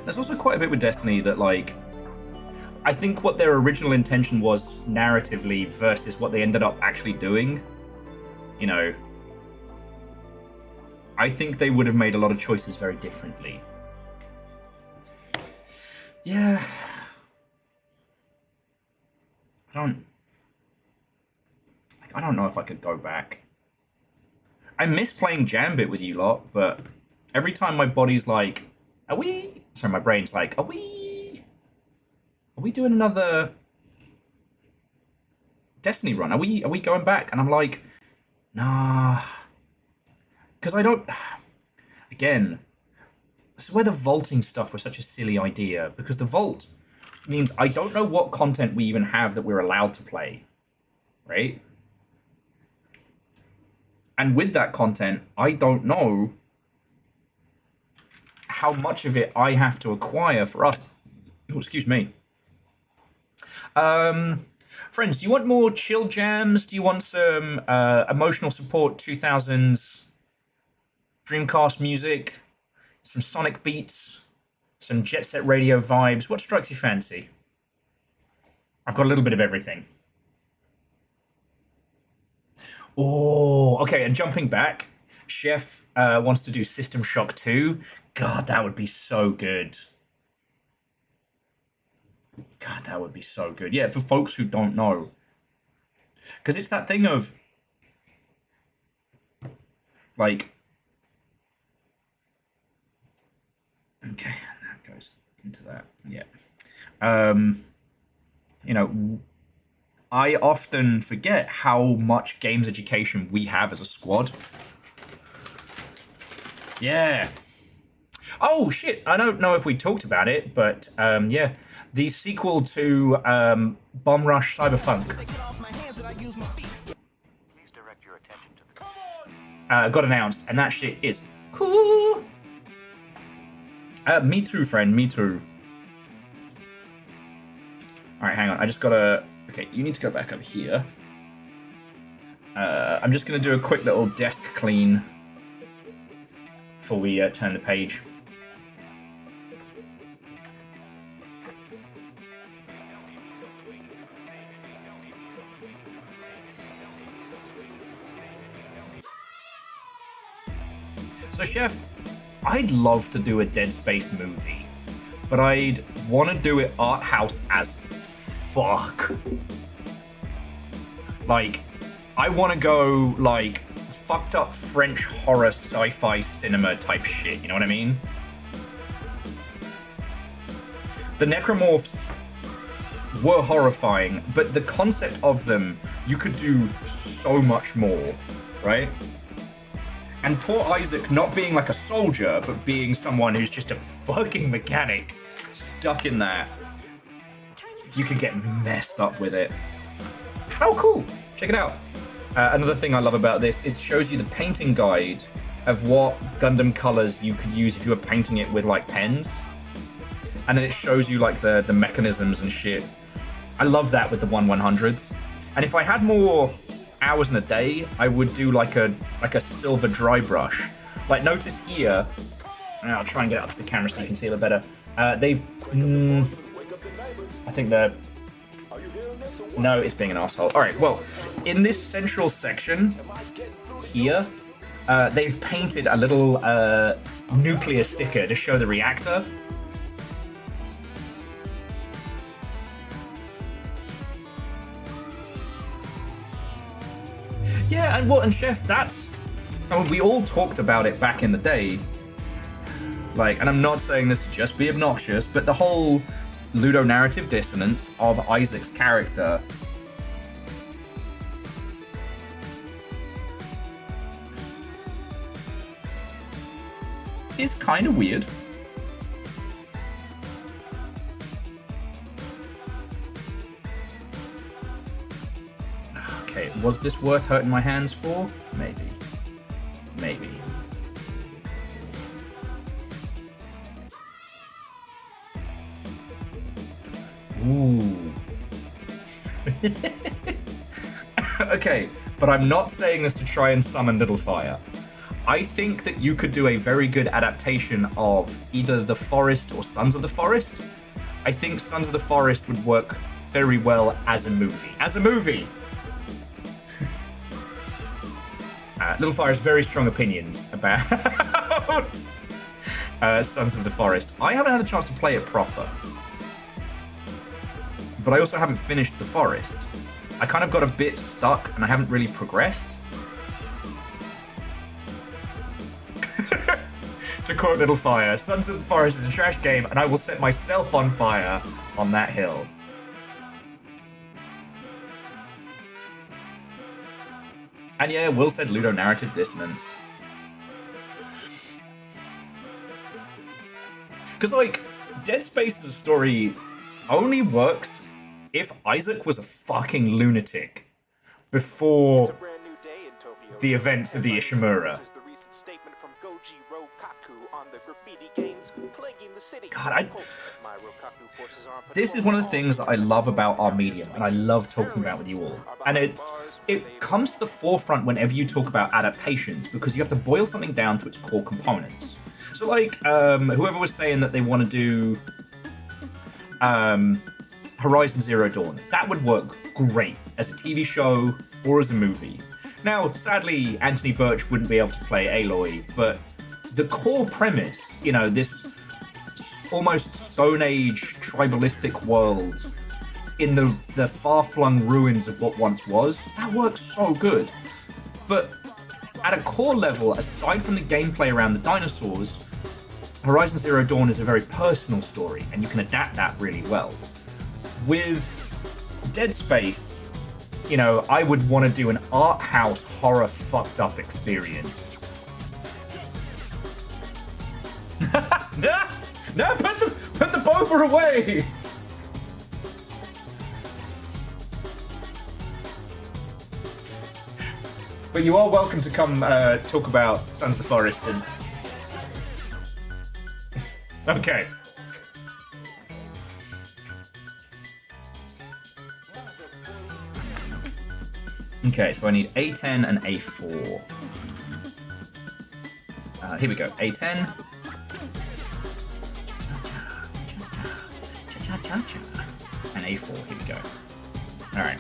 There's also quite a bit with Destiny that, like, I think what their original intention was narratively versus what they ended up actually doing, you know, I think they would have made a lot of choices very differently. Yeah. I don't know if I could go back. I miss playing Jambit with you lot, but every time my body's like, my brain's like, are we doing another Destiny run? Are we going back? And I'm like, nah. Because I don't... Again, this is where the vaulting stuff was such a silly idea, because the vault means I don't know what content we even have that we're allowed to play, right? And with that content, I don't know how much of it I have to acquire for us. Oh, excuse me. Friends, do you want more chill jams? Do you want some emotional support 2000s Dreamcast music? Some Sonic beats? Some Jet Set Radio vibes? What strikes your fancy? I've got a little bit of everything. Oh, okay, and jumping back, Chef wants to do System Shock 2. God, that would be so good. God, that would be so good. Yeah, for folks who don't know. Because it's that thing of, like... Okay, and that goes into that. Yeah. You know, I often forget how much games education we have as a squad. Yeah. Oh shit! I don't know if we talked about it, but yeah, the sequel to Bomb Rush Cyberpunk got announced, and that shit is cool. Me too, friend. Me too. All right, hang on. I just gotta. Okay, you need to go back over here. I'm just gonna do a quick little desk clean before we turn the page. So, Chef, I'd love to do a Dead Space movie, but I'd want to do it art house as fuck. Like, I want to go, like, fucked up French horror sci-fi cinema type shit, you know what I mean? The necromorphs were horrifying, but the concept of them, you could do so much more, right? And poor Isaac not being like a soldier, but being someone who's just a fucking mechanic stuck in that. You could get messed up with it. Oh, cool. Check it out. Another thing I love about this, it shows you the painting guide of what Gundam colors you could use if you were painting it with like pens. And then it shows you like the mechanisms and shit. I love that with the 1/100s. And if I had more hours in a day, I would do like a silver dry brush. Like notice here, I'll try and get it up to the camera so you can see a little better. They've, I think they're, no, it's being an asshole. All right, well, in this central section here, they've painted a little nuclear sticker to show the reactor. Yeah, and Chef, that's, I mean, we all talked about it back in the day. Like, and I'm not saying this to just be obnoxious, but the whole ludonarrative dissonance of Isaac's character is kind of weird. Okay, was this worth hurting my hands for? Maybe. Maybe. Ooh. Okay, but I'm not saying this to try and summon Little Fire. I think that you could do a very good adaptation of either The Forest or Sons of the Forest. I think Sons of the Forest would work very well as a movie. As a movie! Little Fire has very strong opinions about Sons of the Forest. I haven't had a chance to play it proper. But I also haven't finished The Forest. I kind of got a bit stuck and I haven't really progressed. To quote Little Fire, Sons of the Forest is a trash game and I will set myself on fire on that hill. And yeah, Will said ludonarrative dissonance. Because, like, Dead Space as a story only works if Isaac was a fucking lunatic before the events of the Ishimura. God, this is one of the things that I love about our medium, and I love talking about with you all. And it comes to the forefront whenever you talk about adaptations, because you have to boil something down to its core components. So, like, whoever was saying that they want to do Horizon Zero Dawn, that would work great as a TV show or as a movie. Now, sadly, Anthony Birch wouldn't be able to play Aloy, but the core premise, you know, this almost Stone Age tribalistic world in the far-flung ruins of what once was, that works so good. But at a core level, aside from the gameplay around the dinosaurs, Horizon Zero Dawn is a very personal story, and you can adapt that really well. With Dead Space, you know, I would want to do an art house horror fucked up experience. No! No, put the boba away! But you are welcome to come talk about Sons of the Forest and... Okay. Okay, so I need A10 and A4. Here we go, A10. And A4, here we go. Alright.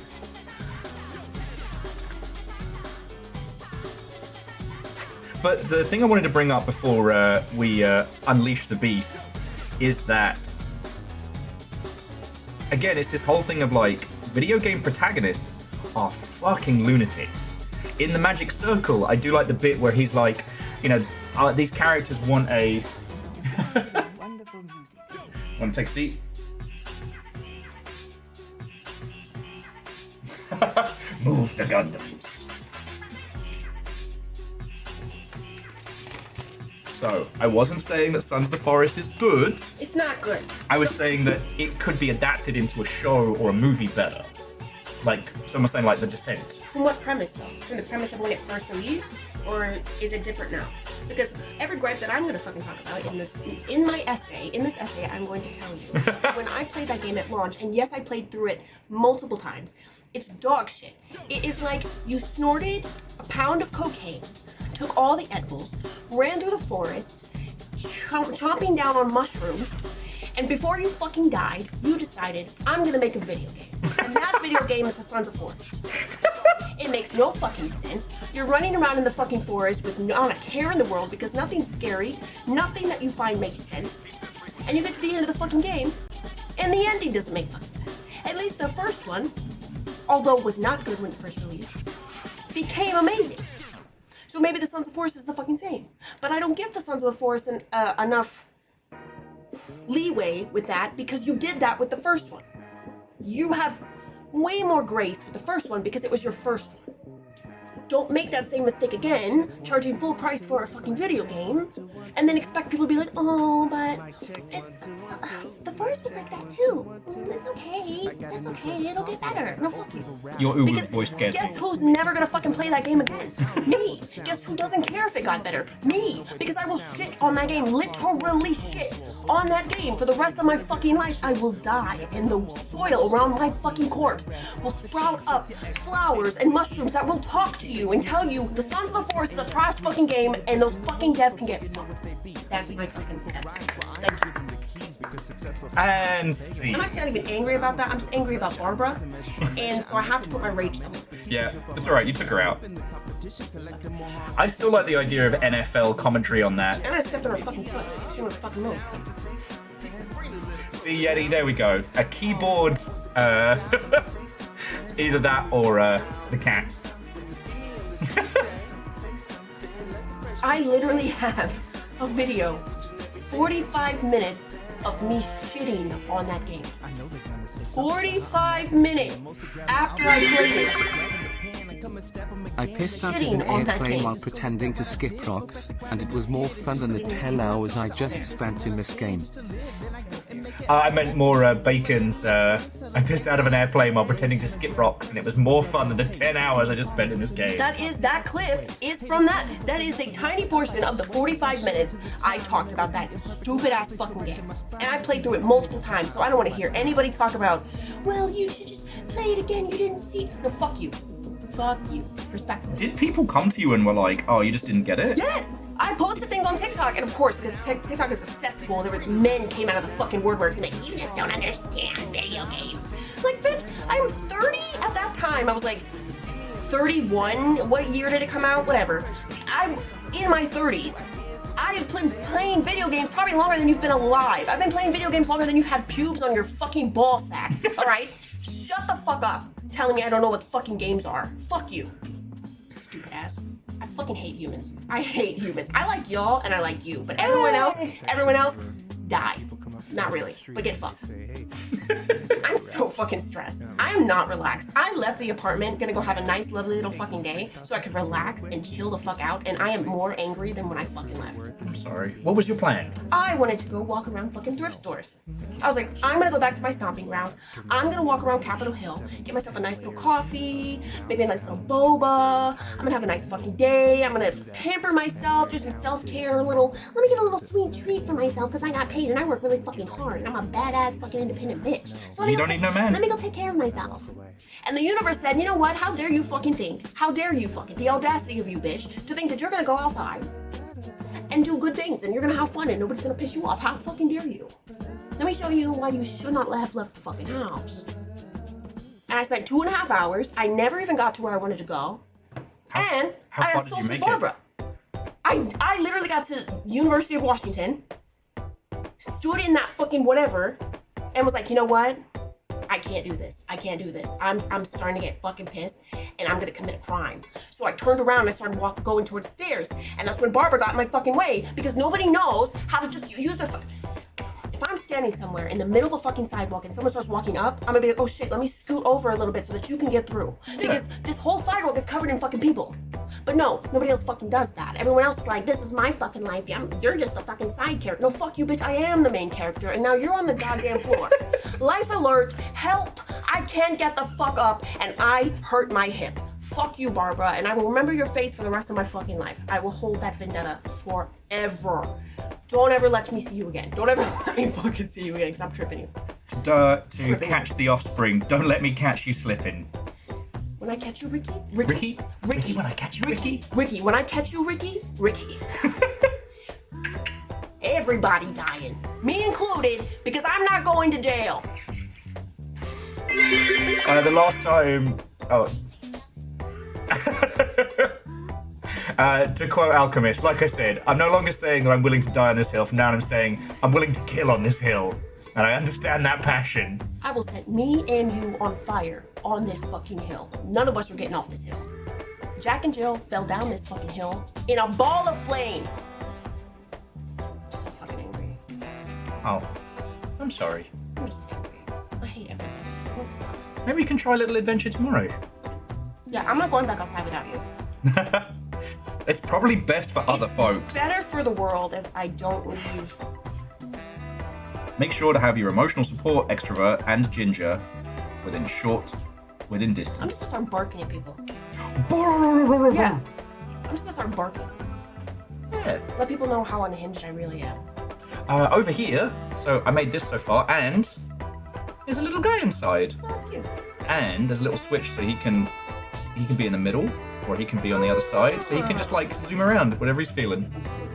But the thing I wanted to bring up before we unleash the beast is that, again, it's this whole thing of like, video game protagonists are fucking lunatics. In the Magic Circle, I do like the bit where he's like, you know, these characters want a... Wonderful music. Want to take a seat? Move the Gundams. So, I wasn't saying that Sons of the Forest is good. It's not good. I was saying that it could be adapted into a show or a movie better. Like, someone saying like The Descent. From what premise, though? From the premise of when it first released? Or is it different now? Because every gripe that I'm going to fucking talk about in this essay, I'm going to tell you. When I played that game at launch, and yes, I played through it multiple times, it's dog shit. It is like you snorted a pound of cocaine, took all the edibles, ran through the forest, chomping down on mushrooms, and before you fucking died, you decided, I'm gonna make a video game. And that video game is the Sons of Forest. It makes no fucking sense. You're running around in the fucking forest with not a care in the world because nothing's scary, nothing that you find makes sense. And you get to the end of the fucking game, and the ending doesn't make fucking sense. At least the first one, although was not good when it first released, became amazing. So maybe the Sons of the Forest is the fucking same. But I don't give the Sons of the Forest enough leeway with that because you did that with the first one. You have way more grace with the first one because it was your first one. Don't make that same mistake again, charging full price for a fucking video game, and then expect people to be like, oh, but the first was like that too. It's okay. It's okay. It'll get better. No, fuck you. Your Uwu voice scares me. Guess who's never gonna fucking play that game again? Me. Guess who doesn't care if it got better? Me. Because I will shit on that game. Literally shit on that game for the rest of my fucking life. I will die, and the soil around my fucking corpse will sprout up flowers and mushrooms that will talk to you and tell you the Sons of the Forest is a trash fucking game and those fucking devs can get fucked. That's my fucking essay. Thank you. And see. I'm actually not even angry about that. I'm just angry about Barbara. And so I have to put my rage somewhere. Yeah, it's alright, you took her out. I still like the idea of NFL commentary on that. And I stepped on her fucking foot. She went fucking moves. See, Yeti, there we go. A keyboard, either that or the cat. I literally have a video, 45 minutes of me shitting on that game. 45 minutes after I played it. I pissed out of Shitting an on that airplane game. while pretending to skip rocks, and it was more fun than the 10 hours I just spent in this game. I meant more Bacon's, I pissed out of an airplane while pretending to skip rocks, and it was more fun than the 10 hours I just spent in this game. That clip is from that. That is a tiny portion of the 45 minutes I talked about that stupid ass fucking game. And I played through it multiple times, so I don't want to hear anybody talk about, well, you should just play it again, you didn't see. No, fuck you. Fuck you. Respectfully. Did people come to you and were like, oh, you just didn't get it? Yes! I posted things on TikTok, and of course, because TikTok is a cesspool, there was men came out of the fucking woodworks and like, you just don't understand video games. Like, bitch, I'm 30 at that time. I was like, 31? What year did it come out? Whatever. I'm in my 30s. I have been playing video games probably longer than you've been alive. I've been playing video games longer than you've had pubes on your fucking ball sack. Alright? Shut the fuck up telling me I don't know what fucking games are. Fuck you. Stupid ass. I fucking hate humans. I hate humans. I like y'all and I like you. But everyone else, die. Not really, but get fucked. I'm so fucking stressed. I am not relaxed. I left the apartment, gonna go have a nice, lovely little fucking day so I could relax and chill the fuck out, and I am more angry than when I fucking left. I'm sorry. What was your plan? I wanted to go walk around fucking thrift stores. I was like, I'm gonna go back to my stomping grounds. I'm gonna walk around Capitol Hill, get myself a nice little coffee, maybe a nice little boba. I'm gonna have a nice fucking day. I'm gonna pamper myself, do some self-care, let me get a little sweet treat for myself because I got paid and I work really fucking hard and I'm a badass fucking independent bitch. So You don't need no man. Let me go take care of myself. And the universe said, you know what? How dare you fucking think? How dare you fucking, the audacity of you, bitch, to think that you're gonna go outside and do good things and you're gonna have fun and nobody's gonna piss you off. How fucking dare you? Let me show you why you should not have left the fucking house. And I spent 2.5 hours. I never even got to where I wanted to go. And how I far did you assaulted make Barbara. I literally got to University of Washington, stood in that fucking whatever, and was like, you know what? I can't do this. I can't do this. I'm starting to get fucking pissed, and I'm gonna commit a crime. So I turned around and I started going towards the stairs, and that's when Barbara got in my fucking way because nobody knows how to just use their. If I'm standing somewhere in the middle of a fucking sidewalk and someone starts walking up, I'm gonna be like, oh shit, let me scoot over a little bit so that you can get through. Because this whole sidewalk is covered in fucking people. But no, nobody else fucking does that. Everyone else is like, this is my fucking life. You're just a fucking side character. No, fuck you, bitch. I am the main character, and now you're on the goddamn floor. Life alert, help. I can't get the fuck up, and I hurt my hip. Fuck you, Barbara, and I will remember your face for the rest of my fucking life. I will hold that vendetta forever. Don't ever let me see you again. Don't ever let me fucking see you again, because I'm tripping you. To catch the offspring, don't let me catch you slipping. When I catch you, Ricky? Ricky, when I catch you, Ricky. Ricky, when I catch you, Ricky? Ricky. Everybody dying. Me included, because I'm not going to jail. The last time... Oh. To quote Alchemist, like I said, I'm no longer saying that I'm willing to die on this hill. From now on I'm saying I'm willing to kill on this hill. And I understand that passion. I will set me and you on fire on this fucking hill. None of us are getting off this hill. Jack and Jill fell down this fucking hill in a ball of flames. I'm so fucking angry. Oh, I'm sorry. I'm just angry. I hate everything. It sucks. Maybe we can try a little adventure tomorrow. Yeah, I'm not going back outside without you. It's probably best for other folks. It's better for the world if I don't leave. Make sure to have your emotional support, extrovert, and ginger within distance. I'm just gonna start barking at people. Yeah. Yeah. I'm just gonna start barking. Yeah. Let people know how unhinged I really am. Over here, so I made this so far, and there's a little guy inside. Oh, that's cute. And there's a little switch so he can be in the middle, or he can be on the other side, so he can just like zoom around whatever he's feeling. That's cute.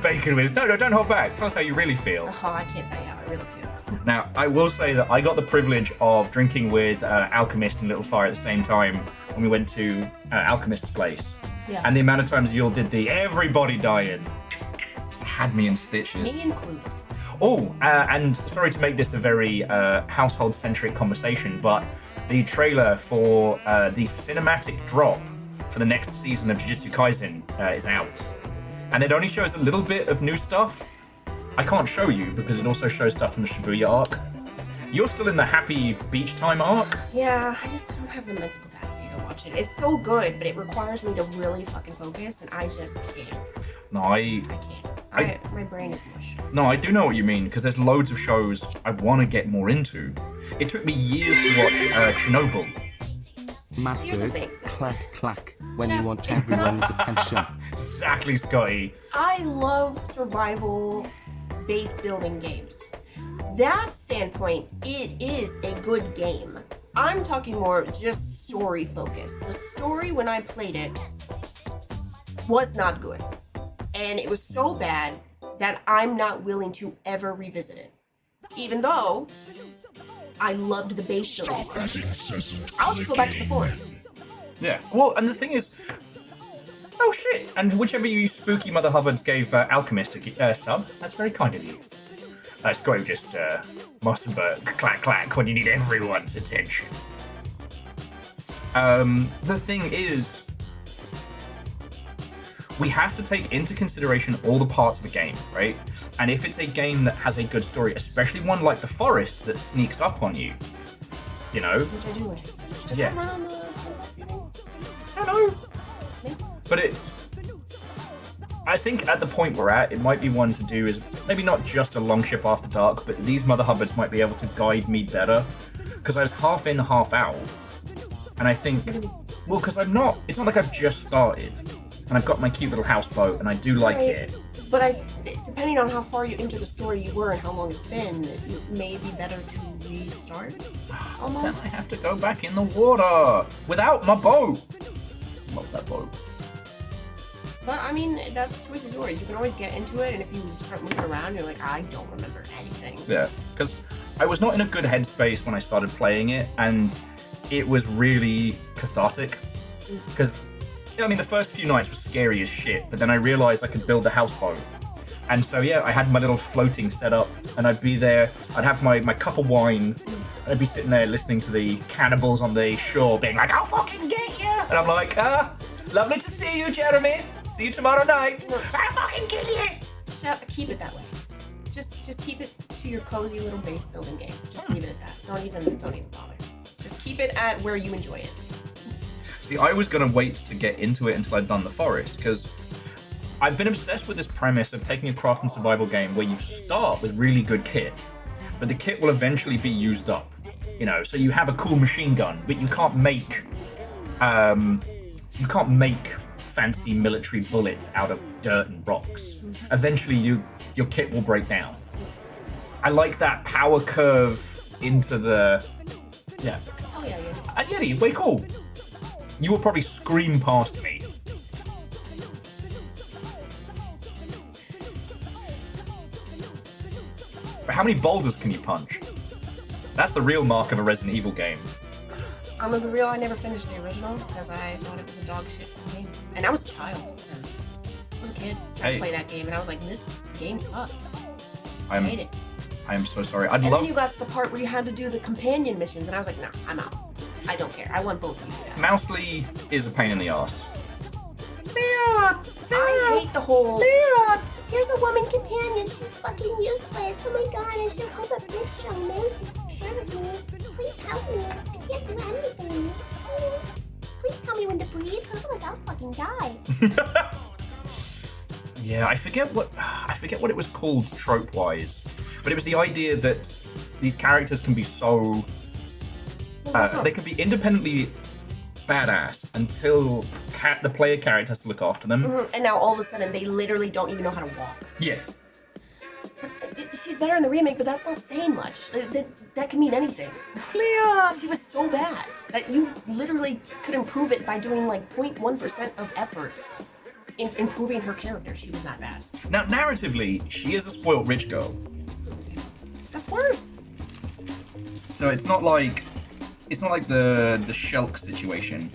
Bacon with, no, don't hold back. Tell us how you really feel. Oh, I can't tell you how I really feel. Now, I will say that I got the privilege of drinking with Alchemist and Little Fire at the same time when we went to Alchemist's place. Yeah. And the amount of times you all did the everybody dying just had me in stitches. Me included. Oh, and sorry to make this a very household-centric conversation, but the trailer for the cinematic drop for the next season of Jujutsu Kaisen is out. And it only shows a little bit of new stuff. I can't show you because it also shows stuff from the Shibuya arc. You're still in the happy beach time arc. Yeah, I just don't have the mental capacity to watch it. It's so good, but it requires me to really fucking focus, and I just can't. No, I can't. My brain is mush. No, I do know what you mean, because there's loads of shows I want to get more into. It took me years to watch Chernobyl. Here's the Masberg, thing. clack clack, when Jeff, you want it's everyone's attention. Exactly, Scotty. I love survival base building games. That standpoint, it is a good game. I'm talking more just story focused. The story when I played it was not good. And it was so bad that I'm not willing to ever revisit it. Even though I loved the base building. I'll just go back to the forest. Yeah. Well, and the thing is, oh shit! And whichever you spooky mother hubbards gave Alchemist a sub, that's very kind of you. Scotty just Mossenberg clack clack when you need everyone's attention. The thing is, we have to take into consideration all the parts of the game, right? And if it's a game that has a good story, especially one like The Forest that sneaks up on you, you know? Which I do enjoy. Just Yeah. run on the thing. I don't know. But I think at the point we're at, it might be one to do is maybe not just a long ship after dark, but these Mother Hubbards might be able to guide me better. Because I was half in, half out. And I think, well, because it's not like I've just started. And I've got my cute little houseboat, and I do like it. But depending on how far you into the story you were and how long it's been, it may be better to restart. Then Almost. I have to go back in the water without my boat. Love that boat. But I mean, that choice is yours. You can always get into it, and if you start moving around, you're like, I don't remember anything. Yeah, because I was not in a good headspace when I started playing it, and it was really cathartic. Because, I mean, the first few nights were scary as shit, but then I realized I could build a houseboat. And so, yeah, I had my little floating setup, and I'd be there, I'd have my cup of wine, and I'd be sitting there listening to the cannibals on the shore being like, I'll fucking get you! And I'm like, lovely to see you, Jeremy. See you tomorrow night. I'll fucking kill you! Keep it that way. Just keep it to your cozy little base building game. Just leave it at that. Don't even bother. Just keep it at where you enjoy it. See, I was going to wait to get into it until I'd done The Forest, because I've been obsessed with this premise of taking a craft and survival game where you start with really good kit, but the kit will eventually be used up. You know, so you have a cool machine gun, but you can't make fancy military bullets out of dirt and rocks. Eventually, your kit will break down. I like that power curve into the Oh yeah. And Yeti, way cool. You will probably scream past me. But how many boulders can you punch? That's the real mark of a Resident Evil game. I'm gonna be real, I never finished the original because I thought it was a dog shit game. And I was a child. I was a kid trying to play that game, and I was like, this game sucks. I hate it. I am so sorry. And then you got to the part where you had to do the companion missions, and I was like, no, I'm out. I don't care. I want both of you to die. Mousely is a pain in the ass. I hate the whole... Here's a woman companion. She's fucking useless. Oh my god, and she'll help a bitch young man takes care of me. Please help me. I can't do anything. Please tell me when to breathe, otherwise I'll fucking die. Yeah, I forget what it was called trope-wise, but it was the idea that these characters can be so they can be independently badass until the player character has to look after them. And now all of a sudden they literally don't even know how to walk. Yeah. She's better in the remake, but that's not saying much. That can mean anything. Leon! She was so bad that you literally could improve it by doing like 0.1% of effort in improving her character. She was that bad. Now, narratively, she is a spoiled rich girl. That's worse. So it's not like the Shulk situation.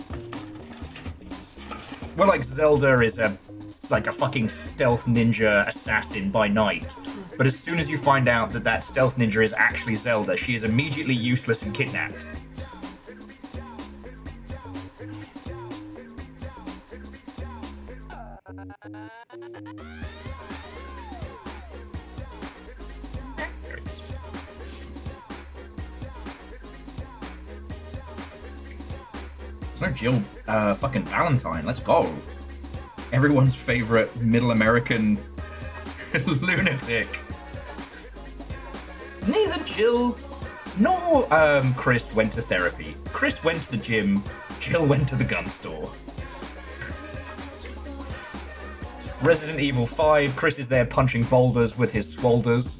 Where like Zelda is a fucking stealth ninja assassin by night. But as soon as you find out that stealth ninja is actually Zelda, she is immediately useless and kidnapped. There's no Jill fucking Valentine, let's go. Everyone's favorite middle American lunatic. Neither Jill nor Chris went to therapy. Chris went to the gym, Jill went to the gun store. Resident Evil 5, Chris is there punching boulders with his swolders.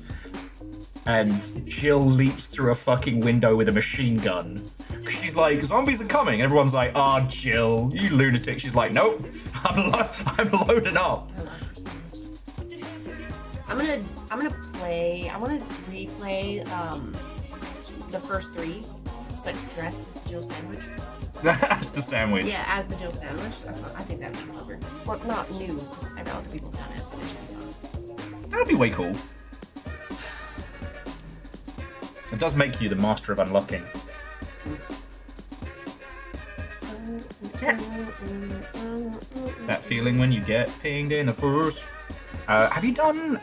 And Jill leaps through a fucking window with a machine gun. She's like, zombies are coming. And everyone's like, oh, Jill, you lunatic. She's like, nope, I'm loading up. I want to replay the first 3, but dressed as Jill Sandwich. That's the sandwich. Yeah, as the Jill Sandwich. I think that'd be clever. Well, not new, because I know other people have done it, but it should be fun. That'd be way cool. It does make you the master of unlocking. That feeling when you get pinged in the purse. Have you done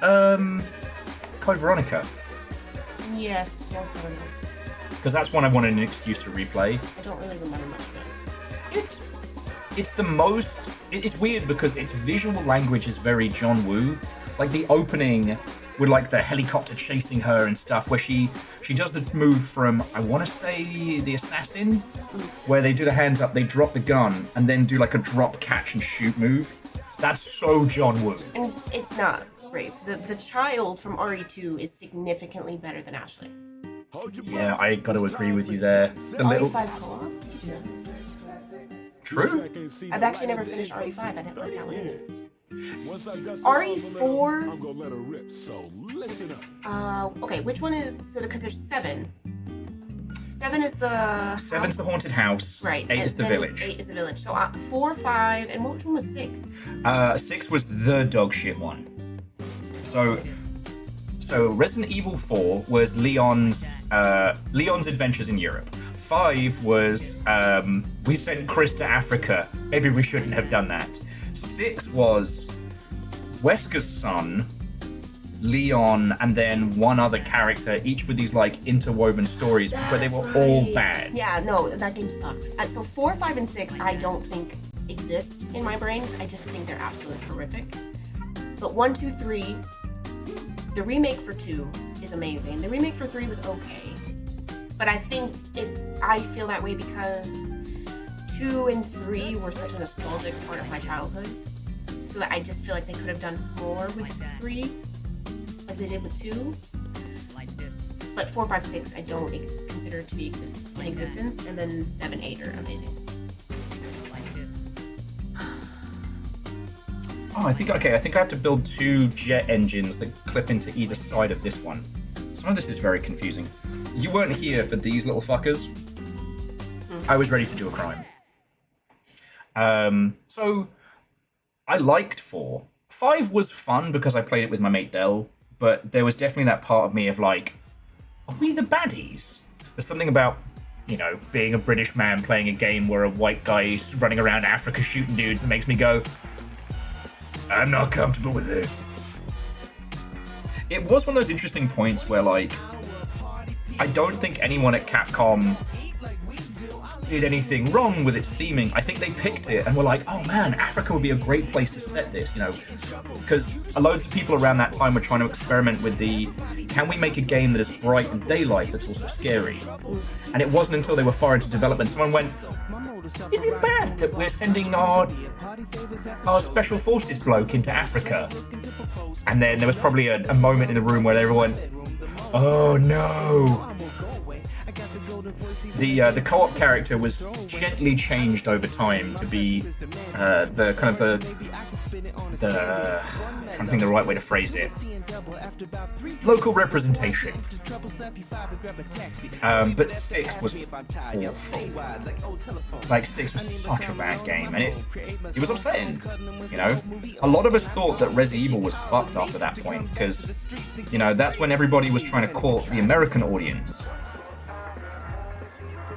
Code Veronica? Yes, long time ago. Because that's one I wanted an excuse to replay. I don't really remember much of it. It's the most. It's weird because its visual language is very John Woo. Like the opening with like the helicopter chasing her and stuff, where she does the move from, I want to say, the Assassin, where they do the hands up, they drop the gun, and then do like a drop, catch, and shoot move. That's so John Woo. And it's not great. The child from RE2 is significantly better than Ashley. Yeah, I got to agree with you there. The little RE5 co-op? true. I've actually never finished RE5. I didn't like that one either. RE4. Okay, which one is? Because there's 7. 7 is the. 7's the haunted house. Right. 8 is the village. 8 is the village. So 4, 5, and which one was 6? 6 was the dog shit one. So Resident Evil 4 was Leon's adventures in Europe. 5 was we sent Chris to Africa. Maybe we shouldn't have done that. 6 was Wesker's son, Leon, and then one other character, each with these like interwoven stories, but they were all bad. Yeah, no, that game sucked. So 4, 5, and 6, I don't think exist in my brain. I just think they're absolutely horrific. But 1, 2, 3, the remake for 2 is amazing. The remake for 3 was okay, but I think I feel that way because 2 and 3 were such a nostalgic part of my childhood, so that I just feel like they could have done more with 3, like they did with 2. But 4, 5, 6, I don't consider to be in existence, and then 7, 8 are amazing. Oh, I think I have to build 2 jet engines that clip into either side of this one. Some of this is very confusing. You weren't here for these little fuckers. I was ready to do a crime. So I liked 4. 5 was fun because I played it with my mate Dell, but there was definitely that part of me of like, are we the baddies? There's something about, you know, being a British man playing a game where a white guy is running around Africa shooting dudes that makes me go, I'm not comfortable with this. It was one of those interesting points where, like, I don't think anyone at Capcom did anything wrong with its theming. I think they picked it and were like, oh man, Africa would be a great place to set this, you know, because loads of people around that time were trying to experiment with can we make a game that is bright and daylight that's also scary? And it wasn't until they were far into development someone went, is it bad that we're sending our special forces bloke into Africa? And then there was probably a moment in the room where everyone went, oh no. The co-op character was gently changed over time to be the kind of the I'm trying to think the right way to phrase it. Local representation. But 6 was awful. Like 6 was such a bad game, and it was upsetting. You know, a lot of us thought that Resident Evil was fucked after that point because, you know, that's when everybody was trying to court the American audience.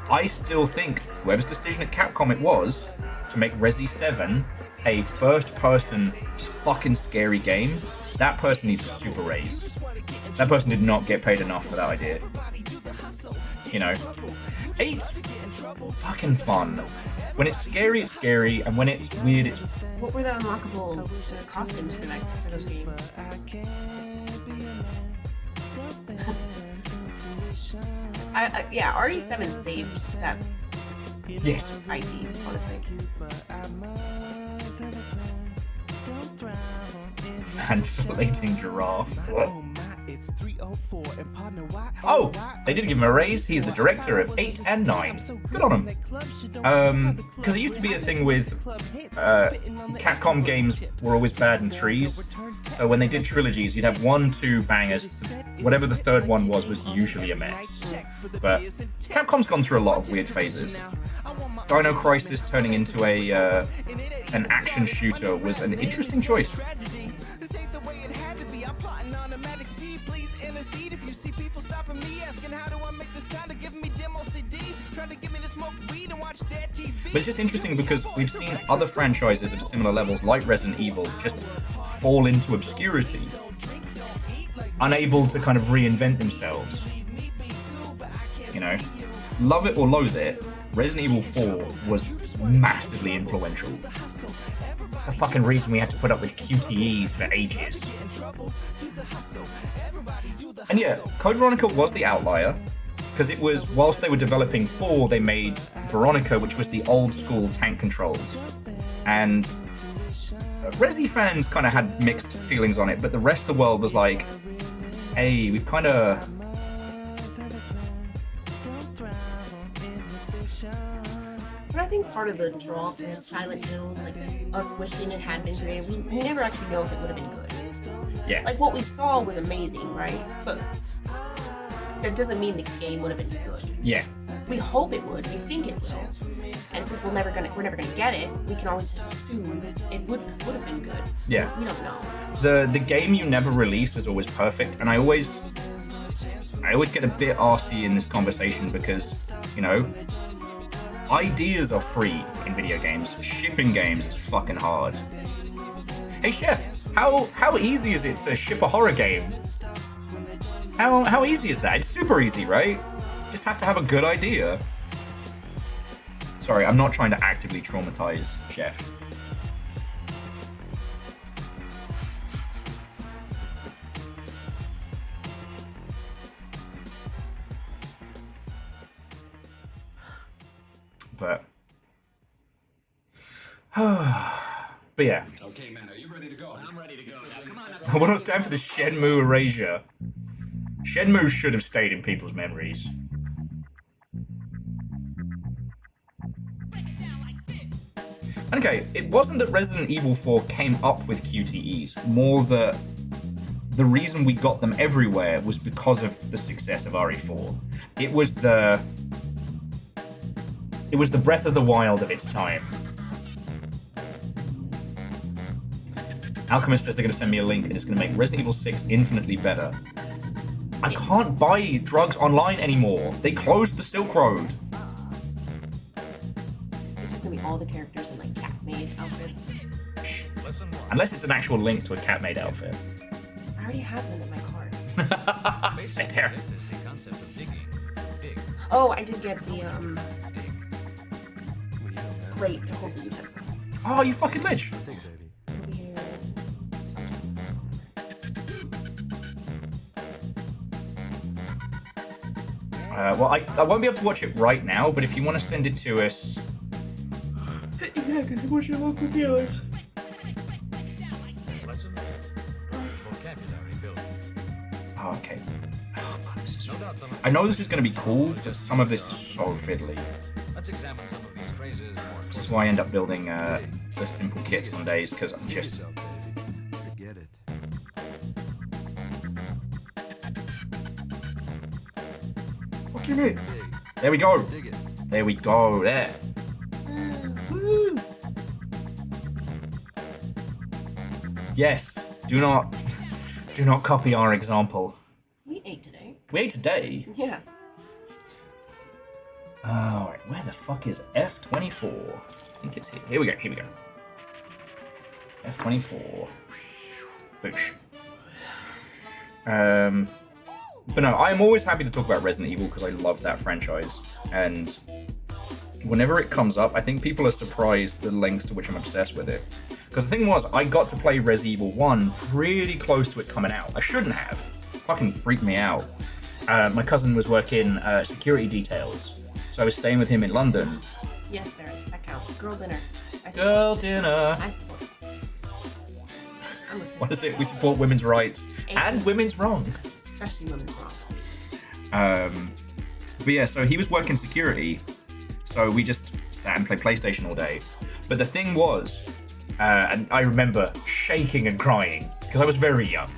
I still think whoever's decision at Capcom it was to make Resi 7 a first-person fucking scary game, that person needs a super raise. That person did not get paid enough for that idea. You know, 8's fucking fun. When it's scary, and when it's weird, it's... What were the unlockable costumes for those games? Yeah, RE7 saved that Yes. IP, honestly. And flating giraffe. Oh, they did give him a raise. He's the director of 8 and 9. Good on him. Because it used to be a thing with Capcom games were always bad in 3s. So when they did trilogies, you'd have 1, 2 bangers. Whatever the third one was usually a mess. But Capcom's gone through a lot of weird phases. Dino Crisis turning into an action shooter was an interesting choice. But it's just interesting because we've seen other franchises of similar levels, like Resident Evil, just fall into obscurity. unable to kind of reinvent themselves. You know, love it or loathe it, Resident Evil 4 was massively influential. It's the fucking reason we had to put up with QTEs for ages. And yeah, Code Veronica was the outlier, because it was, whilst they were developing 4, they made Veronica, which was the old school tank controls. And Resi fans kind of had mixed feelings on it, but the rest of the world was like, hey, we've kind of... But I think part of the draw for Silent Hills, like us wishing it had been great, we never actually know if it would have been good. Yeah. Like what we saw was amazing, right? But that doesn't mean the game would have been good. Yeah. We hope it would. We think it will. And since we're never gonna get it, we can always just assume it would have been good. Yeah. We don't know. The game you never release is always perfect, and I always get a bit arsey in this conversation because, you know, ideas are free in video games. Shipping games is fucking hard. Hey chef, how easy is it to ship a horror game? How easy is that? It's super easy, right? Just have to have a good idea. Sorry, I'm not trying to actively traumatize Chef. But yeah. Okay, man, are you ready to go? I'm ready to go. Now, come on. I want to stand for the Shenmue erasure. Shenmue should have stayed in people's memories. Okay, it wasn't that Resident Evil 4 came up with QTEs, more that the reason we got them everywhere was because of the success of RE4. It was the Breath of the Wild of its time. Alchemist says they're going to send me a link and it's going to make Resident Evil 6 infinitely better. I can't buy drugs online anymore. They closed the Silk Road. It's just gonna be all the characters in like cat-made outfits. Unless it's an actual link to a cat-made outfit. I already have them in my cart. There. Oh, I did get the plate to hold the utensil. Oh, you fucking bitch. Over here. Well, I won't be able to watch it right now, but if you want to send it to us... Yeah, because you watch your local dealers. Oh, okay. Oh, God, this is... I know this is going to be cool, but some of this is so fiddly. Let's examine some of these phrases more. This is why I end up building the simple kit some days, because I'm just... Forget it. What do you mean? There we go. There we go. There. Woo. Yes. Do not copy our example. We ate today. We ate today. Yeah. Alright, where the fuck is F24? I think it's here. Here we go. Here we go. F24. Boosh. But no, I'm always happy to talk about Resident Evil because I love that franchise. And whenever it comes up, I think people are surprised the lengths to which I'm obsessed with it. Because the thing was, I got to play Resident Evil 1 pretty close to it coming out. I shouldn't have. Fucking freaked me out. My cousin was working security details, so I was staying with him in London. Yes, Barry, that counts. Girl dinner. Girl dinner. I support. I'm listening. What is it? We support women's rights and women's wrongs. Especially women's wrongs. But yeah, so he was working security, so we just sat and played PlayStation all day. But the thing was, and I remember shaking and crying because I was very young.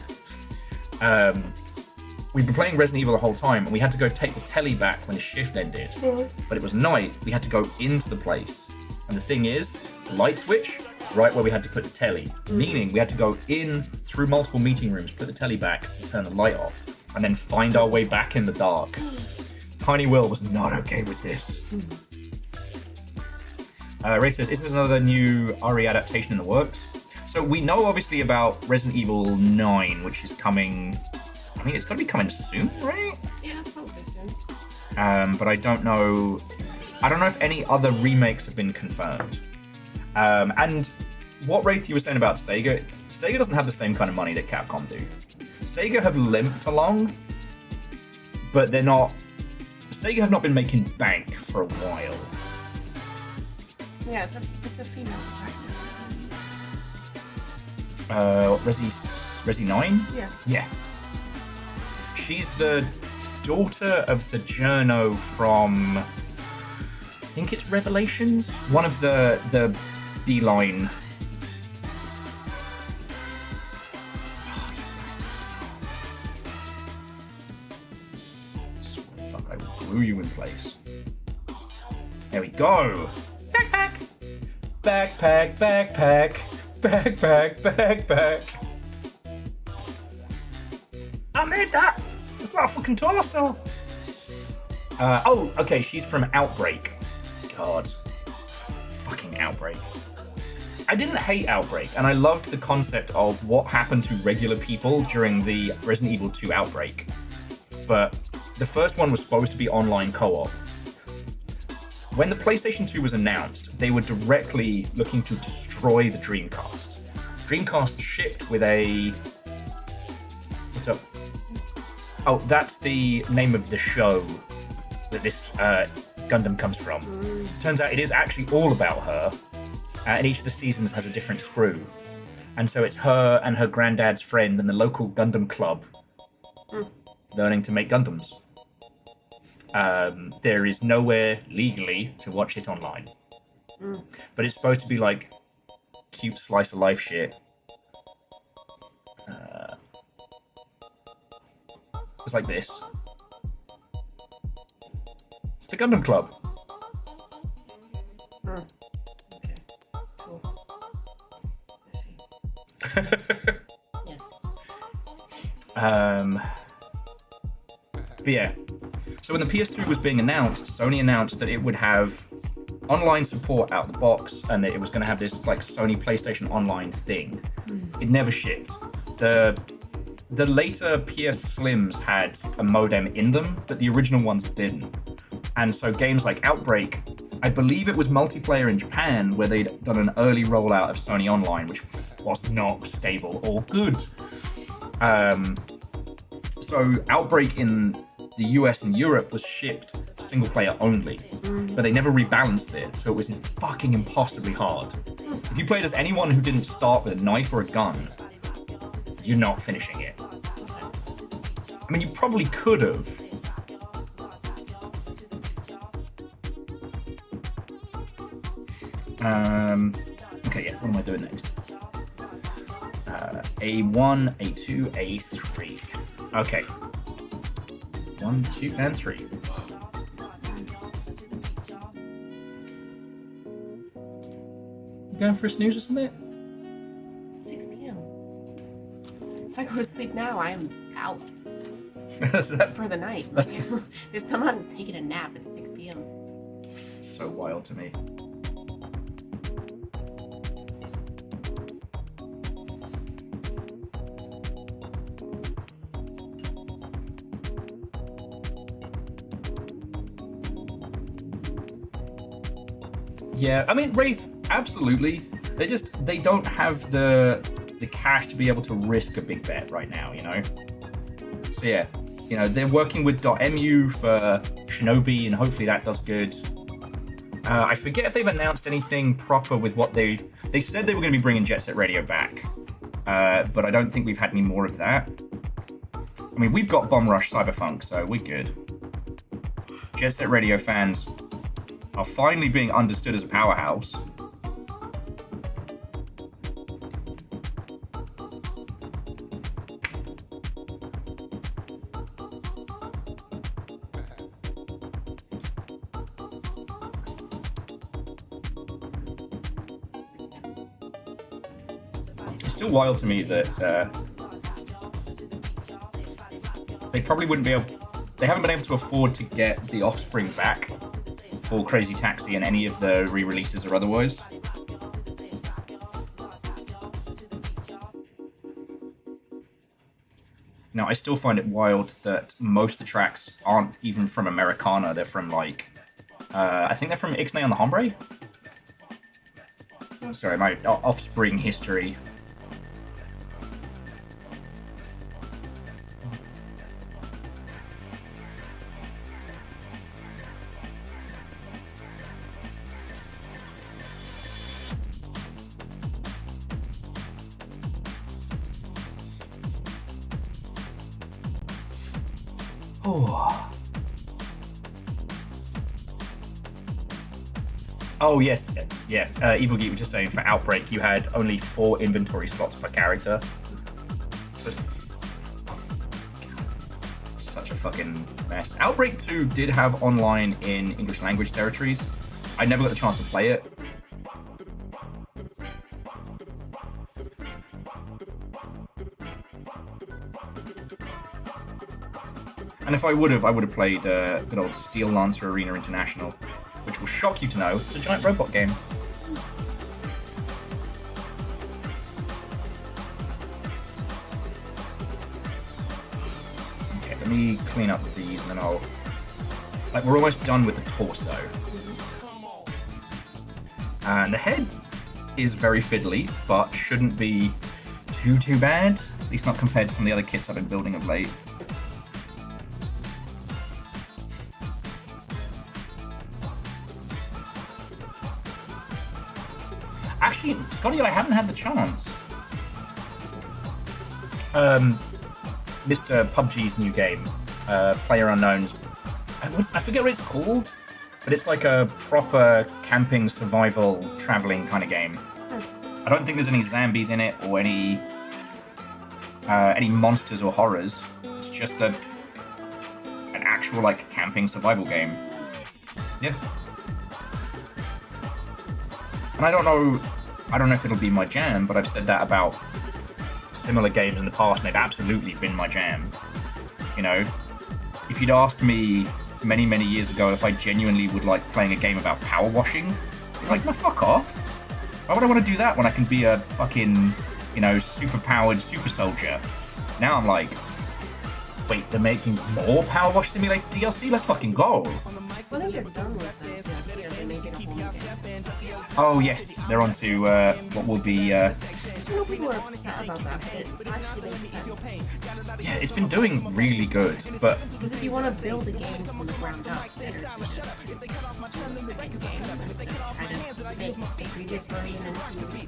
We'd been playing Resident Evil the whole time, and we had to go take the telly back when the shift ended. But it was night. We had to go into the place, and the thing is, the light switch was right where we had to put the telly, meaning we had to go in through multiple meeting rooms, put the telly back, and turn the light off, and then find our way back in the dark. Tiny Will was not okay with this. Ray says, isn't another new RE adaptation in the works? So we know obviously about Resident Evil 9, which is coming mean, it's going to be coming soon, right? Yeah, probably soon. But I don't know. I don't know if any other remakes have been confirmed. And what Wraith you were saying about Sega doesn't have the same kind of money that Capcom do. Sega have limped along, but they're not. Sega have not been making bank for a while. Yeah, it's a female protagonist. Resi 9? Yeah. Yeah. She's the daughter of the journo from, I think it's Revelations? One of the beeline. Oh, you bastards. Fuck, I glue you in place. There we go. Backpack. Backpack, backpack. Backpack, backpack. I made that. It's not a fucking torso. Oh, okay. She's from Outbreak. God. Fucking Outbreak. I didn't hate Outbreak, and I loved the concept of what happened to regular people during the Resident Evil 2 Outbreak. But the first one was supposed to be online co-op. When the PlayStation 2 was announced, they were directly looking to destroy the Dreamcast. Dreamcast shipped with a... What's up? Oh, that's the name of the show that this Gundam comes from. Turns out it is actually all about her, and each of the seasons has a different sprue. And so it's her and her granddad's friend in the local Gundam club learning to make Gundams. There is nowhere legally to watch it online. But it's supposed to be like cute slice of life shit. It's like this. It's the Gundam Club. Okay. Cool. I see. Yes. But yeah. So when the PS2 was being announced, Sony announced that it would have online support out the box and that it was going to have this like Sony PlayStation Online thing. It never shipped. The later PS Slims had a modem in them, but the original ones didn't. And so games like Outbreak, I believe it was multiplayer in Japan where they'd done an early rollout of Sony Online, which was not stable or good. So Outbreak in the US and Europe was shipped single player only, but they never rebalanced it, so it was fucking impossibly hard. If you played as anyone who didn't start with a knife or a gun, you're not finishing it. I mean, you probably could have. Okay, yeah, what am I doing next? A1, A2, A3. Okay. 1, 2, and 3. You going for a snooze or something? 6 p.m. If I go to sleep now, I am out for the night. There's time I'm taking a nap at 6 p.m. So wild to me. Yeah, I mean, Wraith, absolutely. They don't have the cash to be able to risk a big bet right now, you know? So yeah, you know, they're working with .mu for Shinobi, and hopefully that does good. I forget if they've announced anything proper with what they said they were going to be bringing Jet Set Radio back, but I don't think we've had any more of that. I mean, we've got Bomb Rush Cyberfunk, so we're good. Jet Set Radio fans are finally being understood as a powerhouse. It's still wild to me that they probably wouldn't be able. They haven't been able to afford to get the Offspring back for Crazy Taxi and any of the re-releases or otherwise. Now, I still find it wild that most of the tracks aren't even from Americana. They're from, like, I think they're from Ixnay on the Hombre. Sorry, my offspring history. Oh yes, yeah. Evil Geek was just saying for Outbreak you had only 4 inventory slots per character. So, such a fucking mess. Outbreak 2 did have online in English language territories. I never got the chance to play it. And if I would have played good old Steel Lancer Arena International, which will shock you to know, it's a giant robot game. Okay, let me clean up these and then I'll... Like, we're almost done with the torso. And the head is very fiddly, but shouldn't be too bad. At least not compared to some of the other kits I've been building of late. Actually, Scotty, I haven't had the chance. Mr. PUBG's new game, PlayerUnknown's. I forget what it's called, but it's like a proper camping, survival, traveling kind of game. I don't think there's any zombies in it or any monsters or horrors. It's just an actual like camping survival game. Yeah. And I don't know if it'll be my jam, but I've said that about similar games in the past, and they've absolutely been my jam. You know, if you'd asked me many years ago if I genuinely would like playing a game about power washing, I'd be like, no, fuck off. Why would I want to do that when I can be a fucking, you know, super-powered super soldier? Now I'm like, wait, they're making more Power Wash Simulator DLC? Let's fucking go. Well, I think they're done with the DLC. Are they making a whole new game? Oh yes, they're on to what will be... I know people are upset about that, but it actually makes sense. Yeah, it's been doing really good, but... Because if you want to build a game from the ground up, better to just do a second game than try to make the previous version into...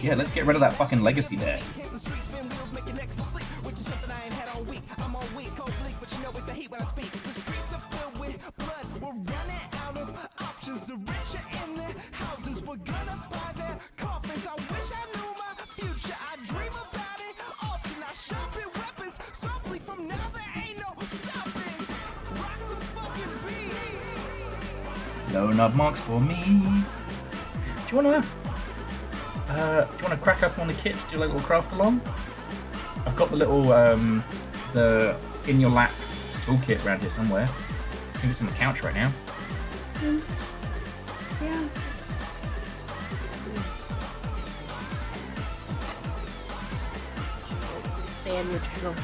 Yeah, let's get rid of that fucking legacy there. No nub marks for me. Do you wanna crack up on the kits, do like a little craft along? I've got the little the in your lap toolkit around here somewhere. I think it's on the couch right now. Yeah. Ban your channel.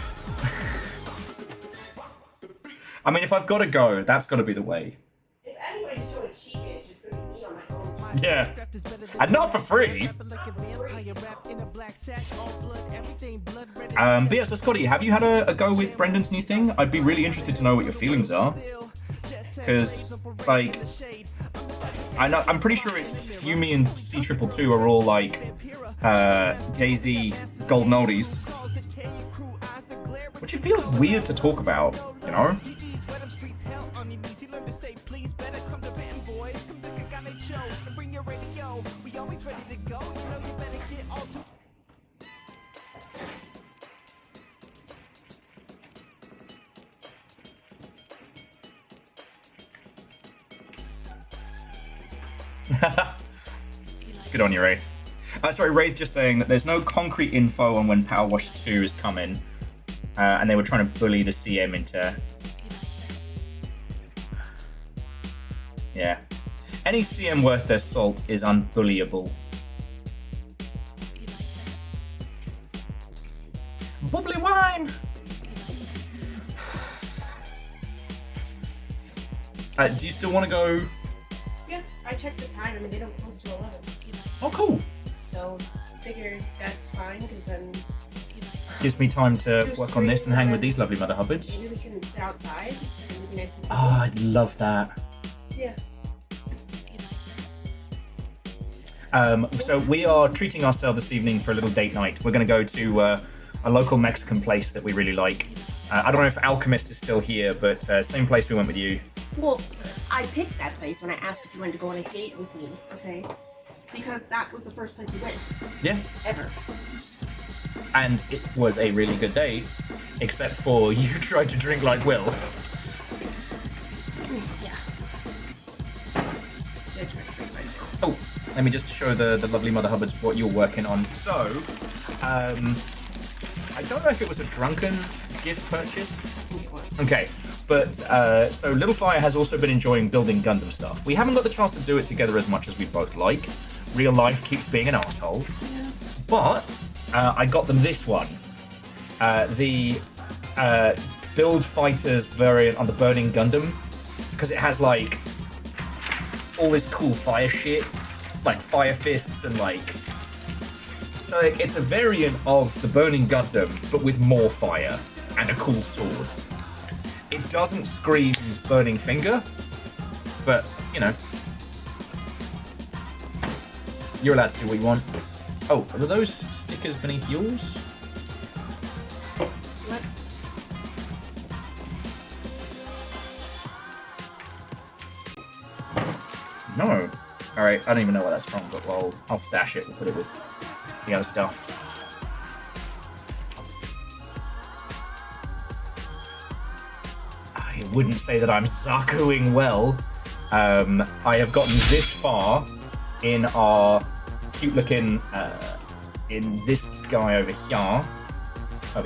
I mean, if I've got to go, that's got to be the way. If anybody's showing cheapage, it's gonna be me on my phone. Yeah. And not for free. But yeah, so Scotty, have you had a go with Brendan's new thing? I'd be really interested to know what your feelings are. Because, like, I'm pretty sure it's Fumi and C222 are all like Daisy golden oldies. Which it feels weird to talk about, you know? Good on you, Wraith. Sorry, Wraith just saying that there's no concrete info on when Power Wash 2 is coming, and they were trying to bully the CM into... Yeah. Any CM worth their salt is unbullyable. Bubbly wine! Do you still want to go? Yeah, I checked the time. I mean, they don't close till 11. Oh, cool. So, figured that's fine, because then Gives me time to work on this and hang with these lovely Mother Hubbards. maybe we can sit outside and it'll be nice and cool. Oh, I'd love that. Yeah. So we are treating ourselves this evening for a little date night. We're going to go to a local Mexican place that we really like. I don't know if Alchemist is still here, but same place we went with you. Well, I picked that place when I asked if you wanted to go on a date with me, okay? Because that was the first place we went, Yeah. ever. And it was a really good day, except for you tried to drink like Will. Yeah. Yeah, try to drink right now. Oh, let me just show the lovely Mother Hubbards what you're working on. So, I don't know if it was a drunken gift purchase. It was. Okay, but so Little Fire has also been enjoying building Gundam stuff. We haven't got the chance to do it together as much as we both like. Real life keeps being an asshole. Yeah. But I got them this one. The Build Fighters variant on the Burning Gundam. Because it has like all this cool fire shit. Like fire fists and like... So like, it's a variant of the Burning Gundam, but with more fire and a cool sword. It doesn't scream Burning Finger, but, you know. You're allowed to do what you want. Oh, are those stickers beneath yours? What? No. Alright, I don't even know where that's from, but well, I'll stash it. We'll put it with the other stuff. I wouldn't say that I'm Zakuing well. I have gotten this far in our cute looking, in this guy over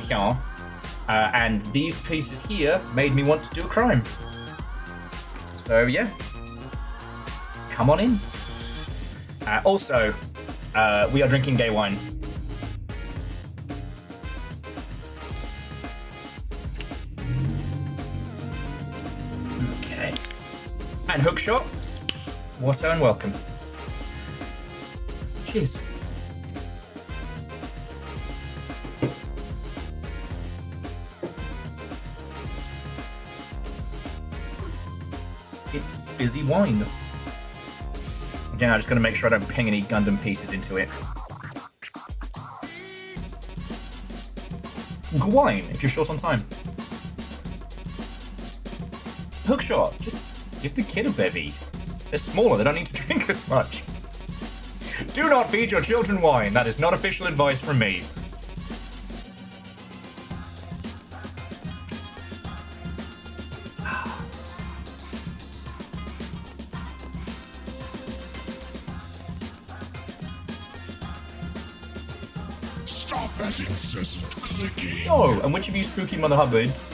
here, and these pieces here made me want to do a crime. So yeah, come on in. Also, we are drinking gay wine. Okay. And hookshot, water and welcome. Cheers. It's fizzy wine. Again, I'm just going to make sure I don't ping any Gundam pieces into it. Wine, if you're short on time. Hookshot, just give the kid a bevy. They're smaller, they don't need to drink as much. Do not feed your children wine. That is not official advice from me. Stop that incessant clicking. Oh, and which of you spooky Mother Hubbards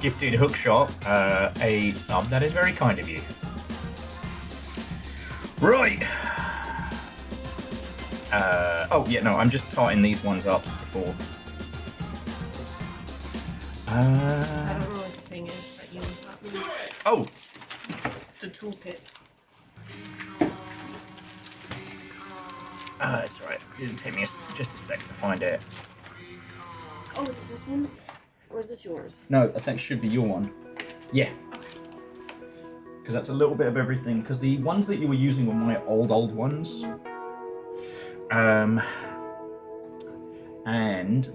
gifted Hookshot a sub? That is very kind of you. Right. Oh, yeah, no, I'm just totting these ones up before. I don't know what the thing is that you taught me. Oh, The toolkit. it's alright. It didn't take me just a sec to find it. Oh, is it this one? Or is this yours? No, I think it should be your one. Yeah. Because that's a little bit of everything. Because the ones that you were using were my old ones. And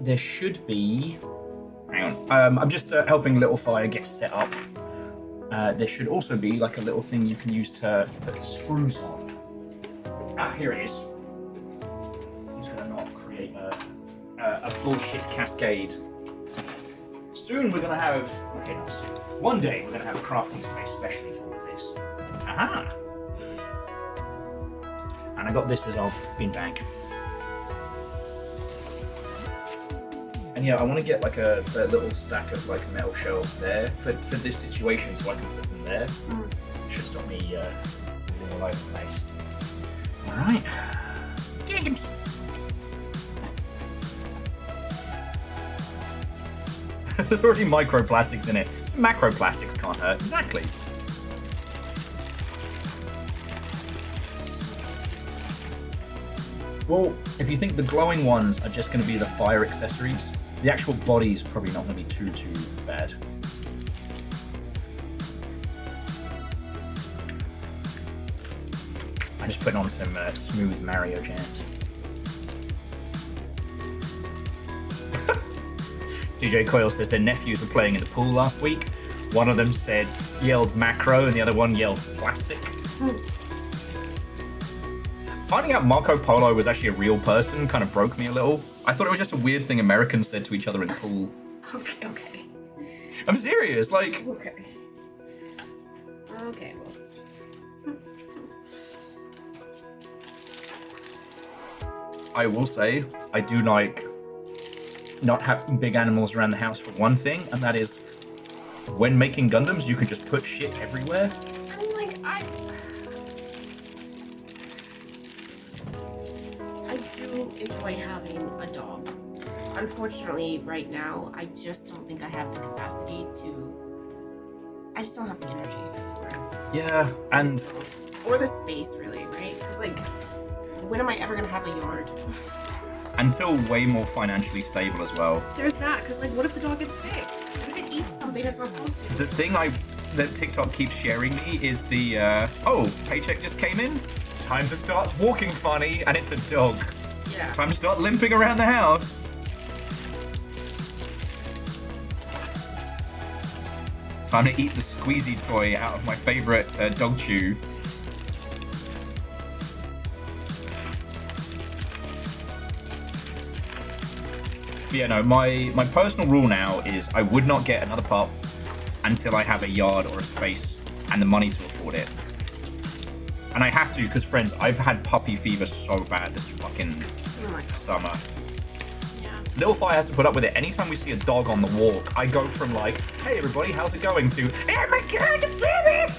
there should be... Hang on. I'm just helping Little Fire get set up. There should also be like a little thing you can use to put the screws on. Ah, here it is. I'm just going to not create a bullshit cascade. Soon we're going to have... Okay, no. One day we're going to have a crafting space specially for all of this. Aha! And I got this as our bin bag. And yeah, I want to get like a little stack of like metal shelves there for this situation, so I can put them there. Should stop me moving all over the place. All right. Games. There's already microplastics in it. Some macroplastics can't hurt. Exactly. Well, if you think the glowing ones are just going to be the fire accessories, the actual body's probably not going to be too bad. I'm just putting on some smooth Mario jams. DJ Coyle says their nephews were playing in the pool last week. One of them yelled macro and the other one yelled plastic. Finding out Marco Polo was actually a real person kind of broke me a little. I thought it was just a weird thing Americans said to each other in the pool. Okay. I'm serious, like... Okay, well. I will say, I do like not having big animals around the house for one thing, and that is when making Gundams, you can just put shit everywhere. I'm like, I do enjoy having a dog. Unfortunately, right now, I just don't think I have the capacity to. I just don't have the energy for it. Yeah, and Or the space, really, right? Because, like, when am I ever gonna have a yard? until way more financially stable as well. There's that, because, like, what if the dog gets sick? What if it eats something it's not supposed to? The thing that TikTok keeps sharing me is the, oh, paycheck just came in? Time to start walking funny, and it's a dog. Yeah. Time to start limping around the house. Time to eat the squeezy toy out of my favorite dog chew. But yeah, no, my personal rule now is I would not get another pup until I have a yard or a space and the money to afford it. And I have to, because friends, I've had puppy fever so bad this fucking summer. Yeah. Little Fire has to put up with it. Anytime we see a dog on the walk, I go from like, hey everybody, how's it going, to, oh my god, a baby!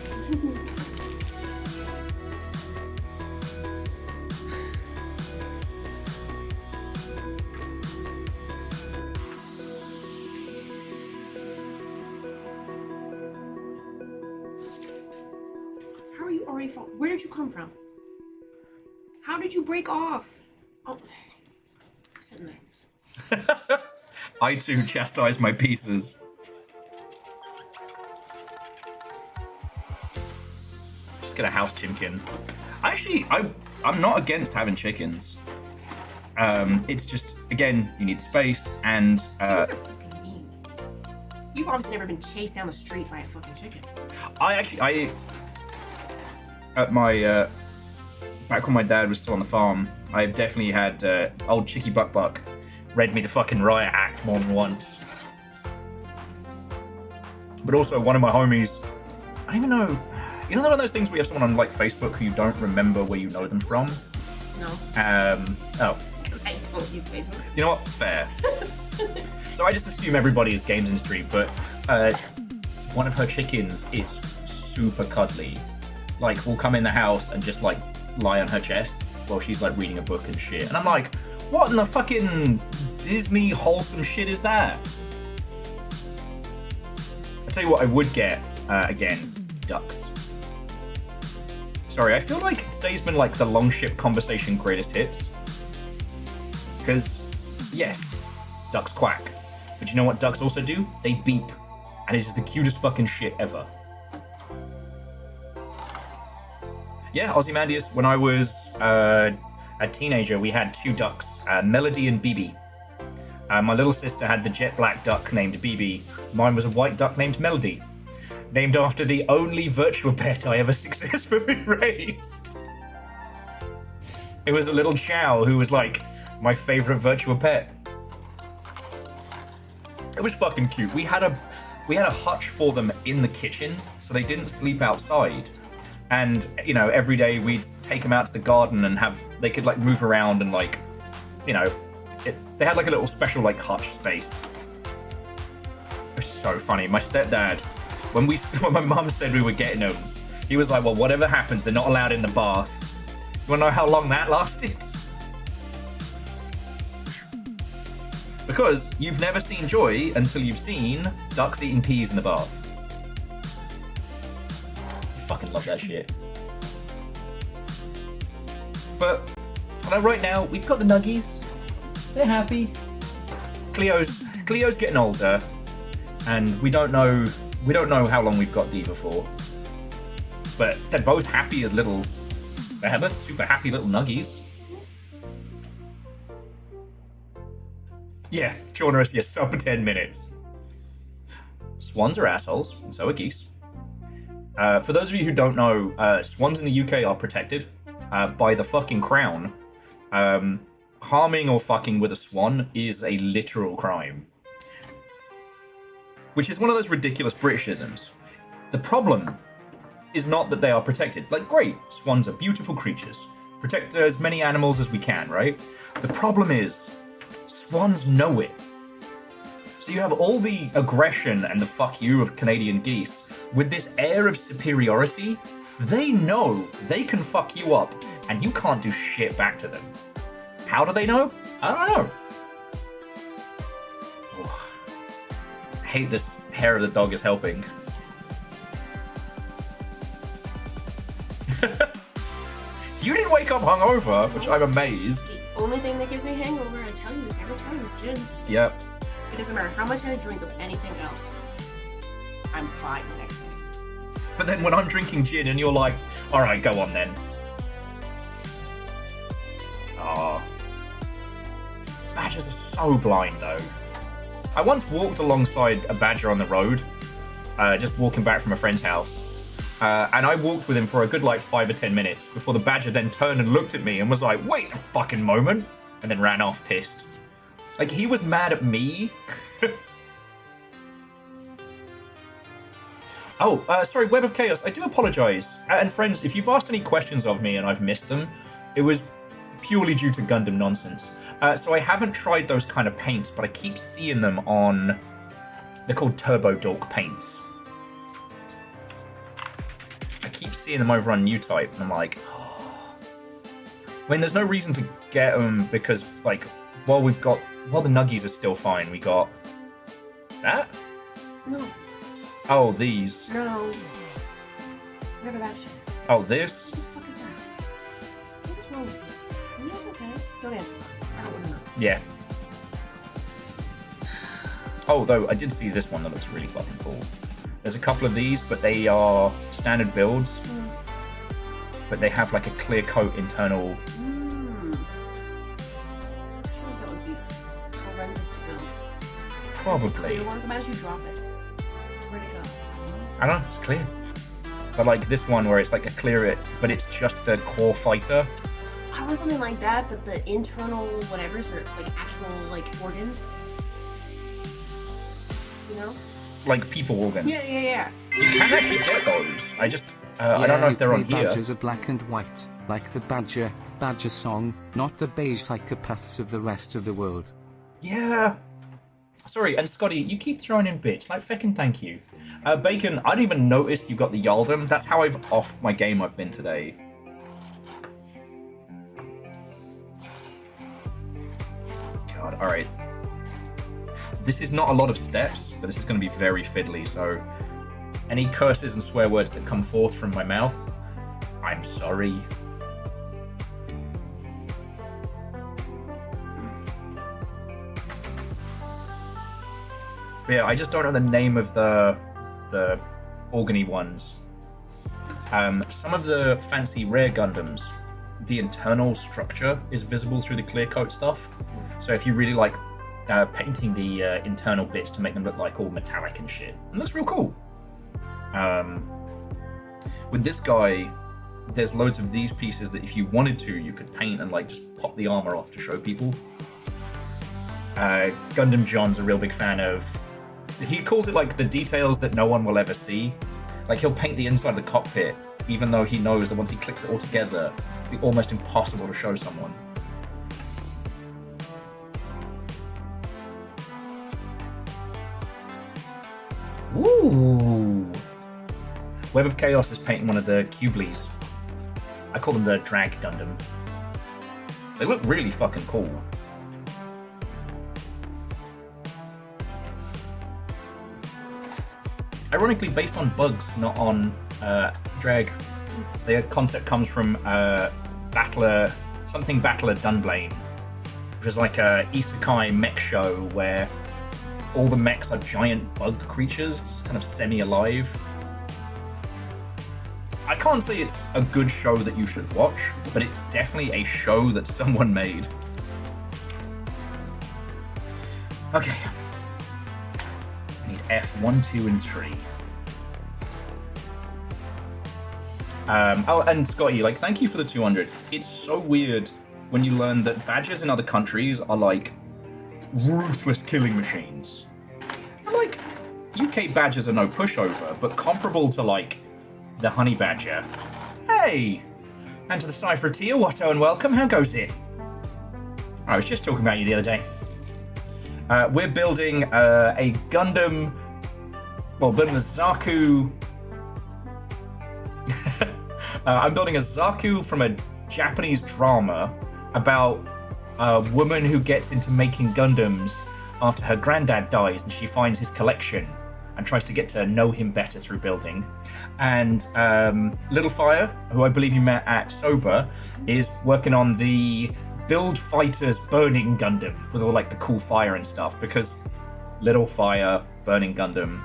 How are you already fall? Where did you come from? How did you break off? Oh, sitting there. I too chastise my pieces. Just get a house chimkin. Actually, I'm not against having chickens. It's just, again, you need the space and Chickens are fucking mean. You've obviously never been chased down the street by a fucking chicken. At my back when my dad was still on the farm, I've definitely had old Chicky Buck Buck read me the fucking riot act more than once. But also one of my homies, I don't even know, you know one of those things where you have someone on like Facebook who you don't remember where you know them from? No. Oh. Because I don't use Facebook. You know what? Fair. So I just assume everybody is games industry, but one of her chickens is super cuddly. Like, will come in the house and just like lie on her chest while she's like reading a book and shit. And I'm like, what in the fucking Disney wholesome shit is that? I'll tell you what I would get, again, ducks. Sorry, I feel like today's been like the long ship conversation greatest hits. Because, yes, ducks quack. But you know what ducks also do? They beep. And it is the cutest fucking shit ever. Yeah, Ozymandias, when I was a teenager, we had two ducks, Melody and BB. My little sister had the jet black duck named BB. Mine was a white duck named Melody. Named after the only virtual pet I ever successfully raised. It was a little chow who was like my favorite virtual pet. It was fucking cute. We had a hutch for them in the kitchen, so they didn't sleep outside. And, you know, every day we'd take them out to the garden and they could like move around and like, you know, they had like a little special like hutch space. It was so funny. My stepdad, when my mum said we were getting them, he was like, well, whatever happens, they're not allowed in the bath. You wanna know how long that lasted? Because you've never seen joy until you've seen ducks eating peas in the bath. Fucking love that shit. But Like right now, we've got the Nuggies. They're happy. Cleo's getting older, and we don't know how long we've got Diva for. But they're both happy as little. They're both super happy little Nuggies. Yeah, Journalist, yes, sub 10 minutes. Swans are assholes, and so are geese. For those of you who don't know, swans in the UK are protected by the fucking crown. Harming or fucking with a swan is a literal crime. Which is one of those ridiculous Britishisms. The problem is not that they are protected. Like, great, swans are beautiful creatures. Protect as many animals as we can, right? The problem is, swans know it. So you have all the aggression and the fuck you of Canadian geese with this air of superiority. They know they can fuck you up and you can't do shit back to them. How do they know? I don't know. Oh, I hate this hair of the dog is helping. You didn't wake up hungover, which I'm amazed. The only thing that gives me hangover, I tell you this every time, is gin. Yep. It doesn't matter how much I drink of anything else. I'm fine the next day. But then when I'm drinking gin and you're like, alright, go on then. Ah. Badgers are so blind though. I once walked alongside a badger on the road, just walking back from a friend's house. And I walked with him for a good like 5 or 10 minutes before the badger then turned and looked at me and was like, wait a fucking moment, and then ran off pissed. Like, he was mad at me. Oh, sorry, Web of Chaos, I do apologize. And friends, if you've asked any questions of me and I've missed them, it was purely due to Gundam nonsense. So I haven't tried those kind of paints, but I keep seeing them on... They're called Turbo Dork paints. I keep seeing them over on New Type, and I'm like... Oh. I mean, there's no reason to get them because, like, while the Nuggies are still fine, we got... That? No. Oh, these. No. Whatever that shit is. Oh, this? What the fuck is that? What is wrong with you? That's okay. Don't answer that. I don't want to know. Yeah. Oh, though, I did see this one that looks really fucking cool. There's a couple of these, but they are standard builds. But they have like a clear coat internal. I feel like that would be horrendous to build. Probably. Clear ones, imagine you drop it. Where'd it go? I don't know, it's clear. But like this one where it's like a clear it, but it's just the core fighter. I want something like that, but the internal whatevers are like actual like organs. You know? Like people organs. Yeah. You can actually get those. I just, I don't know if they're on here. Badgers are black and white, like the Badger song, not the beige psychopaths of the rest of the world. Yeah. Sorry, and Scotty, you keep throwing in bitch. Like, feckin' thank you. Bacon, I didn't even notice you got the Yaldum. That's how I've offed my game I've been today. God, alright. This is not a lot of steps, but this is going to be very fiddly, so any curses and swear words that come forth from my mouth, I'm sorry. But yeah, I just don't know the name of the organy ones. Some of the fancy rare Gundams, the internal structure is visible through the clear coat stuff. So if you really like painting the internal bits to make them look like all metallic and shit, and that's real cool. With this guy, there's loads of these pieces that if you wanted to, you could paint and like just pop the armor off to show people. Gundam John's a real big fan of. He calls it like the details that no one will ever see. Like he'll paint the inside of the cockpit, even though he knows that once he clicks it all together, it'll be almost impossible to show someone. Ooh! Web of Chaos is painting one of the Cublies. I call them the Drag Gundam. They look really fucking cool. Ironically, based on bugs, not on drag. Their concept comes from Battler something Battle at Dunblane, which is like a isekai mech show where all the mechs are giant bug creatures, kind of semi-alive. I can't say it's a good show that you should watch, but it's definitely a show that someone made. Okay. I need F1, 2, and 3. Oh, and Scotty, like, thank you for the 200. It's so weird when you learn that badgers in other countries are, like, ruthless killing machines. And, like, UK badgers are no pushover, but comparable to, like, the honey badger. Hey! And to the Cypher Tier, Watto and welcome, how goes it? I was just talking about you the other day. We're building a Gundam... Well, building a Zaku... I'm building a Zaku from a Japanese drama about a woman who gets into making Gundams after her granddad dies and she finds his collection and tries to get to know him better through building. And Little Fire, who I believe you met at Sober, is working on the Build Fighters Burning Gundam with all like the cool fire and stuff, because Little Fire, Burning Gundam.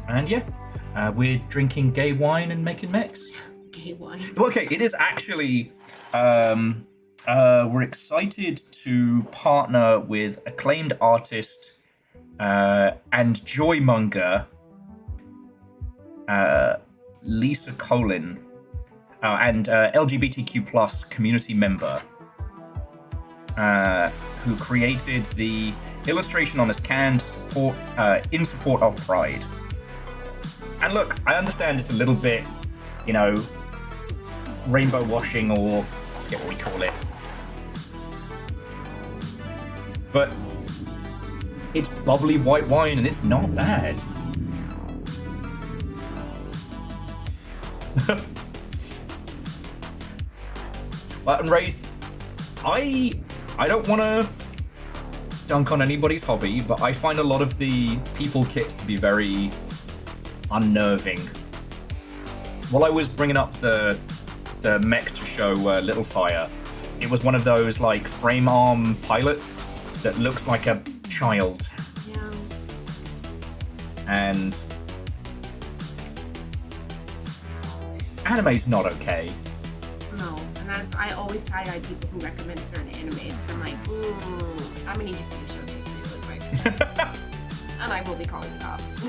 And yeah, we're drinking gay wine and making mechs. Gay wine. Okay, it is actually... we're excited to partner with acclaimed artist and joymonger Lisa Colin and LGBTQ plus community member who created the illustration on his can to support in support of Pride. And look, I understand it's a little bit, you know, rainbow washing, or I forget what we call it. But it's bubbly white wine and it's not bad. But and Wraith, I don't want to dunk on anybody's hobby, but I find a lot of the people kits to be very unnerving. While I was bringing up the mech to show Little Fire, it was one of those like frame arm pilots that looks like a child. Yeah. And anime's not okay. No, and that's, I always side-eye people who recommend certain animes. I'm like, ooh, I'm gonna need to see your show history really quick. And I will be calling the cops.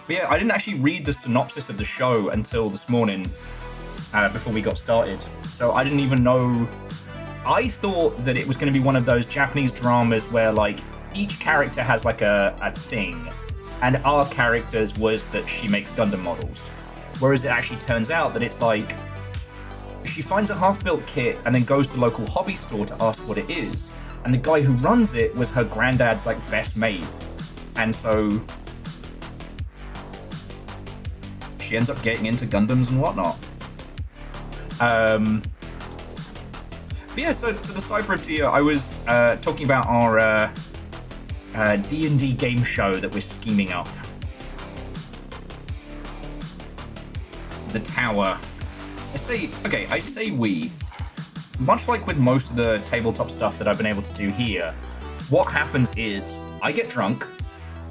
But yeah, I didn't actually read the synopsis of the show until this morning, before we got started. So I didn't even know. I thought that it was going to be one of those Japanese dramas where like each character has like a thing, and our characters was that she makes Gundam models. Whereas it actually turns out that it's like she finds a half-built kit and then goes to the local hobby store to ask what it is, and the guy who runs it was her granddad's like best mate, and so she ends up getting into Gundams and whatnot. But yeah, so to the Cypher Tier, I was talking about our D&D game show that we're scheming up. The Tower. I say we. Much like with most of the tabletop stuff that I've been able to do here, what happens is I get drunk,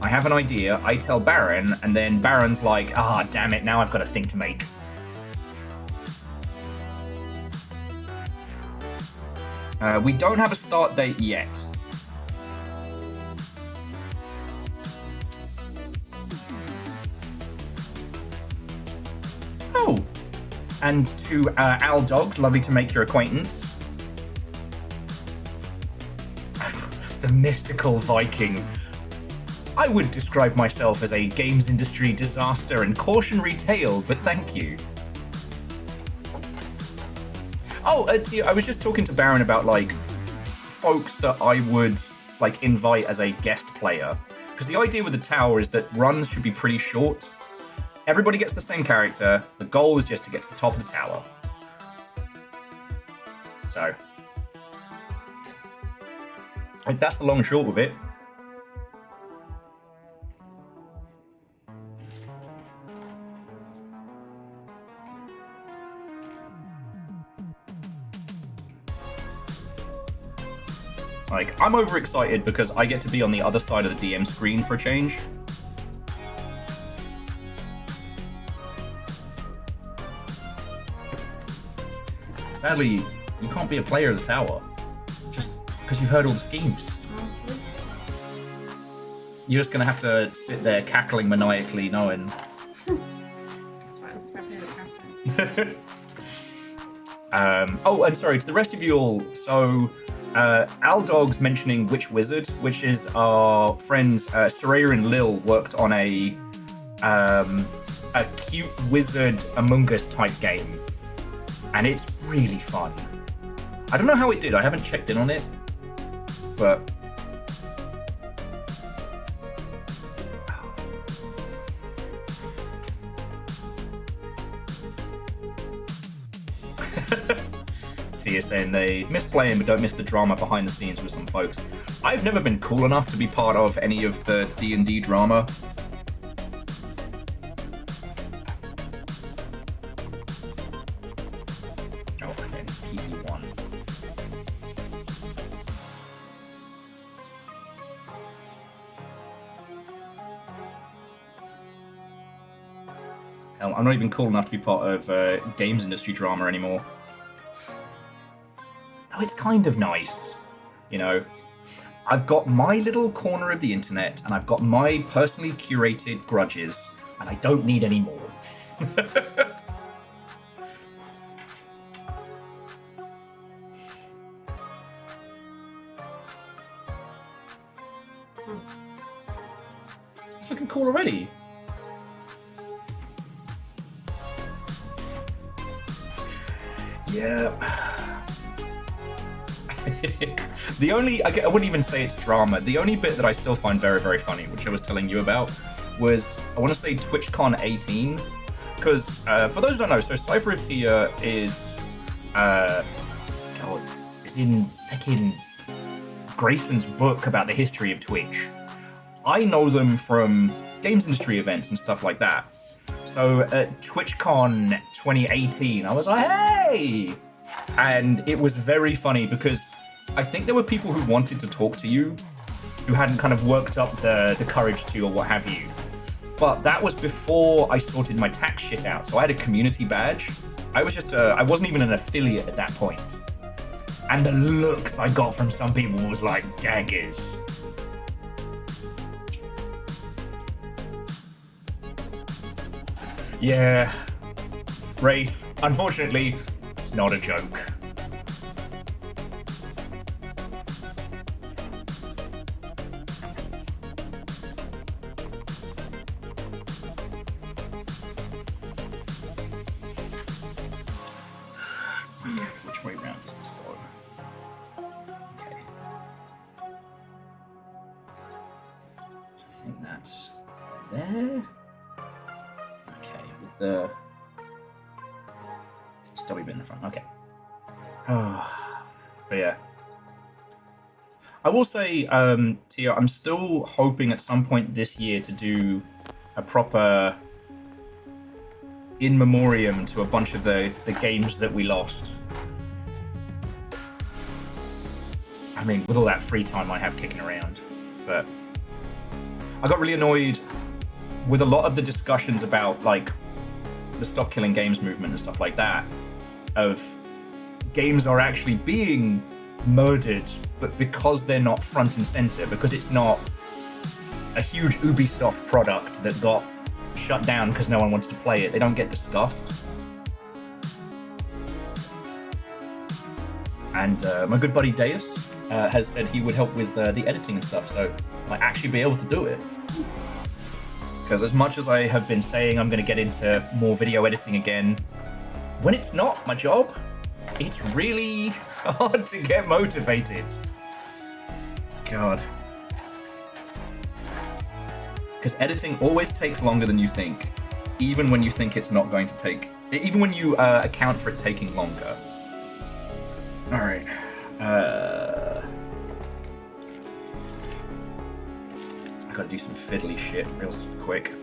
I have an idea, I tell Baron, and then Baron's like, ah, damn it, now I've got a thing to make. We don't have a start date yet. Oh, and to Al Dog, lovely to make your acquaintance. The mystical Viking. I would describe myself as a games industry disaster and cautionary tale, but thank you. Oh, I was just talking to Baron about like folks that I would like invite as a guest player, because the idea with the tower is that runs should be pretty short. Everybody gets the same character. The goal is just to get to the top of the tower. So that's the long and short of it. Like, I'm overexcited because I get to be on the other side of the DM screen for a change. Sadly, you can't be a player of the tower just because you've heard all the schemes. You're just gonna have to sit there cackling maniacally, knowing. It's fine. It's my favorite pastime. Oh, and sorry to the rest of you all. So, Aldog's mentioning Witch Wizard, which is our friends Soraya and Lil worked on a cute wizard Among Us type game, and it's really fun. I don't know how it did. I haven't checked in on it, but. Tia saying they miss playing but don't miss the drama behind the scenes with some folks. I've never been cool enough to be part of any of the D&D drama. Oh, okay, PC1. Hell, I'm not even cool enough to be part of games industry drama anymore. Oh, it's kind of nice, you know. I've got my little corner of the internet, and I've got my personally curated grudges, and I don't need any more. It's looking cool already. Yeah. The only, I wouldn't even say it's drama. The only bit that I still find very, very funny, which I was telling you about, was, I want to say TwitchCon 18. Because, for those who don't know, so Cypher of Tia is, is in fucking Grayson's book about the history of Twitch. I know them from games industry events and stuff like that. So at TwitchCon 2018, I was like, hey! And it was very funny because I think there were people who wanted to talk to you who hadn't kind of worked up the courage to or what have you. But that was before I sorted my tax shit out. So I had a community badge. I was just, I wasn't even an affiliate at that point. And the looks I got from some people was like daggers. Yeah. Wraith, unfortunately, it's not a joke. Which way round does this go? Okay. I think that's there. Okay, with the stubby bit in the front. Okay. But yeah. I will say, Tia, I'm still hoping at some point this year to do a proper in memoriam to a bunch of the games that we lost. I mean, with all that free time I have kicking around. But I got really annoyed with a lot of the discussions about, like, the Stop Killing Games movement and stuff like that, of games are actually being murdered, but because they're not front and center, because it's not a huge Ubisoft product that got shut down because no one wanted to play it, they don't get discussed. And my good buddy Deus has said he would help with the editing and stuff, so I might actually be able to do it. Because as much as I have been saying I'm going to get into more video editing again, when it's not my job, it's really hard to get motivated. God. Because editing always takes longer than you think, even when you think it's not going to take, even when you account for it taking longer. All right. I gotta do some fiddly shit real quick.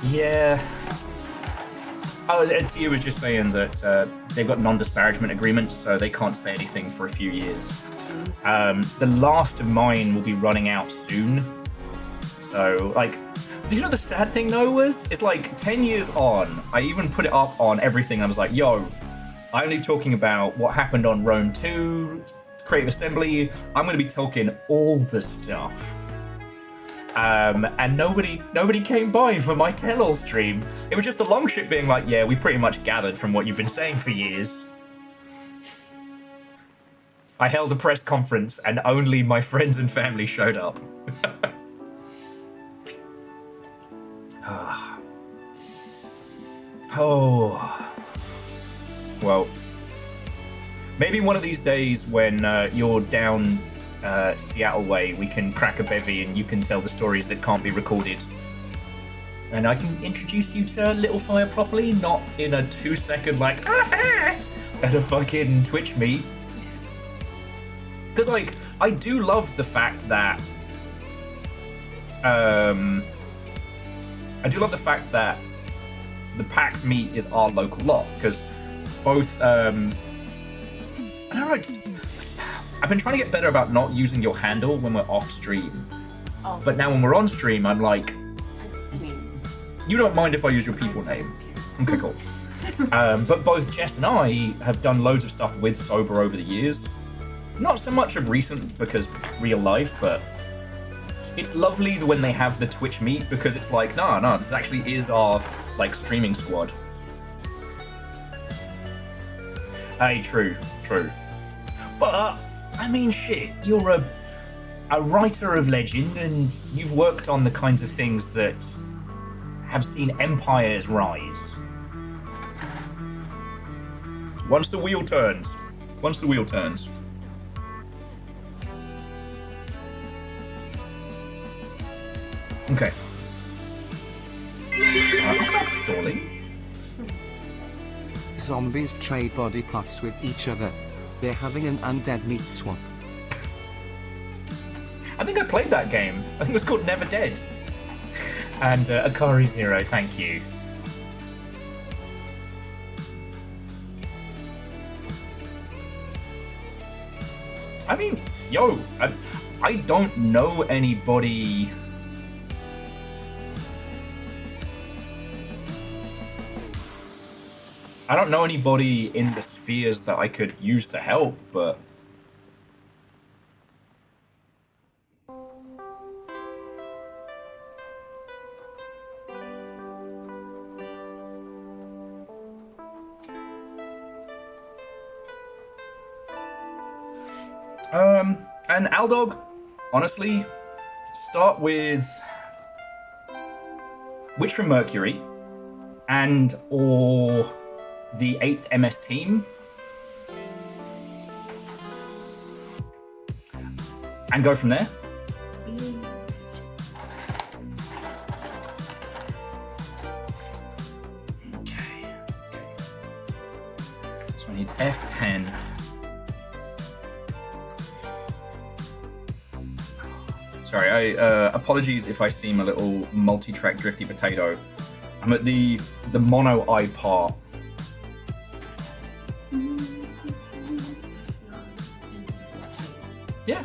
Yeah. Oh, Tia was just saying that they've got non-disparagement agreements, so they can't say anything for a few years. The last of mine will be running out soon. So, like, you know the sad thing though was, it's like 10 years on, I even put it up on everything. I was like, yo, I'm only talking about what happened on Rome 2, Creative Assembly. I'm going to be talking all the stuff. And nobody came by for my tell-all stream. It was just the long shit being like, yeah, we pretty much gathered from what you've been saying for years. I held a press conference and only my friends and family showed up. Oh. Well, maybe one of these days when you're down Seattle way, we can crack a bevy and you can tell the stories that can't be recorded. And I can introduce you to Little Fire properly, not in a 2-second like, ah, at a fucking Twitch meet. Because, like, I do love the fact that the PAX meet is our local lot, because both I don't know, I've been trying to get better about not using your handle when we're off stream. Oh. But now when we're on stream, I'm like, I mean, you don't mind if I use your people name. Okay, cool. But both Jess and I have done loads of stuff with Sober over the years. Not so much of recent because real life, but it's lovely when they have the Twitch meet, because it's like, no, this actually is our, like, streaming squad. Hey, true. But, I mean, shit, you're a writer of legend, and you've worked on the kinds of things that have seen empires rise. Once the wheel turns. Okay. I'm not stalling. Zombies trade body parts with each other. They're having an undead meat swap. I think I played that game. I think it was called Never Dead. And Akari Zero, thank you. I mean, yo, I don't know anybody. I don't know anybody in the spheres that I could use to help, but and Aldog, honestly, start with Witch from Mercury and or the 8th MS team, and go from there. Okay. So I need F10. Sorry, apologies if I seem a little multi-track drifty potato. I'm at the mono eye part. Yeah.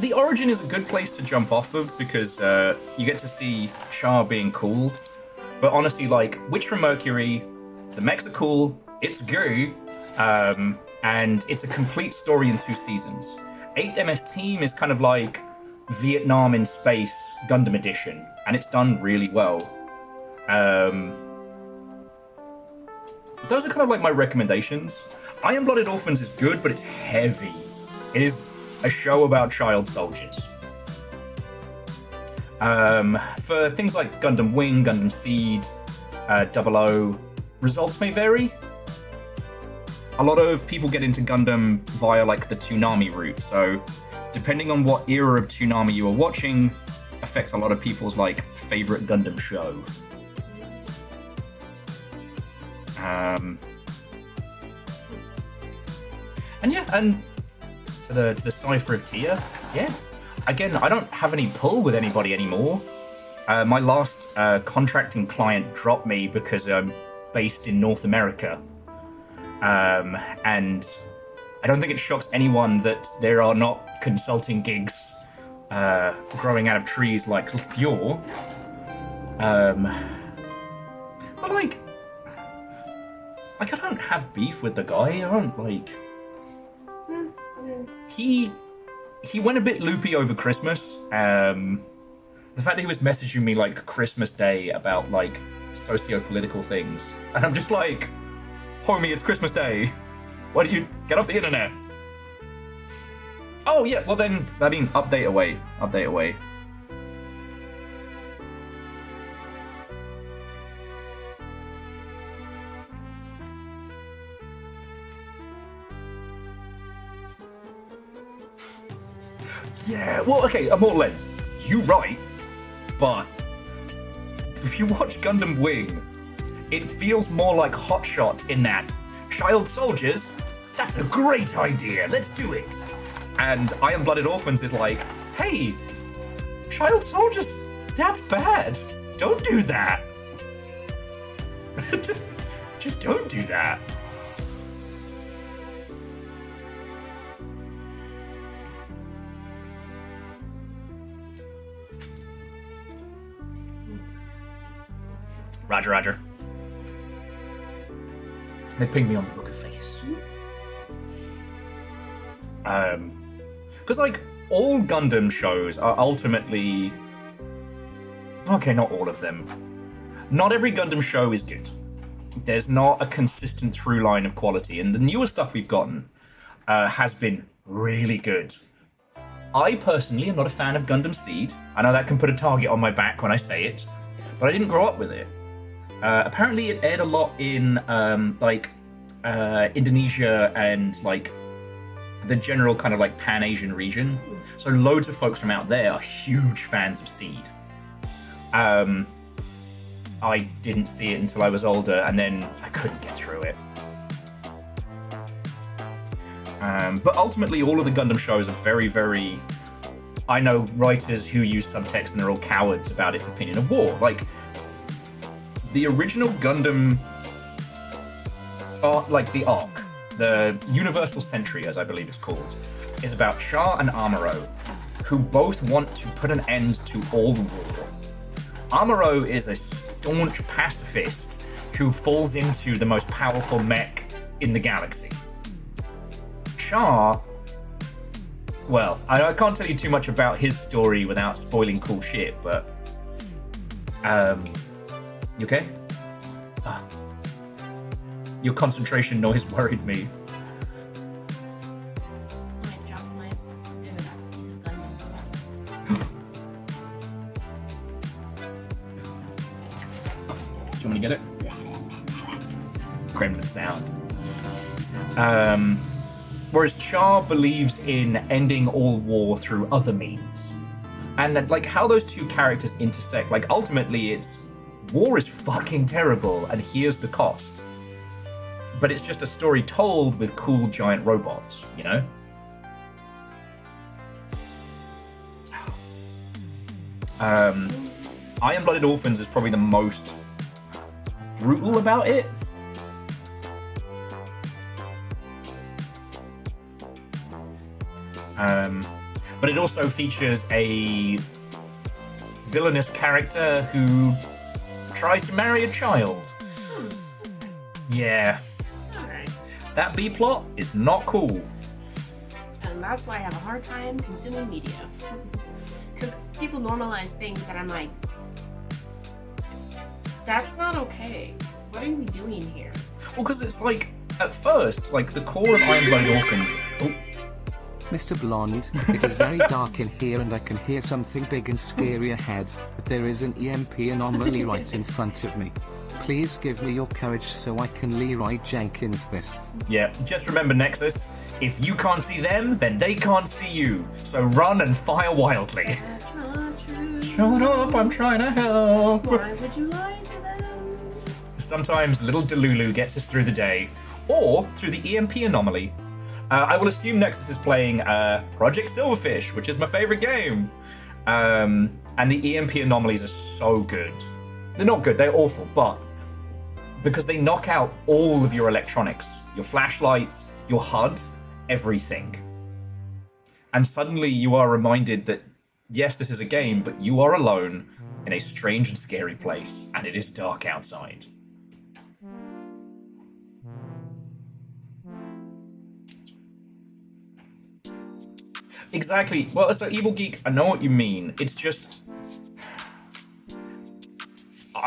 The Origin is a good place to jump off of because you get to see Char being cool. But honestly, like, Witch from Mercury, the mechs are cool, it's goo, and it's a complete story in 2 seasons. 8th MS Team is kind of like Vietnam in Space Gundam Edition, and it's done really well. Those are kind of like my recommendations. Iron Blooded Orphans is good, but it's heavy. It is a show about child soldiers. For things like Gundam Wing, Gundam Seed, 00, results may vary. A lot of people get into Gundam via like the Toonami route, so depending on what era of Toonami you are watching, affects a lot of people's like favorite Gundam show. And yeah, and to the Cipher of Tia, yeah. Again, I don't have any pull with anybody anymore. My last contracting client dropped me because I'm based in North America. And I don't think it shocks anyone that there are not consulting gigs growing out of trees like you're. But like I don't have beef with the guy. I don't like. He went a bit loopy over Christmas. The fact that he was messaging me like Christmas Day about like socio-political things, and I'm just like, homie, it's Christmas Day. Why don't you get off the internet? Oh yeah, well then, I mean, update away. Update away. Yeah, well, okay, Immortal End, you right, but if you watch Gundam Wing, it feels more like Hotshot in that child soldiers, that's a great idea, let's do it. And Iron Blooded Orphans is like, hey, child soldiers, that's bad. Don't do that. just don't do that. Roger, roger. They pinged me on the Book of Face. Because like all Gundam shows are ultimately, okay, not all of them. Not every Gundam show is good. There's not a consistent through line of quality, and the newer stuff we've gotten has been really good. I personally am not a fan of Gundam Seed. I know that can put a target on my back when I say it, but I didn't grow up with it. Apparently it aired a lot in Indonesia and like the general kind of like Pan-Asian region. So loads of folks from out there are huge fans of Seed. I didn't see it until I was older, and then I couldn't get through it. But ultimately all of the Gundam shows are very, very... I know writers who use subtext and they're all cowards about its opinion of war. Like, the original Gundam, like the arc, the Universal Century, as I believe it's called, is about Char and Amuro, who both want to put an end to all war. Amuro is a staunch pacifist who falls into the most powerful mech in the galaxy. Char, well, I can't tell you too much about his story without spoiling cool shit, but you okay? Your concentration noise worried me. I dropped my piece of Gundam. Do you want me to get it? Gremlin sound. Whereas Char believes in ending all war through other means. And like how those two characters intersect, like ultimately it's war is fucking terrible and here's the cost. But it's just a story told with cool giant robots, you know? Iron Blooded Orphans is probably the most brutal about it. But it also features a villainous character who tries to marry a child. Yeah. Alright. That B-plot is not cool. And that's why I have a hard time consuming media. Because people normalize things that I'm like, that's not okay. What are we doing here? Well, because it's like, at first, like the core of Iron Blooded Orphans... Oh. Mr. Blonde, it is very dark in here and I can hear something big and scary ahead, but there is an EMP anomaly right in front of me. Please give me your courage so I can Leroy Jenkins this. Yeah, just remember, Nexus, if you can't see them, then they can't see you. So run and fire wildly. That's not true. Shut up, I'm trying to help. Why would you lie to them? Sometimes little Delulu gets us through the day, or through the EMP anomaly. I will assume Nexus is playing Project Silverfish, which is my favorite game. And the EMP anomalies are so good. They're not good, they're awful, but because they knock out all of your electronics, your flashlights, your HUD, everything. And suddenly you are reminded that, yes, this is a game, but you are alone in a strange and scary place, and it is dark outside. Exactly. Well, so Evil Geek, I know what you mean. It's just...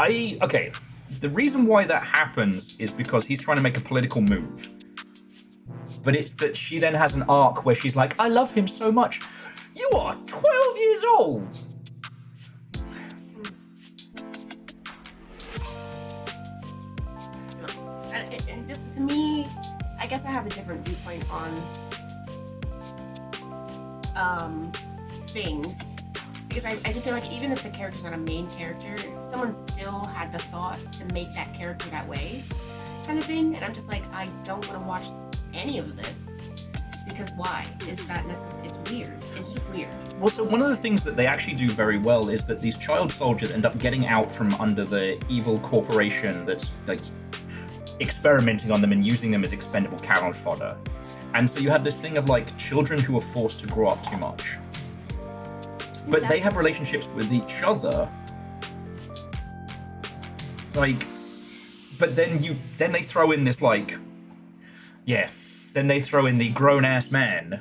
Okay, the reason why that happens is because he's trying to make a political move. But it's that she then has an arc where she's like, I love him so much. You are 12 years old! And just to me, I guess I have a different viewpoint on things. Because I do feel like even if the character's not a main character, someone still had the thought to make that character that way, kind of thing. And I'm just like, I don't want to watch any of this. Because why? Is that necessary? It's weird. It's just weird. Well, so one of the things that they actually do very well is that these child soldiers end up getting out from under the evil corporation that's like experimenting on them and using them as expendable cannon fodder. And so you have this thing of like children who are forced to grow up too much. But they have relationships with each other. Like, but then they throw in this like, yeah, then they throw in the grown-ass man.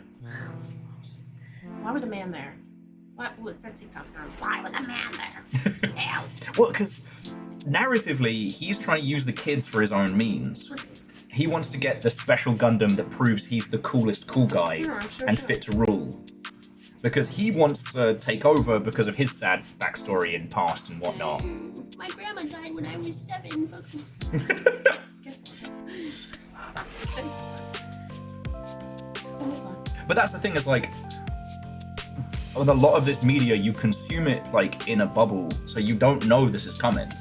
Why was a man there? What's that TikTok sound? Why was a man there? Hell. Well, because narratively, he's trying to use the kids for his own means. He wants to get the special Gundam that proves he's the coolest cool guy and fit to rule. Because he wants to take over because of his sad backstory and past and whatnot. My grandma died when I was 7. But that's the thing, is like, with a lot of this media, you consume it like in a bubble, so you don't know this is coming.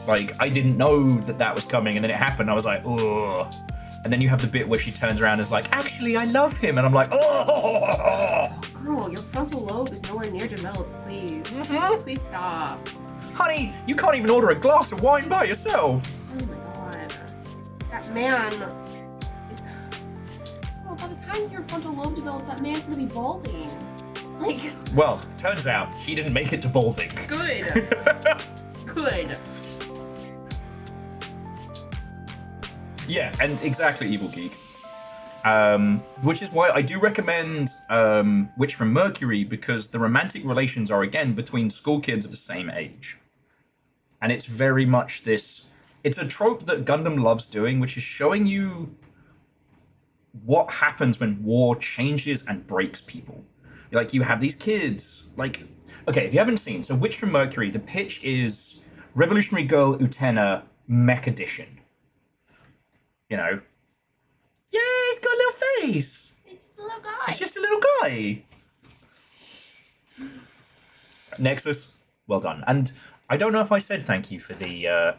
Like, I didn't know that was coming, and then it happened, I was like, ugh. And then you have the bit where she turns around and is like, actually, I love him, and I'm like, oh! Girl, your frontal lobe is nowhere near developed, please. Please stop. Honey, you can't even order a glass of wine by yourself. Oh my god. That man is... Oh, by the time your frontal lobe develops, that man's gonna be balding. Like... Well, turns out he didn't make it to balding. Good. Good. Yeah, and exactly, Evil Geek. Which is why I do recommend Witch from Mercury, because the romantic relations are, again, between school kids of the same age. And it's very much this... It's a trope that Gundam loves doing, which is showing you what happens when war changes and breaks people. Like, you have these kids, like... Okay, if you haven't seen, so Witch from Mercury, the pitch is Revolutionary Girl Utena Mech Edition. You know, yeah, he's got a little face. It's a little guy. It's just a little guy. Nexus, well done. And I don't know if I said thank you for the. I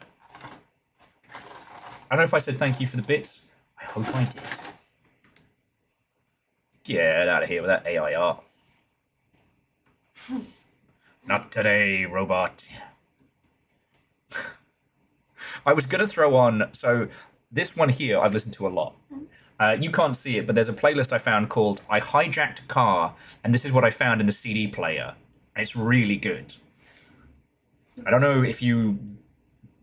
don't know if I said thank you for the bits. I hope I did. Get out of here with that AI art. Not today, robot. I was gonna throw on so. This one here I've listened to a lot. You can't see it, but there's a playlist I found called I Hijacked a Car, and this is what I found in the CD player. And it's really good. I don't know if you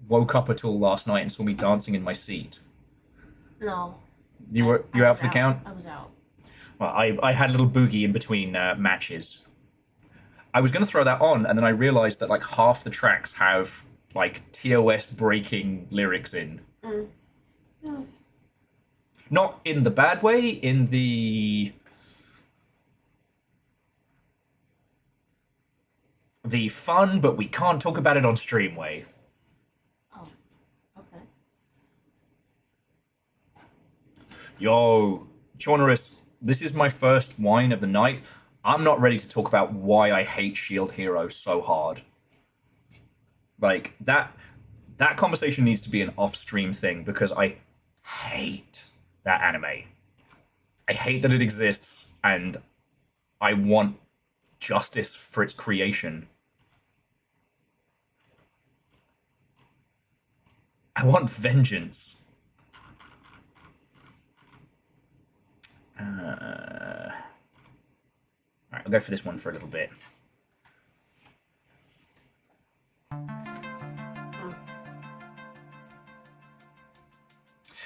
woke up at all last night and saw me dancing in my seat. No. You were out for the count? I was out. Well, I had a little boogie in between matches. I was going to throw that on, and then I realized that like half the tracks have like TOS breaking lyrics in. Not in the bad way, in the fun, but we can't talk about it on stream way. Oh, okay. Yo, Chaunerus, this is my first wine of the night. I'm not ready to talk about why I hate Shield Hero so hard. Like, that conversation needs to be an off-stream thing, because I hate that anime. I hate that it exists, and I want justice for its creation. I want vengeance. Alright, I'll go for this one for a little bit.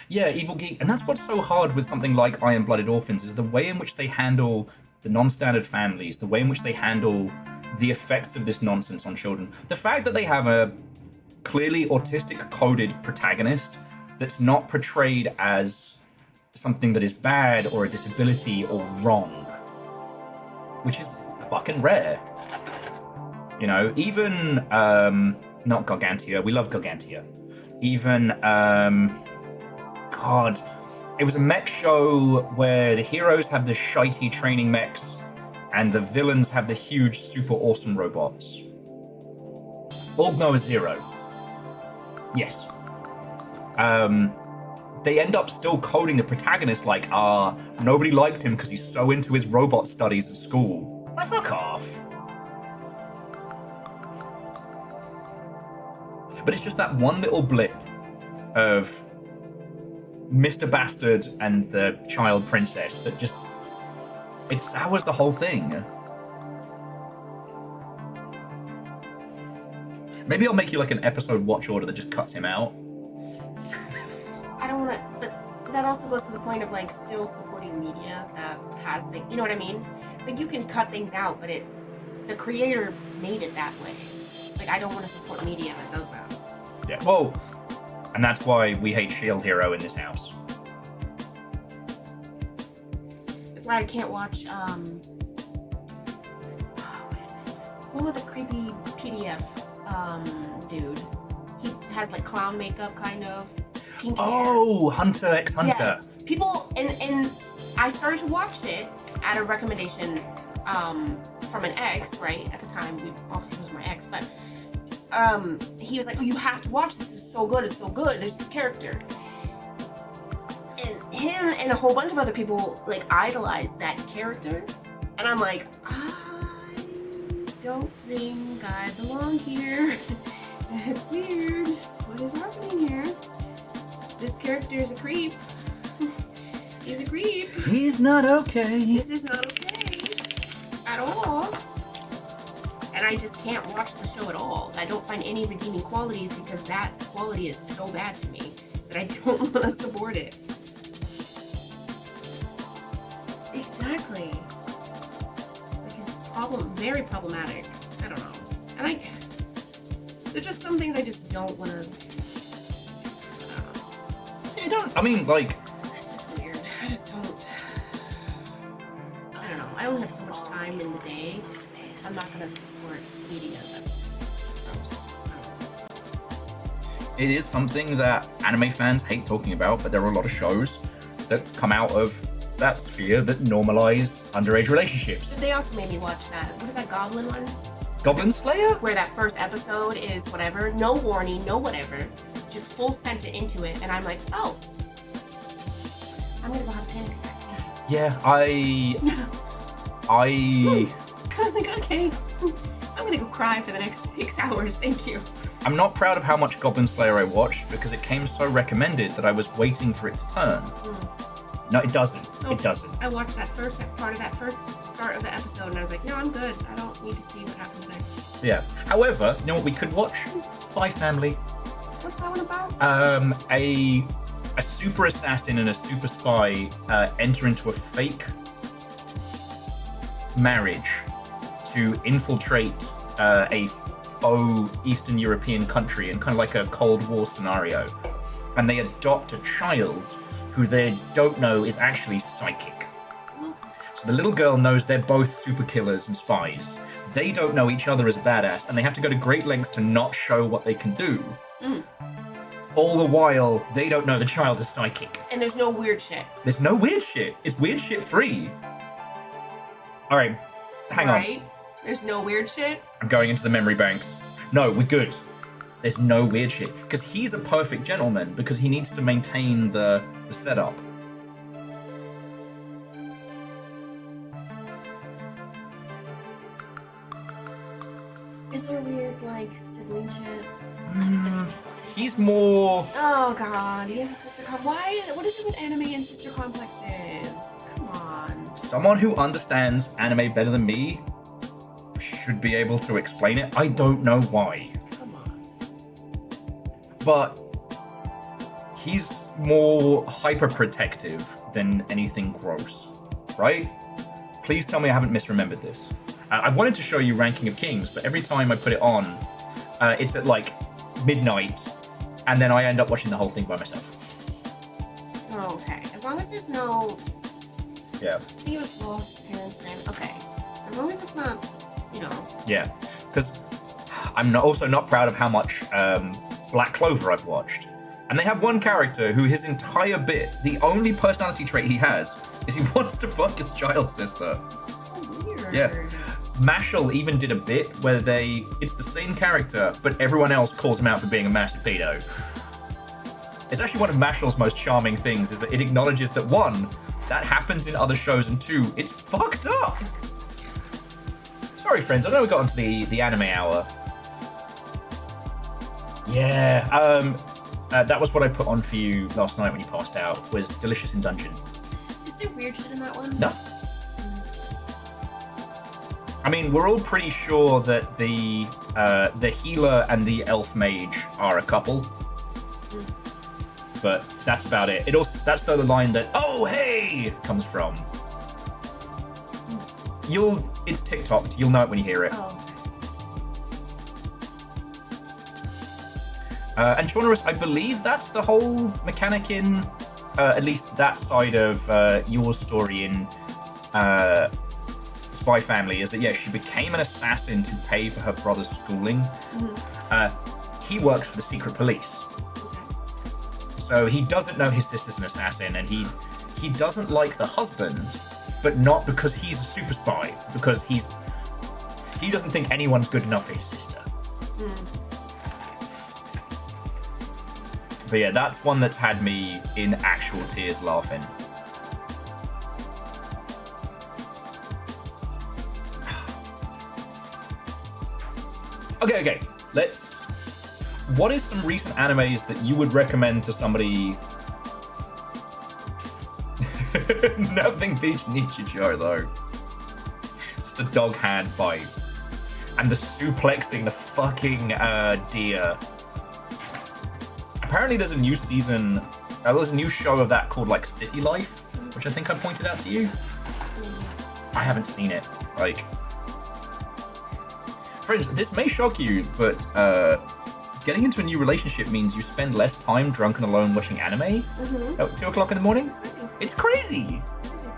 Yeah, Evil Geek, and that's what's so hard with something like Iron-Blooded Orphans, is the way in which they handle the non-standard families, the way in which they handle the effects of this nonsense on children. The fact that they have a clearly autistic-coded protagonist that's not portrayed as something that is bad or a disability or wrong, which is fucking rare. You know, even, not Gargantia, we love Gargantia. Even, God, it was a mech show where the heroes have the shitey training mechs and the villains have the huge, super awesome robots. Org Noah Zero. Yes. They end up still coding the protagonist like, nobody liked him because he's so into his robot studies at school. Like, fuck off. But it's just that one little blip of Mr. Bastard and the child princess that just, it sours the whole thing. Maybe I'll make you like an episode watch order that just cuts him out. I don't want to, but that also goes to the point of like still supporting media that has things, you know what I mean? Like you can cut things out, but the creator made it that way. Like I don't want to support media that does that. Yeah, well, and that's why we hate Shield Hero in this house. That's why I can't watch, what is it? One with the creepy PDF, dude. He has like clown makeup, kind of. Pink Oh, Hunter x Hunter. Yes. People, and I started to watch it at a recommendation from an ex, right? At the time, obviously he was my ex, but he was like, oh, you have to watch this. It's so good. It's so good. There's this character. And him and a whole bunch of other people like idolize that character. And I'm like, I don't think I belong here. That's weird. What is happening here? This character is a creep. He's a creep. He's not okay. This is not okay at all. And I just can't watch the show at all. I don't find any redeeming qualities because that quality is so bad to me that I don't want to support it. Exactly. Like he's very problematic. I don't know. And there's just some things I just don't want to. You don't. I mean, like. This is weird. I just don't. I don't know. I only have so much time in the day. I'm not gonna support media that's gross. It is something that anime fans hate talking about, but there are a lot of shows that come out of that sphere that normalize underage relationships. They also made me watch that. What is that Goblin one? Goblin Slayer? Where that first episode is whatever, no warning, no whatever, just full sent it into it, and I'm like, oh, I'm gonna go have a panic attack. Yeah, I was like, okay, I'm gonna go cry for the next 6 hours, thank you. I'm not proud of how much Goblin Slayer I watched because it came so recommended that I was waiting for it to turn. No, it doesn't. Okay. It doesn't. I watched that first part of that first start of the episode and I was like, no, I'm good. I don't need to see what happens next. Yeah. However, you know what we could watch? Spy Family. What's that one about? A super assassin and a super spy enter into a fake marriage to infiltrate a faux Eastern European country in kind of like a Cold War scenario. And they adopt a child who they don't know is actually psychic. So the little girl knows they're both super killers and spies. They don't know each other as badass, and they have to go to great lengths to not show what they can do. All the while, they don't know the child is psychic. And there's no weird shit. There's no weird shit. It's weird shit free. All right, hang on. There's no weird shit? I'm going into the memory banks. No, we're good. There's no weird shit. Because he's a perfect gentleman, because he needs to maintain the setup. Is there weird, like, sibling shit? He's more... Oh god, he has a sister complex. Why? What is it with anime and sister complexes? Come on. Someone who understands anime better than me should be able to explain it. I don't know why. Come on. But he's more hyper-protective than anything gross, right? Please tell me I haven't misremembered this. I wanted to show you Ranking of Kings, but every time I put it on, it's at like midnight, and then I end up watching the whole thing by myself. Oh, okay. As long as there's no... Yeah. I think it was lost parents' name. Okay. As long as it's not, you know... Yeah, because I'm also not proud of how much Black Clover I've watched. And they have one character who his entire bit, the only personality trait he has, is he wants to fuck his child sister. It's so weird. Yeah. Mashal even did a bit where it's the same character, but everyone else calls him out for being a massive pedo. It's actually one of Mashal's most charming things, is that it acknowledges that one, that happens in other shows, and two, it's fucked up! Sorry friends, I know we got onto the anime hour. Yeah, that was what I put on for you last night when you passed out, was Delicious in Dungeon. Is there weird shit in that one? No. I mean, we're all pretty sure that the healer and the elf mage are a couple, but that's about it. That's the line that "oh hey" comes from. It's TikToked. You'll know it when you hear it. Oh. And Chaunerus, I believe that's the whole mechanic in at least that side of your story in Spy Family, is that yeah, she became an assassin to pay for her brother's schooling. He works for the secret police, so he doesn't know his sister's an assassin, and he doesn't like the husband, but not because he's a super spy, because he doesn't think anyone's good enough for his sister. But yeah, that's one that's had me in actual tears laughing. Okay, what is some recent animes that you would recommend to somebody? Nothing beats Nichijou though. It's the dog hand bite. And the suplexing the fucking deer. Apparently there's a new season, there's a new show of that called like City Life, which I think I pointed out to you. I haven't seen it, like... Friends, this may shock you, but getting into a new relationship means you spend less time drunk and alone watching anime at 2 o'clock in the morning. It's crazy! Imagine.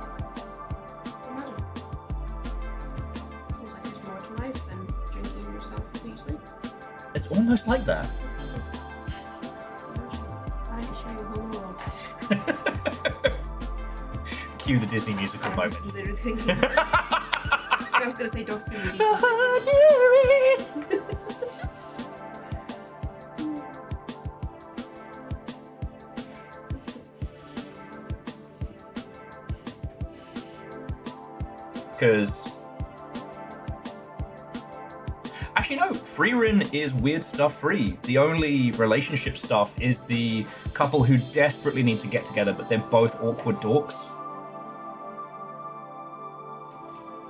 Seems like there's more to life than drinking yourself until you sleep. It's almost like that. I can show you Home Alone. Cue the Disney musical I moment. was literally thinking I was gonna say don't sue me. Because actually no, Freerin is weird stuff free. The only relationship stuff is the couple who desperately need to get together, but they're both awkward dorks.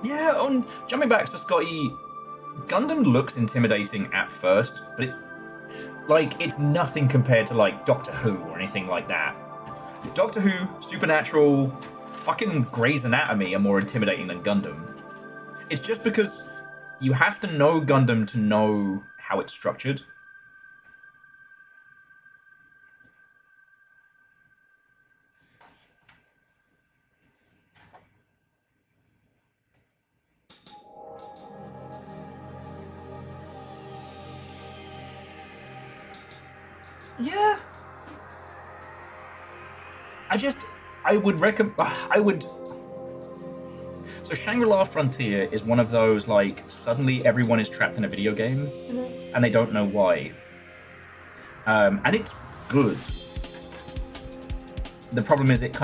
Yeah, on jumping back to Scotty, Gundam looks intimidating at first, but it's nothing compared to like Doctor Who or anything like that. Doctor Who, Supernatural, fucking Grey's Anatomy are more intimidating than Gundam. It's just because you have to know Gundam to know how it's structured. Yeah. I would recommend. So Shangri-La Frontier is one of those, like, suddenly everyone is trapped in a video game, and they don't know why. And it's good. The problem is it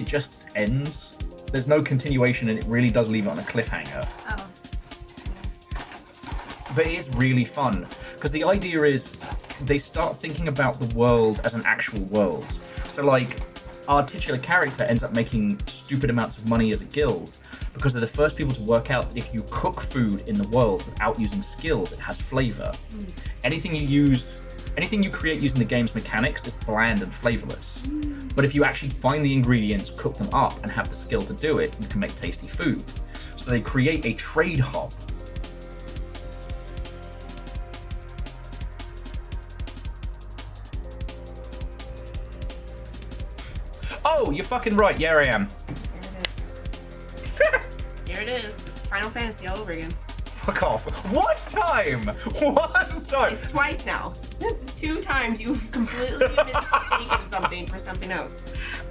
just ends. There's no continuation, and it really does leave it on a cliffhanger. Oh. But it is really fun, because the idea is they start thinking about the world as an actual world. So, like, our titular character ends up making stupid amounts of money as a guild because they're the first people to work out that if you cook food in the world without using skills, it has flavor. Anything you create using the game's mechanics is bland and flavorless. But if you actually find the ingredients, cook them up, and have the skill to do it, you can make tasty food. So they create a trade hub. Oh, you're fucking right. Yeah, I am. Here it is. It's Final Fantasy all over again. Fuck off. What time? One time. It's twice now. This is 2 times you've completely mistaken something for something else.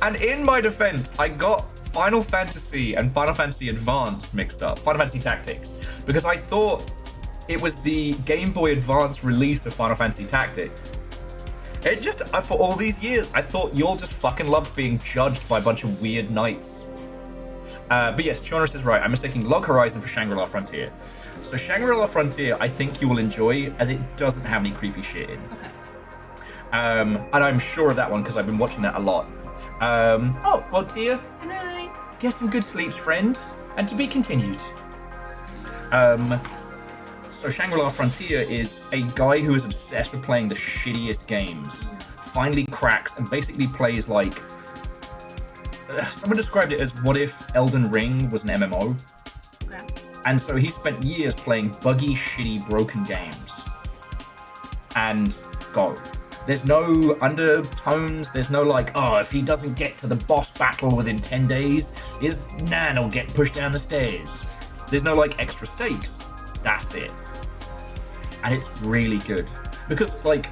And in my defense, I got Final Fantasy and Final Fantasy Advance mixed up. Final Fantasy Tactics. Because I thought it was the Game Boy Advance release of Final Fantasy Tactics. It just, for all these years, I thought you all just fucking loved being judged by a bunch of weird knights. But yes, Chonris is right. I'm mistaking Log Horizon for Shangri-La Frontier. So Shangri-La Frontier, I think you will enjoy, as it doesn't have any creepy shit in. Okay. And I'm sure of that one because I've been watching that a lot. Oh, well, Tia, Good night. get some good sleeps, friend, and to be continued. So Shangri-La Frontier is a guy who is obsessed with playing the shittiest games, finally cracks and basically plays like... someone described it as what if Elden Ring was an MMO? Okay. And so he spent years playing buggy, shitty, broken games. And go. There's no undertones, there's no like, oh, if he doesn't get to the boss battle within 10 days, his nan will get pushed down the stairs. There's no like extra stakes. That's it. And it's really good. Because like,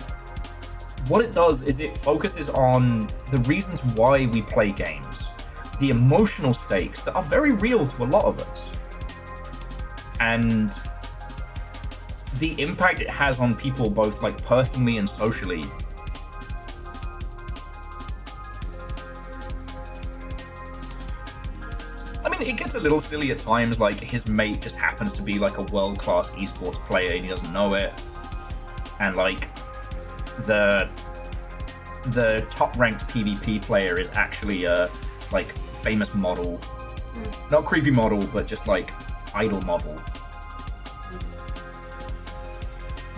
what it does is it focuses on the reasons why we play games. The emotional stakes that are very real to a lot of us. And the impact it has on people both like personally and socially. I mean, it gets a little silly at times, like his mate just happens to be like a world-class esports player and he doesn't know it. And like the top-ranked PvP player is actually a like famous model. Not creepy model, but just like idol model.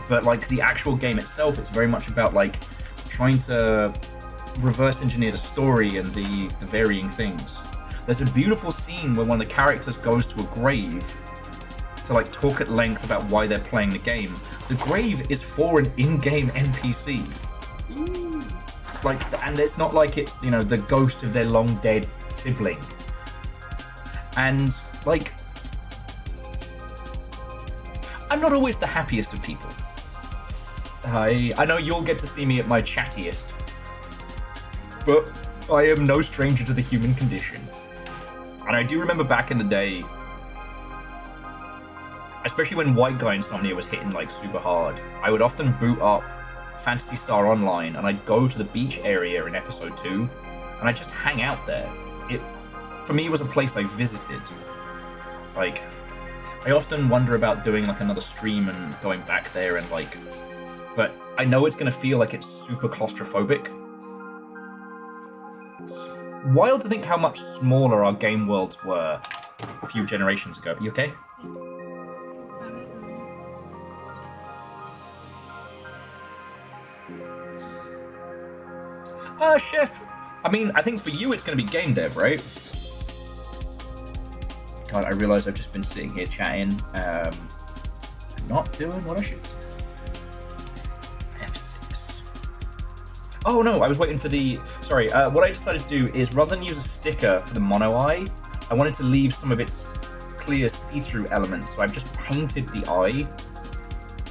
But like the actual game itself, it's very much about like trying to reverse engineer the story and the varying things. There's a beautiful scene where one of the characters goes to a grave to like talk at length about why they're playing the game. The grave is for an in-game NPC. Like, and it's not like it's, you know, the ghost of their long dead sibling. And like, I'm not always the happiest of people. I know you'll get to see me at my chattiest, but I am no stranger to the human condition. And I do remember back in the day, especially when White Guy Insomnia was hitting like super hard, I would often boot up Phantasy Star Online and I'd go to the beach area in episode 2 and I'd just hang out there. It, for me, was a place I visited. Like, I often wonder about doing like another stream and going back there and like, but I know it's gonna feel like it's super claustrophobic. It's wild to think how much smaller our game worlds were a few generations ago. You okay? Chef. I mean, I think for you it's going to be game dev, right? God, I realize I've just been sitting here chatting, not doing what I should. F6. Oh no, I was waiting for the... Sorry, what I decided to do is rather than use a sticker for the mono eye, I wanted to leave some of its clear see-through elements, so I've just painted the eye.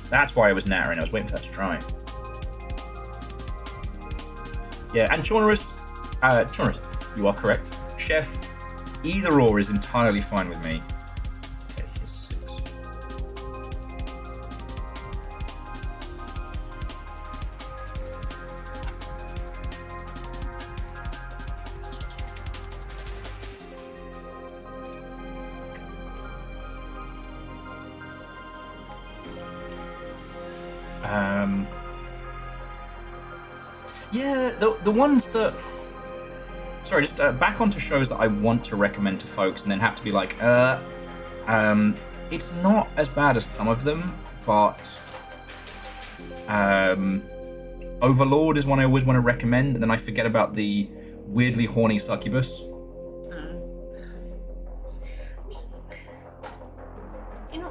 That's why I was nattering, I was waiting for that to dry. Yeah, and Chaunerus, you are correct. Chef, either or is entirely fine with me. Okay, here's 6. Yeah, the ones that... Sorry, just back onto shows that I want to recommend to folks and then have to be like, it's not as bad as some of them, but Overlord is one I always want to recommend, and then I forget about the weirdly horny succubus.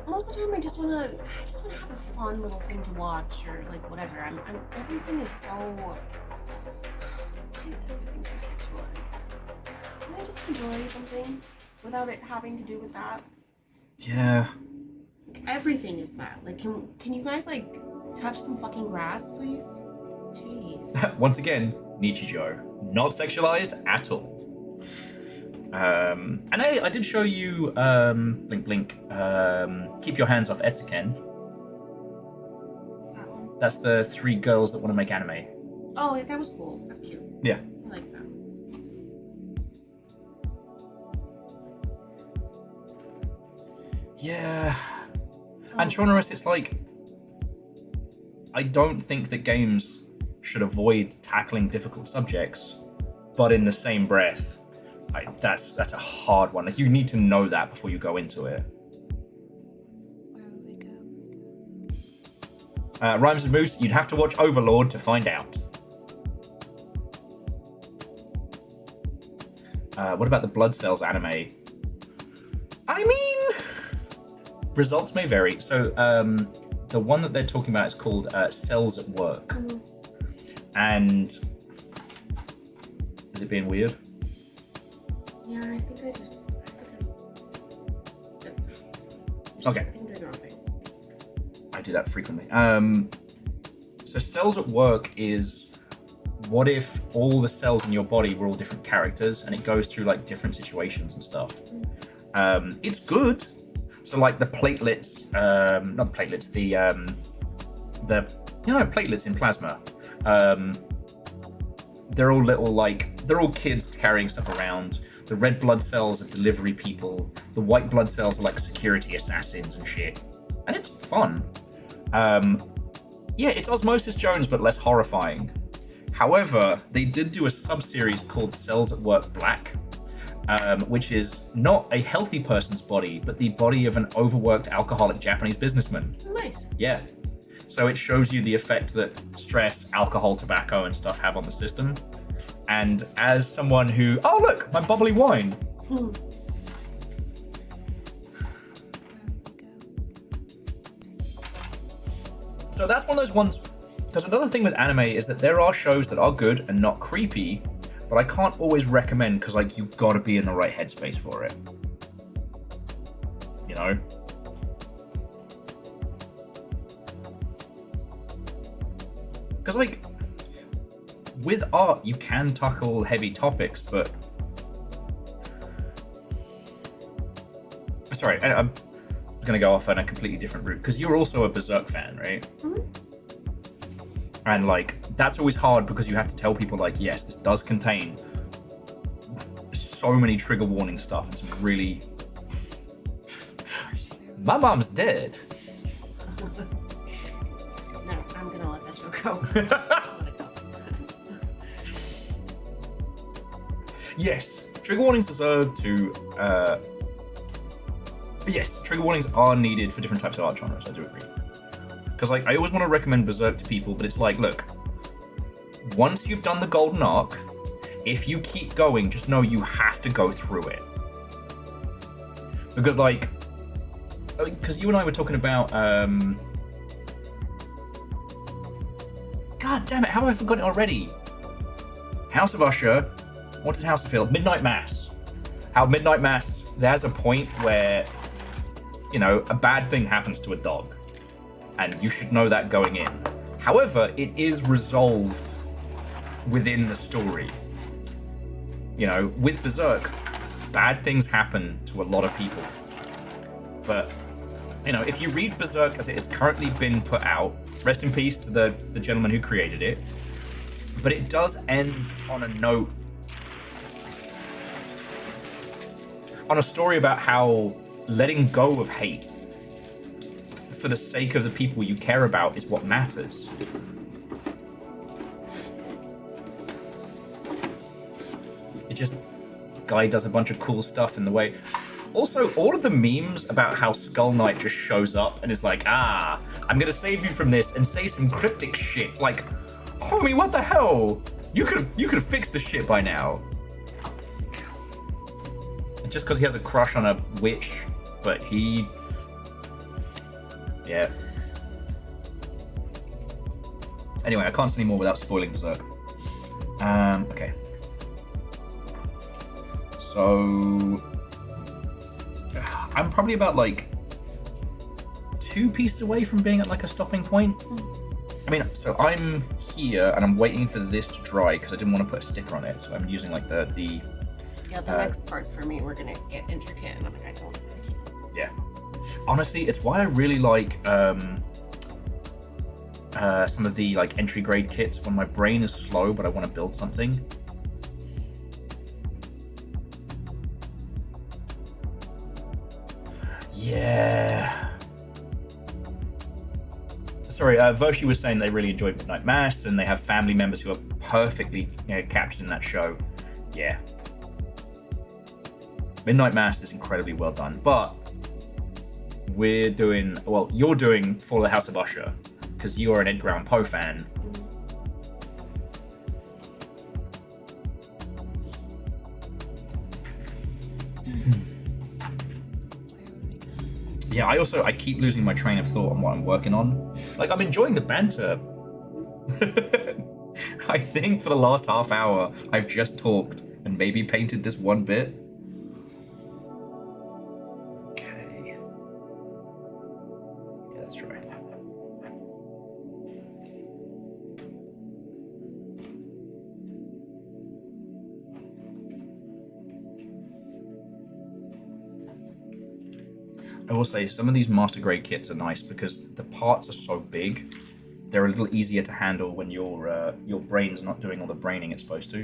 Most of the time I just wanna have a fun little thing to watch or like whatever. Everything is so. Why is everything so sexualized? Can I just enjoy something without it having to do with that? Yeah. Like, everything is that. Like, can you guys like touch some fucking grass, please? Jeez. Once again, Nichijou, not sexualized at all. And I did show you blink blink. Keep your hands off Etsuken. What's that one? That's the 3 girls that want to make anime. Oh, that was cool. That's cute. Yeah. I like that. Yeah. And Chaunerus, it's like, I don't think that games should avoid tackling difficult subjects, but in the same breath, that's a hard one. Like, you need to know that before you go into it. Where will we go? Rhymes and Moose, you'd have to watch Overlord to find out. What about the Blood Cells anime? I mean, results may vary. So the one that they're talking about is called Cells at Work. And is it being weird? Yeah, I think I just. Okay. I think I'm doing the wrong thing. I do that frequently. So Cells at Work is, what if all the cells in your body were all different characters and it goes through like different situations and stuff? It's good. So like the platelets, not the platelets, the platelets in plasma. They're all little they're all kids carrying stuff around. The red blood cells are delivery people. The white blood cells are like security assassins and shit. And it's fun. Yeah, it's Osmosis Jones, but less horrifying. However, they did do a sub-series called Cells at Work Black, which is not a healthy person's body, but the body of an overworked alcoholic Japanese businessman. Nice. Yeah. So it shows you the effect that stress, alcohol, tobacco, and stuff have on the system. And as someone who... Oh, look! My bubbly wine! So that's one of those ones... Because another thing with anime is that there are shows that are good and not creepy, but I can't always recommend because, like, you've got to be in the right headspace for it. You know? Because, like, with art, you can tackle heavy topics, but... Sorry, I'm going to go off on a completely different route, because you're also a Berserk fan, right? Mm-hmm. And, like, that's always hard because you have to tell people, like, yes, this does contain so many trigger warning stuff and some really... My mom's dead. No, I'm gonna let that show go. Yes, trigger warnings deserve to... Yes, trigger warnings are needed for different types of art genres, I do agree. Because, like, I always want to recommend Berserk to people, but it's like, look, once you've done the Golden Arc, if you keep going, just know you have to go through it. Because, like, because you and I were talking about, God damn it, how have I forgotten it already? House of Usher, what did House of Hill? Midnight Mass. How Midnight Mass, there's a point where, you know, a bad thing happens to a dog. And you should know that going in. However, it is resolved within the story. You know, with Berserk, bad things happen to a lot of people. But, you know, if you read Berserk as it has currently been put out, rest in peace to the gentleman who created it, but it does end on a note, on a story about how letting go of hate for the sake of the people you care about is what matters. It just, guy does a bunch of cool stuff in the way. Also, all of the memes about how Skull Knight just shows up and is like, ah, I'm gonna save you from this and say some cryptic shit. Like, homie, what the hell? You could have fixed the shit by now. And just because he has a crush on a witch, but he, yeah. Anyway, I can't say any more without spoiling Berserk. Okay. So I'm probably about like 2 pieces away from being at like a stopping point. I mean, so I'm here and I'm waiting for this to dry because I didn't want to put a sticker on it. So I'm using like the Yeah, the next parts for me, we're gonna get intricate, and I'm like, I can't. Yeah. Honestly, it's why I really like some of the like entry grade kits when my brain is slow but I want to build something. Yeah. Sorry, Vershi was saying they really enjoyed Midnight Mass and they have family members who are perfectly, you know, captured in that show. Yeah. Midnight Mass is incredibly well done, but we're doing, well, you're doing For the House of Usher because you're an Edgar Allan Poe fan. Yeah, I keep losing my train of thought on what I'm working on. Like, I'm enjoying the banter. I think for the last half hour, I've just talked and maybe painted this one bit. Okay. Yeah, let's try. I will say some of these master grade kits are nice because the parts are so big. They're a little easier to handle when your brain's not doing all the braining it's supposed to.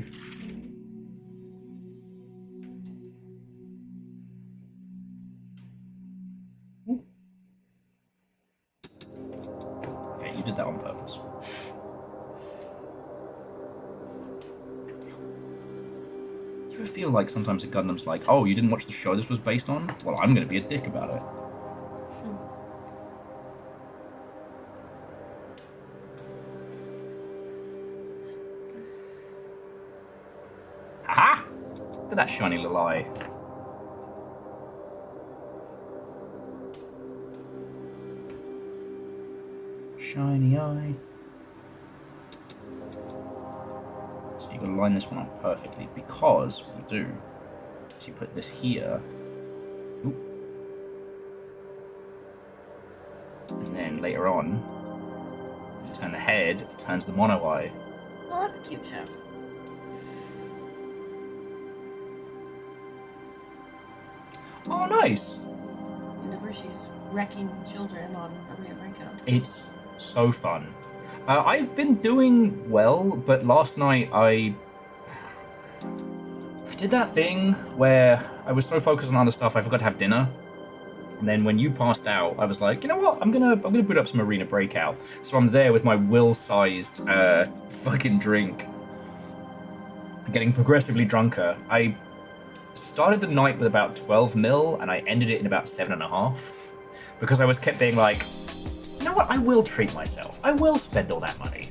Okay, you did that on purpose. You ever feel like sometimes a Gundam's like, oh, you didn't watch the show this was based on? Well, I'm gonna be a dick about it. Aha! Look at that shiny little eye. Shiny eye. So you've got to line this one up perfectly because what you do is you put this here. Oop. And then later on, you turn the head, it turns the mono eye. Well, that's cute, Chef. Oh, nice. Whenever she's wrecking children on Arena Breakout. It's so fun. I've been doing well, but last night I did that thing where I was so focused on other stuff I forgot to have dinner. And then when you passed out, I was like, you know what? I'm gonna boot up some Arena Breakout. So I'm there with my will-sized fucking drink, getting progressively drunker. I started the night with about 12 mil, and I ended it in about 7.5, because I was kept being like, you know what? I will treat myself. I will spend all that money,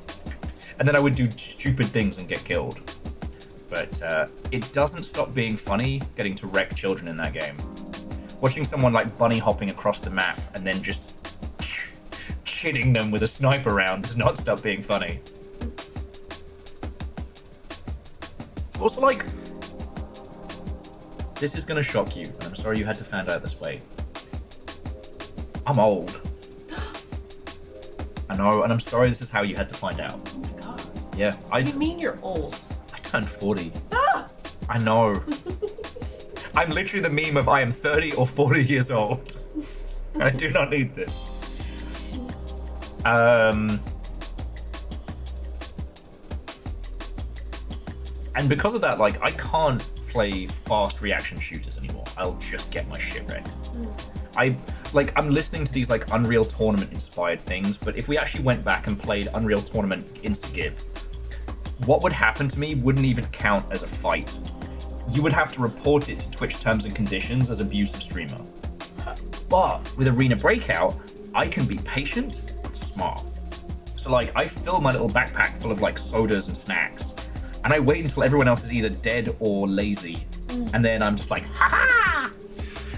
and then I would do stupid things and get killed. But it doesn't stop being funny getting to wreck children in that game. Watching someone like bunny hopping across the map and then just chinning them with a sniper round does not stop being funny. Also, like, this is gonna shock you, and I'm sorry you had to find out this way. I'm old. I know, and I'm sorry this is how you had to find out. Oh my god. Yeah, What do you mean you're old? I turned 40. Ah! I know. I'm literally the meme of I am 30 or 40 years old. I do not need this. And because of that, like, I can't play fast reaction shooters anymore. I'll just get my shit wrecked. I'm listening to these like Unreal Tournament inspired things, but if we actually went back and played Unreal Tournament Insta-Give, what would happen to me wouldn't even count as a fight. You would have to report it to Twitch terms and conditions as abusive streamer. But with Arena Breakout, I can be patient, smart. So like, I fill my little backpack full of like sodas and snacks, and I wait until everyone else is either dead or lazy. And then I'm just like, ha-ha!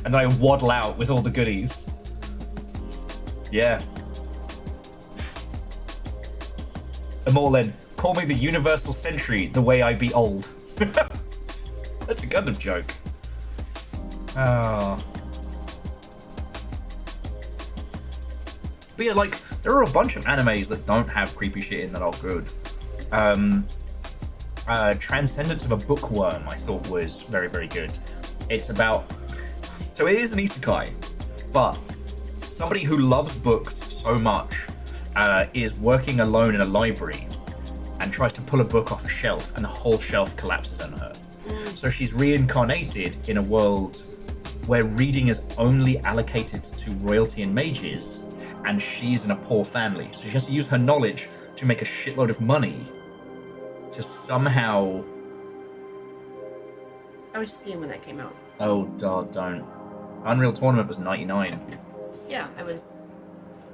And then I waddle out with all the goodies. Yeah. Immortal, call me the Universal Sentry, the way I be old. That's a Gundam joke. Oh. But yeah, like, there are a bunch of animes that don't have creepy shit in that are good. Transcendence of a Bookworm, I thought was very, very good. It's about... So it is an isekai, but somebody who loves books so much is working alone in a library and tries to pull a book off a shelf, and the whole shelf collapses on her. So she's reincarnated in a world where reading is only allocated to royalty and mages, and she's in a poor family. So she has to use her knowledge to make a shitload of money to somehow... I was just seeing when that came out. Oh, God, don't. Unreal Tournament was 99. Yeah, I was...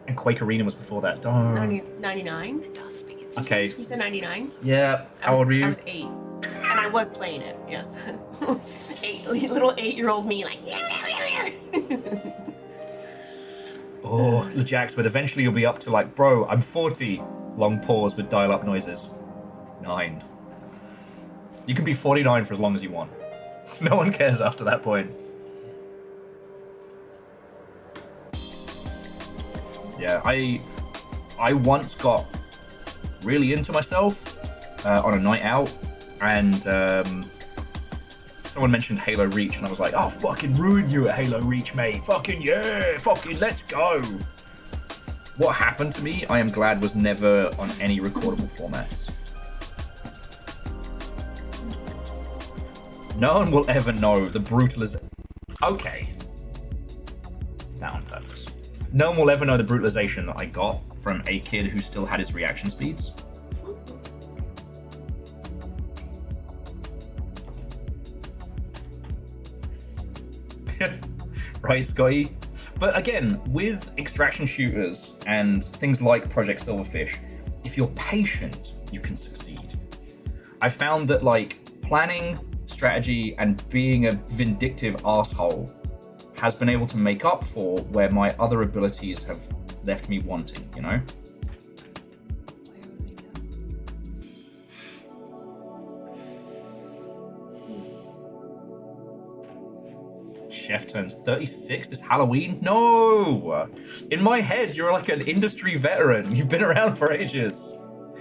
And Quake Arena was before that. Don't. 99? Okay. You said 99? Yeah. How old were you? I was 8. And I was playing it, yes. Little 8-year-old me, like... Oh, Lejax, but eventually you'll be up to like, bro, I'm 40. Long pause with dial-up noises. 9. You can be 49 for as long as you want. No one cares after that point. Yeah, I once got really into myself on a night out, and someone mentioned Halo Reach, and I was like, oh, fucking ruin you at Halo Reach, mate. Fucking yeah, fucking let's go. What happened to me, I am glad, was never on any recordable formats. No one will ever know the brutalization. Okay. That on purpose. No one will ever know the brutalization that I got from a kid who still had his reaction speeds. Right, Scotty? But again, with extraction shooters and things like Project Silverfish, if you're patient, you can succeed. I found that like planning, strategy, and being a vindictive asshole has been able to make up for where my other abilities have left me wanting, you know? Chef turns 36 this Halloween? No! In my head, you're like an industry veteran. You've been around for ages.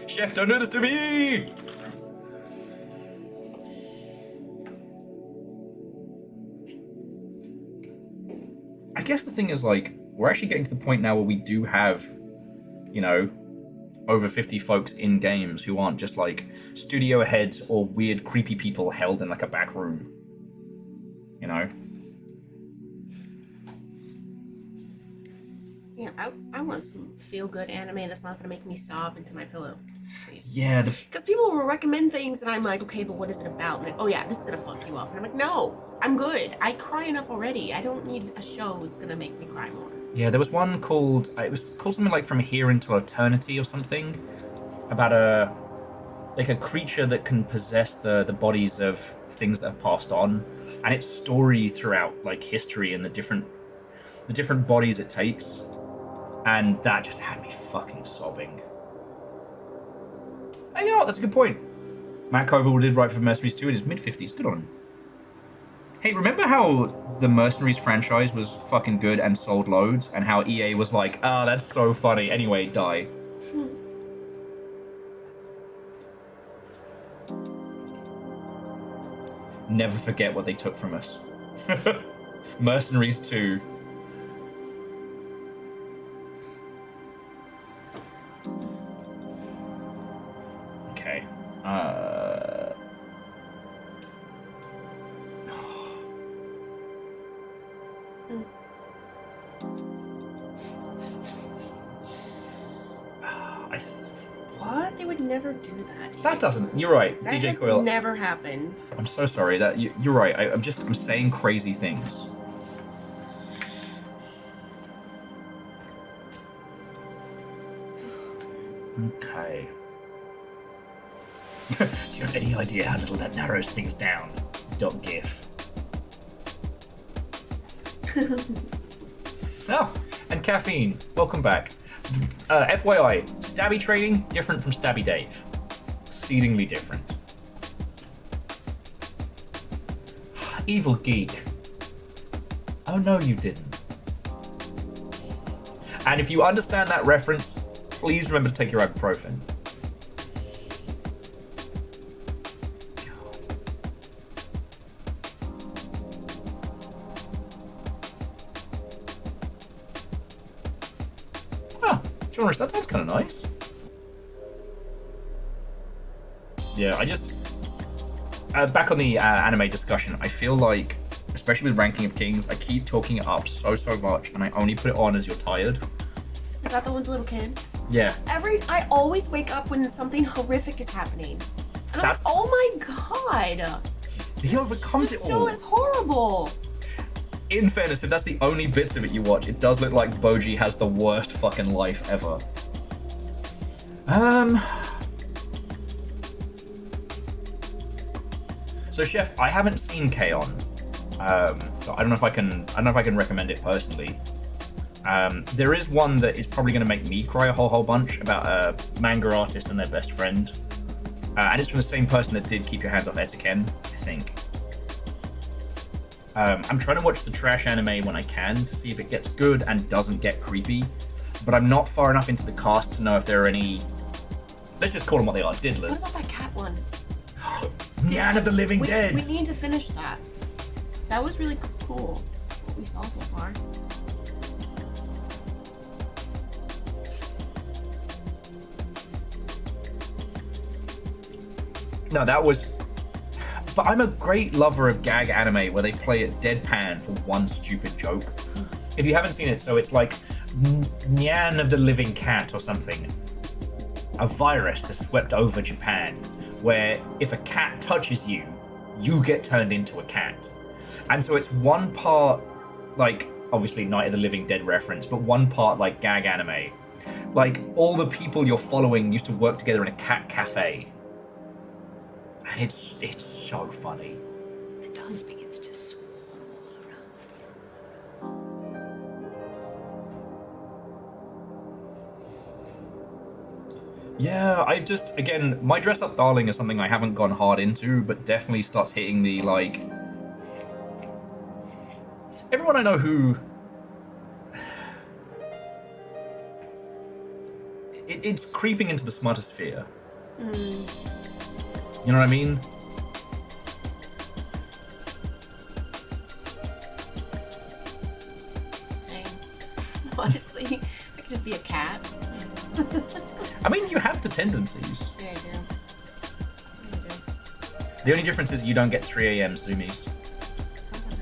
Chef, don't do this to me! I guess the thing is, like, we're actually getting to the point now where we do have, you know, over 50 folks in games who aren't just, like, studio heads or weird, creepy people held in, like, a back room. You know? Yeah, I want some feel-good anime that's not going to make me sob into my pillow, please. Yeah, because people will recommend things, and I'm like, okay, but what is it about? And like, oh yeah, this is going to fuck you up. And I'm like, no, I'm good. I cry enough already. I don't need a show that's going to make me cry more. Yeah, there was one called, it was called something like From Here Into Eternity or something, about a creature that can possess the bodies of things that have passed on, and its story throughout, like, history and the different bodies it takes. And that just had me fucking sobbing. And you know what? That's a good point. Matt Koval did write for Mercenaries 2 in his mid-50s. Good on him. Hey, remember how the Mercenaries franchise was fucking good and sold loads? And how EA was like, oh, that's so funny. Anyway, die. Never forget what they took from us. Mercenaries 2. Okay. What? They would never do that. That doesn't. You're right, That DJ has Coil. never happened. I'm so sorry. That you're right. I'm saying crazy things. Okay. Do you have any idea how little that narrows things down? .gif. Oh, and caffeine. Welcome back. FYI, Stabby training different from Stabby Dave. Exceedingly different. Evil geek. Oh no, you didn't. And if you understand that reference, please remember to take your ibuprofen. Ah, Jonas, that sounds kind of nice. Yeah, I just... back on the anime discussion, I feel like, especially with Ranking of Kings, I keep talking it up so much, and I only put it on as you're tired. Is that the one with the little kid? Yeah. I always wake up when something horrific is happening. And That's- I'm like, oh my god. He overcomes This it show all. is horrible. In fairness, if that's the only bits of it you watch, it does look like Boji has the worst fucking life ever. So, Chef, I haven't seen K-On! So I don't know if I can recommend it personally. There is one that is probably going to make me cry a whole bunch about a manga artist and their best friend, and it's from the same person that did Keep Your Hands Off Etekin, I think. I'm trying to watch the trash anime when I can to see if it gets good and doesn't get creepy, but I'm not far enough into the cast to know if there are any. Let's just call them what they are, What diddlers. about that cat one? Nyan of the Living Dead. We need to finish that. That was really cool. What we saw so far. No, that was. But I'm a great lover of gag anime where they play it deadpan for one stupid joke. If you haven't seen it, so it's like Nyan of the Living Cat or something. A virus has swept over Japan where if a cat touches you, you get turned into a cat. And so it's one part, like, obviously Night of the Living Dead reference, but one part like gag anime. Like, all the people you're following used to work together in a cat cafe. And it's so funny. The dust begins to swarm all around. Yeah, I just, again, my Dress Up Darling is something I haven't gone hard into, but definitely starts hitting the, like... Everyone I know who... It's creeping into the smartosphere. You know what I mean? Same. Honestly, I could just be a cat. I mean, you have the tendencies. Yeah, I do. The only difference is you don't get 3 a.m. zoomies. Sometimes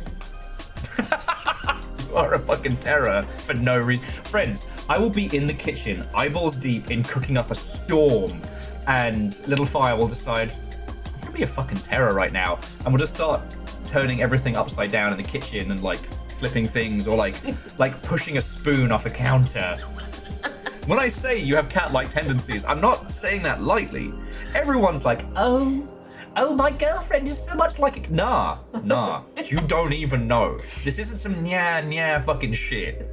I do. You are a fucking terror for no reason. Friends, I will be in the kitchen, eyeballs deep in cooking up a storm, and Little Fire will decide, I'm gonna be a fucking terror right now, and we'll just start turning everything upside down in the kitchen and like flipping things or like pushing a spoon off a counter. When I say you have cat-like tendencies, I'm not saying that lightly. Everyone's like, oh, my girlfriend is so much like it. Nah, you don't even know. This isn't some nya fucking shit.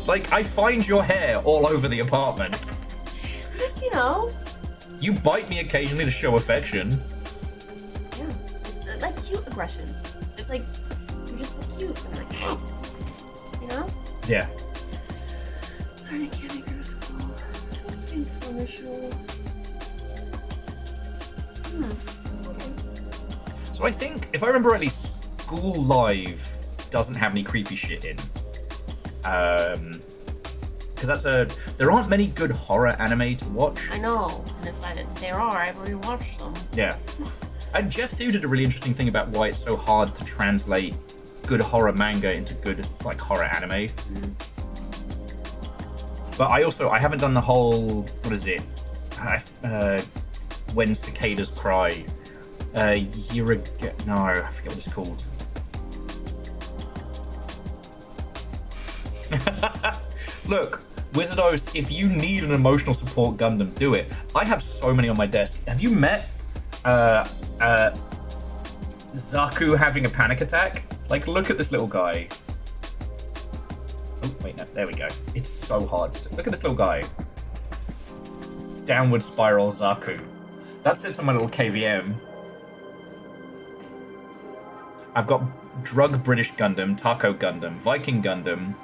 Like, I find your hair all over the apartment. Just, you know. You bite me occasionally to show affection. Yeah. It's like cute aggression. It's like, you're just so cute. And I'm like, hey. You know? Yeah. Darn, I can't make her to school. Something for the show. Okay. So I think, if I remember rightly, School Live doesn't have any creepy shit in. Because there aren't many good horror anime to watch. I know, and if there are, I've already watched them. Yeah. And Jeff too did a really interesting thing about why it's so hard to translate good horror manga into good like horror anime. But I haven't done the whole, what is it? When Cicadas Cry. No, I forget what it's called. Look, Wizardos, if you need an emotional support Gundam, do it. I have so many on my desk. Have you met Zaku having a panic attack? Like, look at this little guy. Oh, wait, no, there we go. It's so hard to do. Look at this little guy. Downward spiral Zaku. That sits on my little KVM. I've got Drug British Gundam, Taco Gundam, Viking Gundam,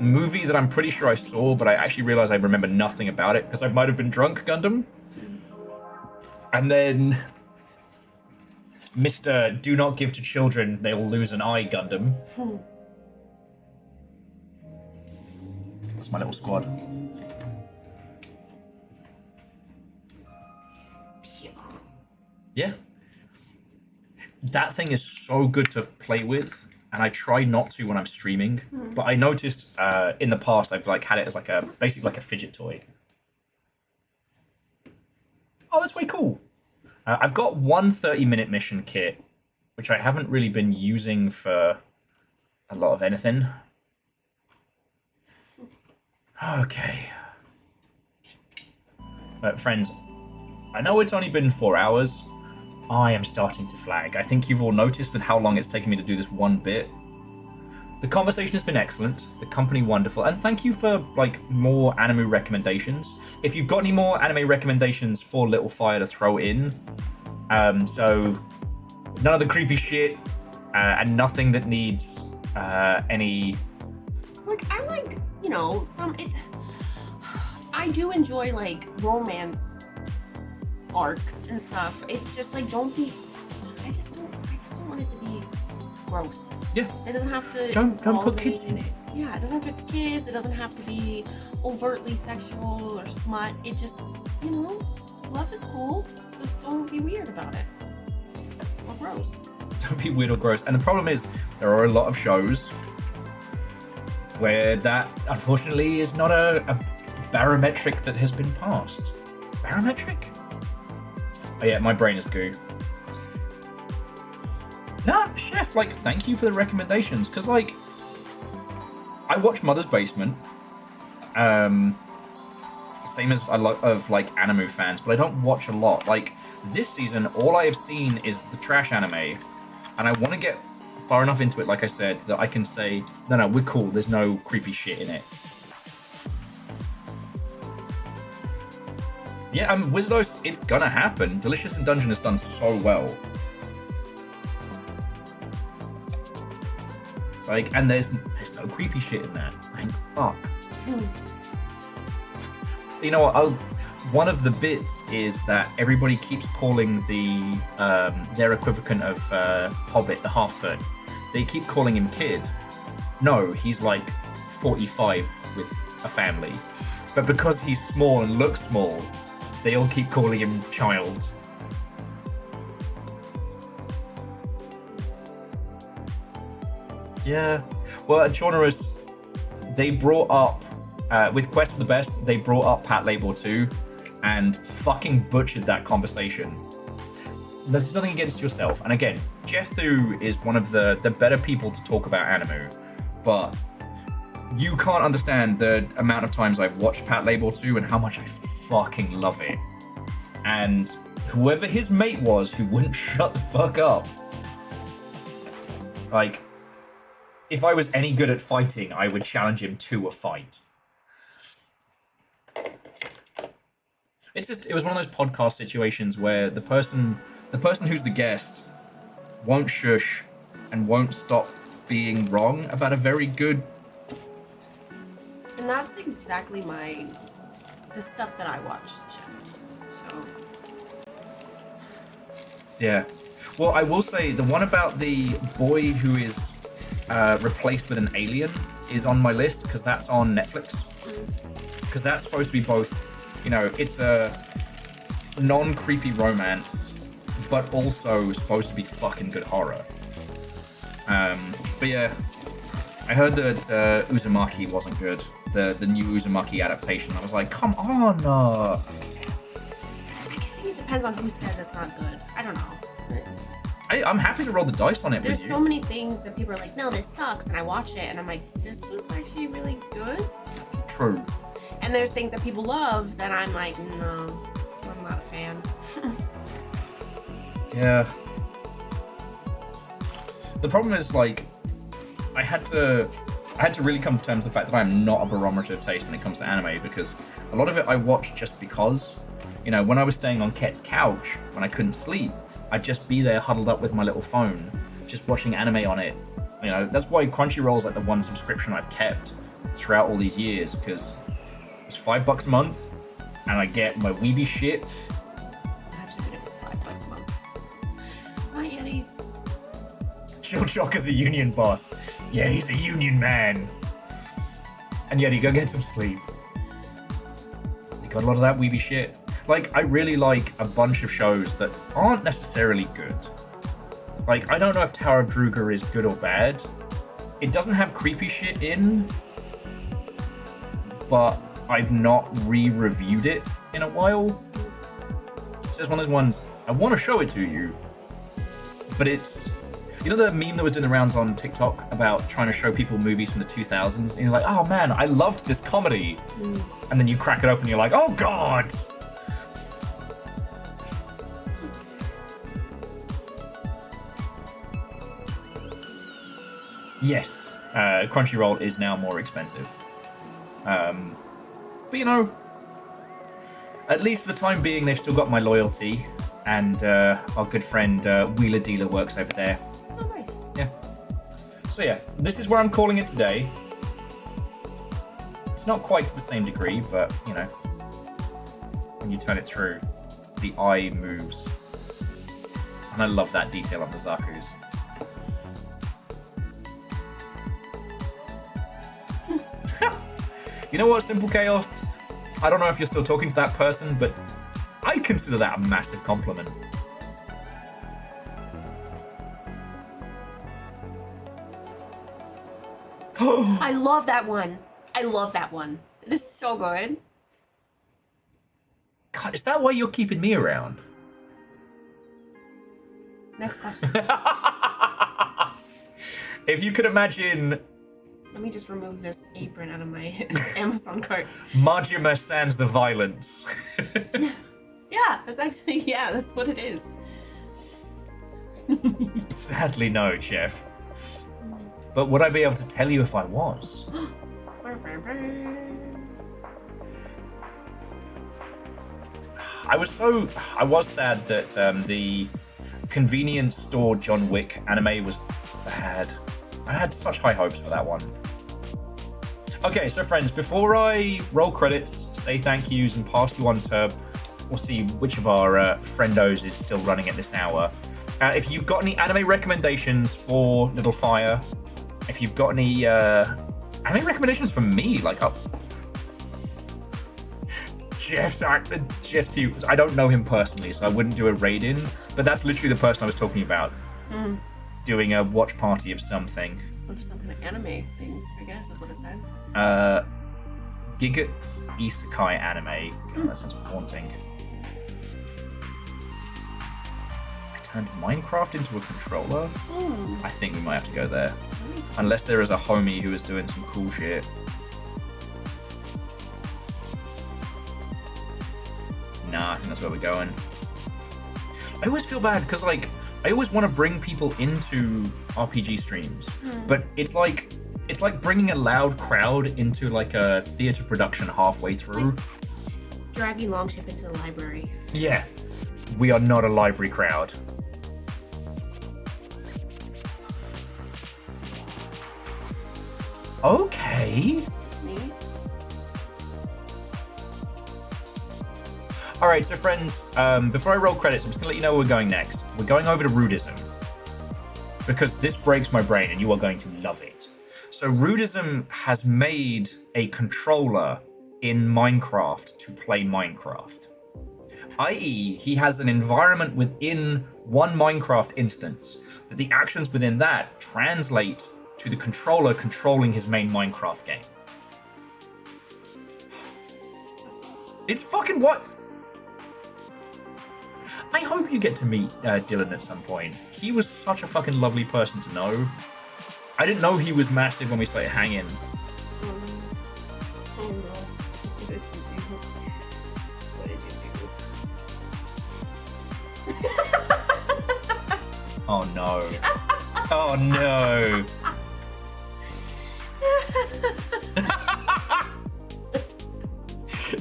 movie that I'm pretty sure I saw, but I actually realized I remember nothing about it because I might have been drunk Gundam. And then Mr. Do Not Give to Children, They Will Lose an Eye Gundam. That's my little squad. Yeah. That thing is so good to play with, and I try not to when I'm streaming. But I noticed in the past I've like had it as like basically like a fidget toy. Oh, that's way cool. I've got one 30-minute mission kit, which I haven't really been using for a lot of anything. Okay. Friends, I know it's only been 4 hours. I am starting to flag. I think you've all noticed with how long it's taken me to do this one bit. The conversation has been excellent, the company wonderful, and thank you for like more anime recommendations. If you've got any more anime recommendations for Little Fire to throw in, so none of the creepy shit, and nothing that needs any. Like I like, you know, I do enjoy like romance arcs and stuff. It's just like I just don't want it to be gross. Yeah. It doesn't have to Don't put kids in it. Yeah, it doesn't have to be kids, it doesn't have to be overtly sexual or smut. It just, you know, love is cool. Just don't be weird about it. Or gross. Don't be weird or gross. And the problem is there are a lot of shows where that unfortunately is not a barometric that has been passed. Barometric? Oh yeah, my brain is goo. Nah, Chef, like, thank you for the recommendations, because, like, I watch Mother's Basement, same as a lot of, like, anime fans, but I don't watch a lot. Like, this season, all I have seen is the trash anime, and I want to get far enough into it, like I said, that I can say, no, we're cool, there's no creepy shit in it. Yeah, Wizardos, it's gonna happen. Delicious in Dungeon has done so well. Like, and there's no creepy shit in that. Thank fuck. You know what? One of the bits is that everybody keeps calling their equivalent of Hobbit, the Half-Foot. They keep calling him Kid. No, he's like 45 with a family. But because he's small and looks small, they all keep calling him Child. Yeah. Well, at Chaunerus, they brought up, with Quest for the Best, they brought up Pat Labor 2 and fucking butchered that conversation. There's nothing against yourself. And again, Jeff Thu is one of the better people to talk about anime, but you can't understand the amount of times I've watched Pat Labor 2 and how much I fucking love it. And whoever his mate was who wouldn't shut the fuck up. Like, if I was any good at fighting, I would challenge him to a fight. It was one of those podcast situations where the person who's the guest won't shush and won't stop being wrong about a very good. And that's exactly the stuff that I watch. So Yeah. Well, I will say the one about the boy who is replaced with an alien is on my list because that's on Netflix. Because that's supposed to be both, you know, it's a non-creepy romance, but also supposed to be fucking good horror. But yeah, I heard that Uzumaki wasn't good. The new Uzumaki adaptation. I was like, come on! I think it depends on who says it's not good. I don't know. I'm happy to roll the dice on it There's with you. so many things that people are like, no, this sucks, and I watch it and I'm like, this was actually really good. True. And there's things that people love that I'm like, no, I'm not a fan. Yeah. The problem is, like, I had to really come to terms with the fact that I'm not a barometer of taste when it comes to anime, because a lot of it I watch just because. You know, when I was staying on Ket's couch, when I couldn't sleep, I'd just be there huddled up with my little phone, just watching anime on it. You know, that's why Crunchyroll's like the one subscription I've kept throughout all these years, because it's $5 a month, and I get my weeby shit. Imagine if it was $5 a month. Not Yeti. Chill Chock is a union boss. Yeah, he's a union man. And Yeti, go get some sleep. You got a lot of that weeby shit. Like, I really like a bunch of shows that aren't necessarily good. Like, I don't know if Tower of Druga is good or bad. It doesn't have creepy shit in, but I've not re-reviewed it in a while. So it's one of those ones, I want to show it to you, but it's... You know the meme that was doing the rounds on TikTok about trying to show people movies from the 2000s? And you're like, oh man, I loved this comedy. And then you crack it open and you're like, oh god! Yes, Crunchyroll is now more expensive. But you know, at least for the time being, they've still got my loyalty. And our good friend Wheeler Dealer works over there. Oh, nice. Yeah. So yeah, this is where I'm calling it today. It's not quite to the same degree, but you know, when you turn it through, the eye moves. And I love that detail on the Zaku's. You know what, Simple Chaos? I don't know if you're still talking to that person, but I consider that a massive compliment. I love that one. I love that one. It is so good. God, is that why you're keeping me around? Next question. If you could imagine... Let me just remove this apron out of my Amazon cart. Majima sans the violence. Yeah, that's actually, yeah, that's what it is. Sadly no, Chef. But would I be able to tell you if I was? I was sad that the convenience store John Wick anime was bad. I had such high hopes for that one. Okay, so friends, before I roll credits, say thank yous, and pass you on to, we'll see which of our friendos is still running at this hour. If you've got any anime recommendations for Little Fire, if you've got any anime recommendations for me, like Jeff's Hughes. I don't know him personally, so I wouldn't do a raid-in, but that's literally the person I was talking about. Doing a watch party of something. Of some kind of anime thing, I guess, is what it said. Giga's Isekai anime. God, that sounds haunting. I turned Minecraft into a controller? I think we might have to go there. Unless there is a homie who is doing some cool shit. Nah, I think that's where we're going. I always feel bad because, like, I always want to bring people into RPG streams, but it's like bringing a loud crowd into like a theater production halfway through. Like dragging Longship into the library. Yeah, we are not a library crowd. Okay. It's neat. All right, so friends, before I roll credits, I'm just gonna let you know where we're going next. we're going over to Rudism. Because this breaks my brain and you are going to love it. So Rudism has made a controller in Minecraft to play Minecraft. I.e., he has an environment within one Minecraft instance that the actions within that translate to the controller controlling his main Minecraft game. It's fucking what? I hope you get to meet Dylan at some point. He was such a fucking lovely person to know. I didn't know he was massive when we started hanging. Oh no. What did you do? Oh no. Oh no.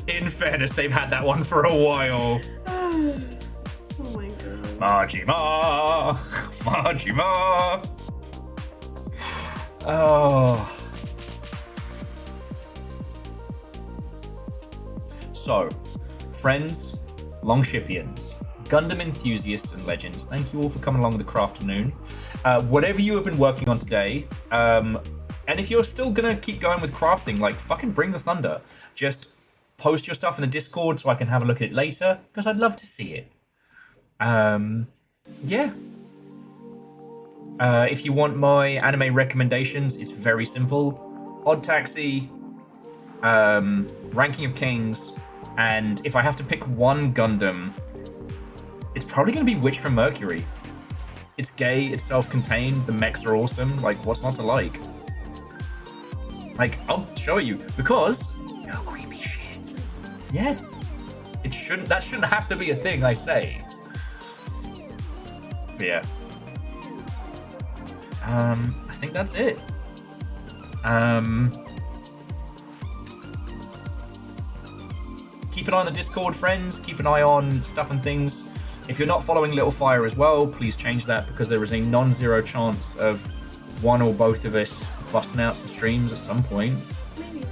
In fairness, they've had that one for a while. Oh my god. Majima! Majima! Oh. So, friends, Longshipians, Gundam enthusiasts and legends, thank you all for coming along with the Crafternoon. Whatever you have been working on today, and if you're still gonna keep going with crafting, like, fucking bring the thunder. Just post your stuff in the Discord so I can have a look at it later, because I'd love to see it. Yeah. If you want my anime recommendations, it's very simple. Odd Taxi, Ranking of Kings, and if I have to pick one Gundam, it's probably going to be Witch from Mercury. It's gay, it's self-contained, the mechs are awesome, like, what's not to like? Like, I'll show you, because no creepy shit. Yeah. That shouldn't have to be a thing, I say. But yeah. I think that's it. Keep an eye on the Discord, friends. Keep an eye on stuff and things. If you're not following Little Fire as well, please change that, because there is a non-zero chance of one or both of us busting out some streams at some point. Maybe.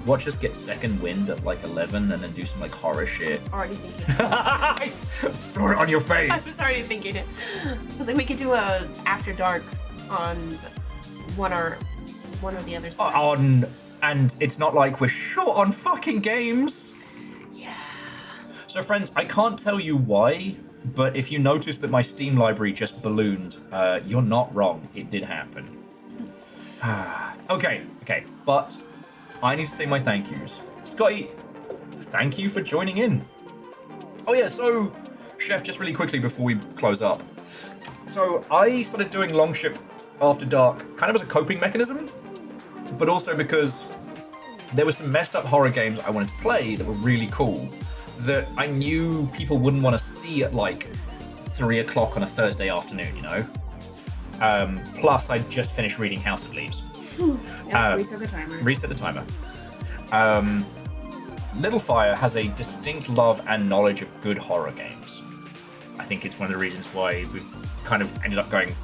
Watch us get second wind at like 11 and then do some like horror shit. I was already thinking it. I saw it on your face. I was already thinking it. I was like, we could do a After Dark on one or the other side. And it's not like we're short on fucking games. Yeah. So friends, I can't tell you why, but if you notice that my Steam library just ballooned, you're not wrong. It did happen. Okay, but I need to say my thank yous. Scotty, thank you for joining in. Oh yeah, so, Chef, just really quickly before we close up. So I started doing Longship After Dark kind of as a coping mechanism, but also because there were some messed up horror games I wanted to play that were really cool that I knew people wouldn't want to see at like 3 o'clock on a Thursday afternoon, you know? Plus, I just finished reading House of Leaves. Reset the timer. Reset the timer. Little Fire has a distinct love and knowledge of good horror games. I think it's one of the reasons why we've kind of ended up going...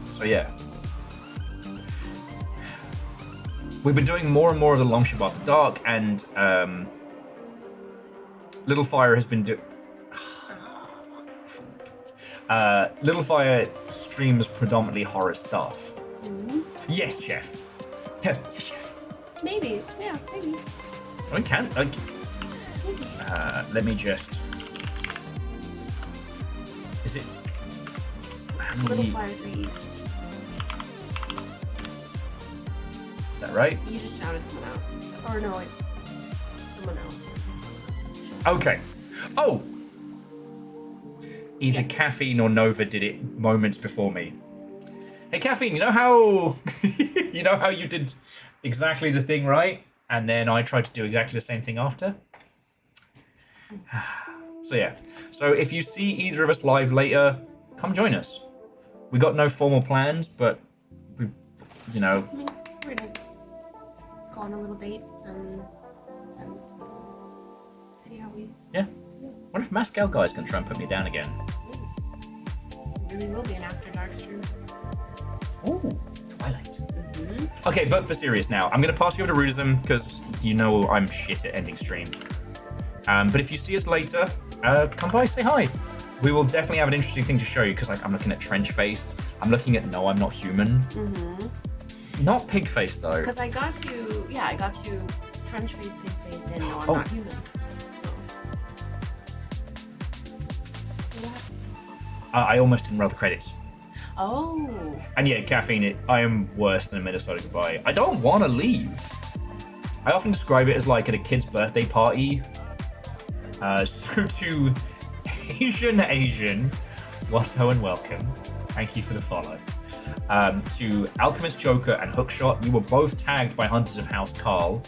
So yeah. We've been doing more and more of the Longship After Dark, and Little Fire has been Little Fire streams predominantly horror stuff. Mm-hmm. Yes, Chef. Yes, Chef. Maybe. Yeah, maybe. I can. Let me just... Is it... Little Fire 3. Is that right? You just shouted someone out. Or no, someone else. Okay. Oh! Either Caffeine or Nova did it moments before me. Hey, Caffeine, you know how... you know how you did exactly the thing right? And then I tried to do exactly the same thing after? So yeah. So if you see either of us live later, come join us. We got no formal plans, but we, you know... I mean, we're gonna go on a little date and see how we... Yeah. What if Mascal Guy's gonna try and put me down again? It really will be an After Dark stream. Ooh, Twilight. Okay, but for serious now, I'm going to pass you over to Rudism because you know I'm shit at ending stream. But if you see us later, come by, say hi. We will definitely have an interesting thing to show you because like I'm looking at Trench Face. I'm looking at No, I'm Not Human. Not Pig Face though. Because I got to Trench Face, Pig Face, and No, I'm Not Human. I almost didn't roll the credits. Oh. And yeah, Caffeine, I am worse than a Minnesota goodbye. I don't want to leave. I often describe it as like at a kid's birthday party. So to Asian, Watto and welcome. Thank you for the follow. To Alchemist Joker and Hookshot, you were both tagged by Hunters of House Carl.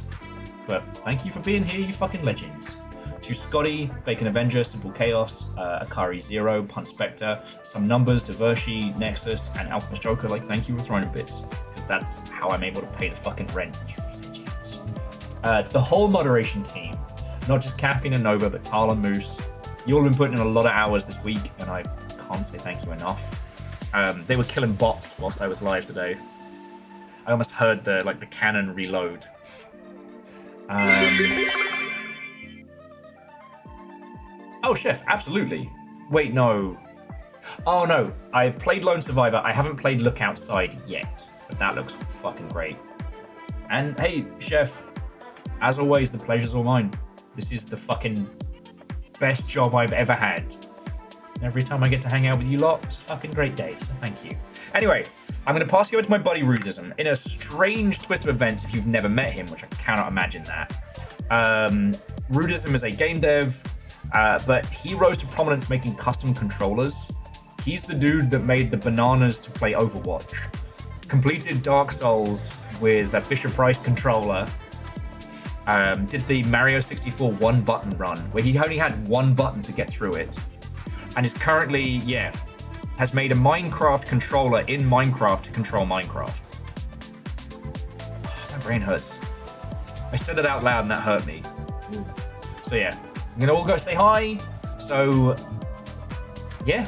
But thank you for being here, you fucking legends. To Scotty, Bacon Avenger, Simple Chaos, Akari Zero, Punt Spectre, Some Numbers, Divershi, Nexus, and Alchemist Joker, like, thank you for throwing in bits. Because that's how I'm able to pay the fucking rent, you legends. To the whole moderation team, not just Caffeine and Nova, but Tal and Moose. You all have been putting in a lot of hours this week, and I can't say thank you enough. They were killing bots whilst I was live today. I almost heard the cannon reload. Oh, Chef, absolutely. Wait, no. Oh, no. I've played Lone Survivor. I haven't played Look Outside yet, but that looks fucking great. And hey, Chef, as always, the pleasure's all mine. This is the fucking best job I've ever had. Every time I get to hang out with you lot, it's a fucking great day, so thank you. Anyway, I'm going to pass you over to my buddy Rudism in a strange twist of events if you've never met him, which I cannot imagine that. Rudism is a game dev, but he rose to prominence making custom controllers. He's the dude that made the bananas to play Overwatch, completed Dark Souls with a Fisher-Price controller, did the Mario 64 one-button run, where he only had one button to get through it, and is currently, has made a Minecraft controller in Minecraft to control Minecraft. My brain hurts. I said it out loud and that hurt me. So yeah, I'm gonna all go say hi. So, yeah.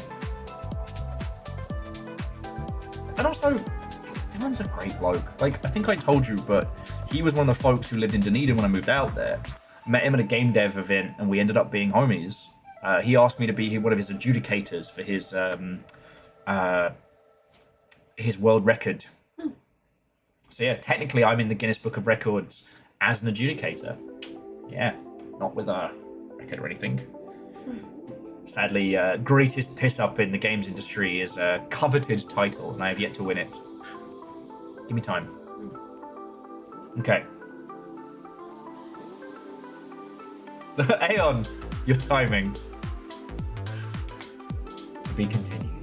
And also, Dylan's a great bloke. Like, I think I told you, but he was one of the folks who lived in Dunedin when I moved out there. Met him at a game dev event and we ended up being homies. He asked me to be one of his adjudicators for his world record. So yeah, technically I'm in the Guinness Book of Records as an adjudicator. Yeah, not with a record or anything. Sadly, greatest piss up in the games industry is a coveted title, and I have yet to win it. Give me time. Okay. Aeon, your timing. To be continued.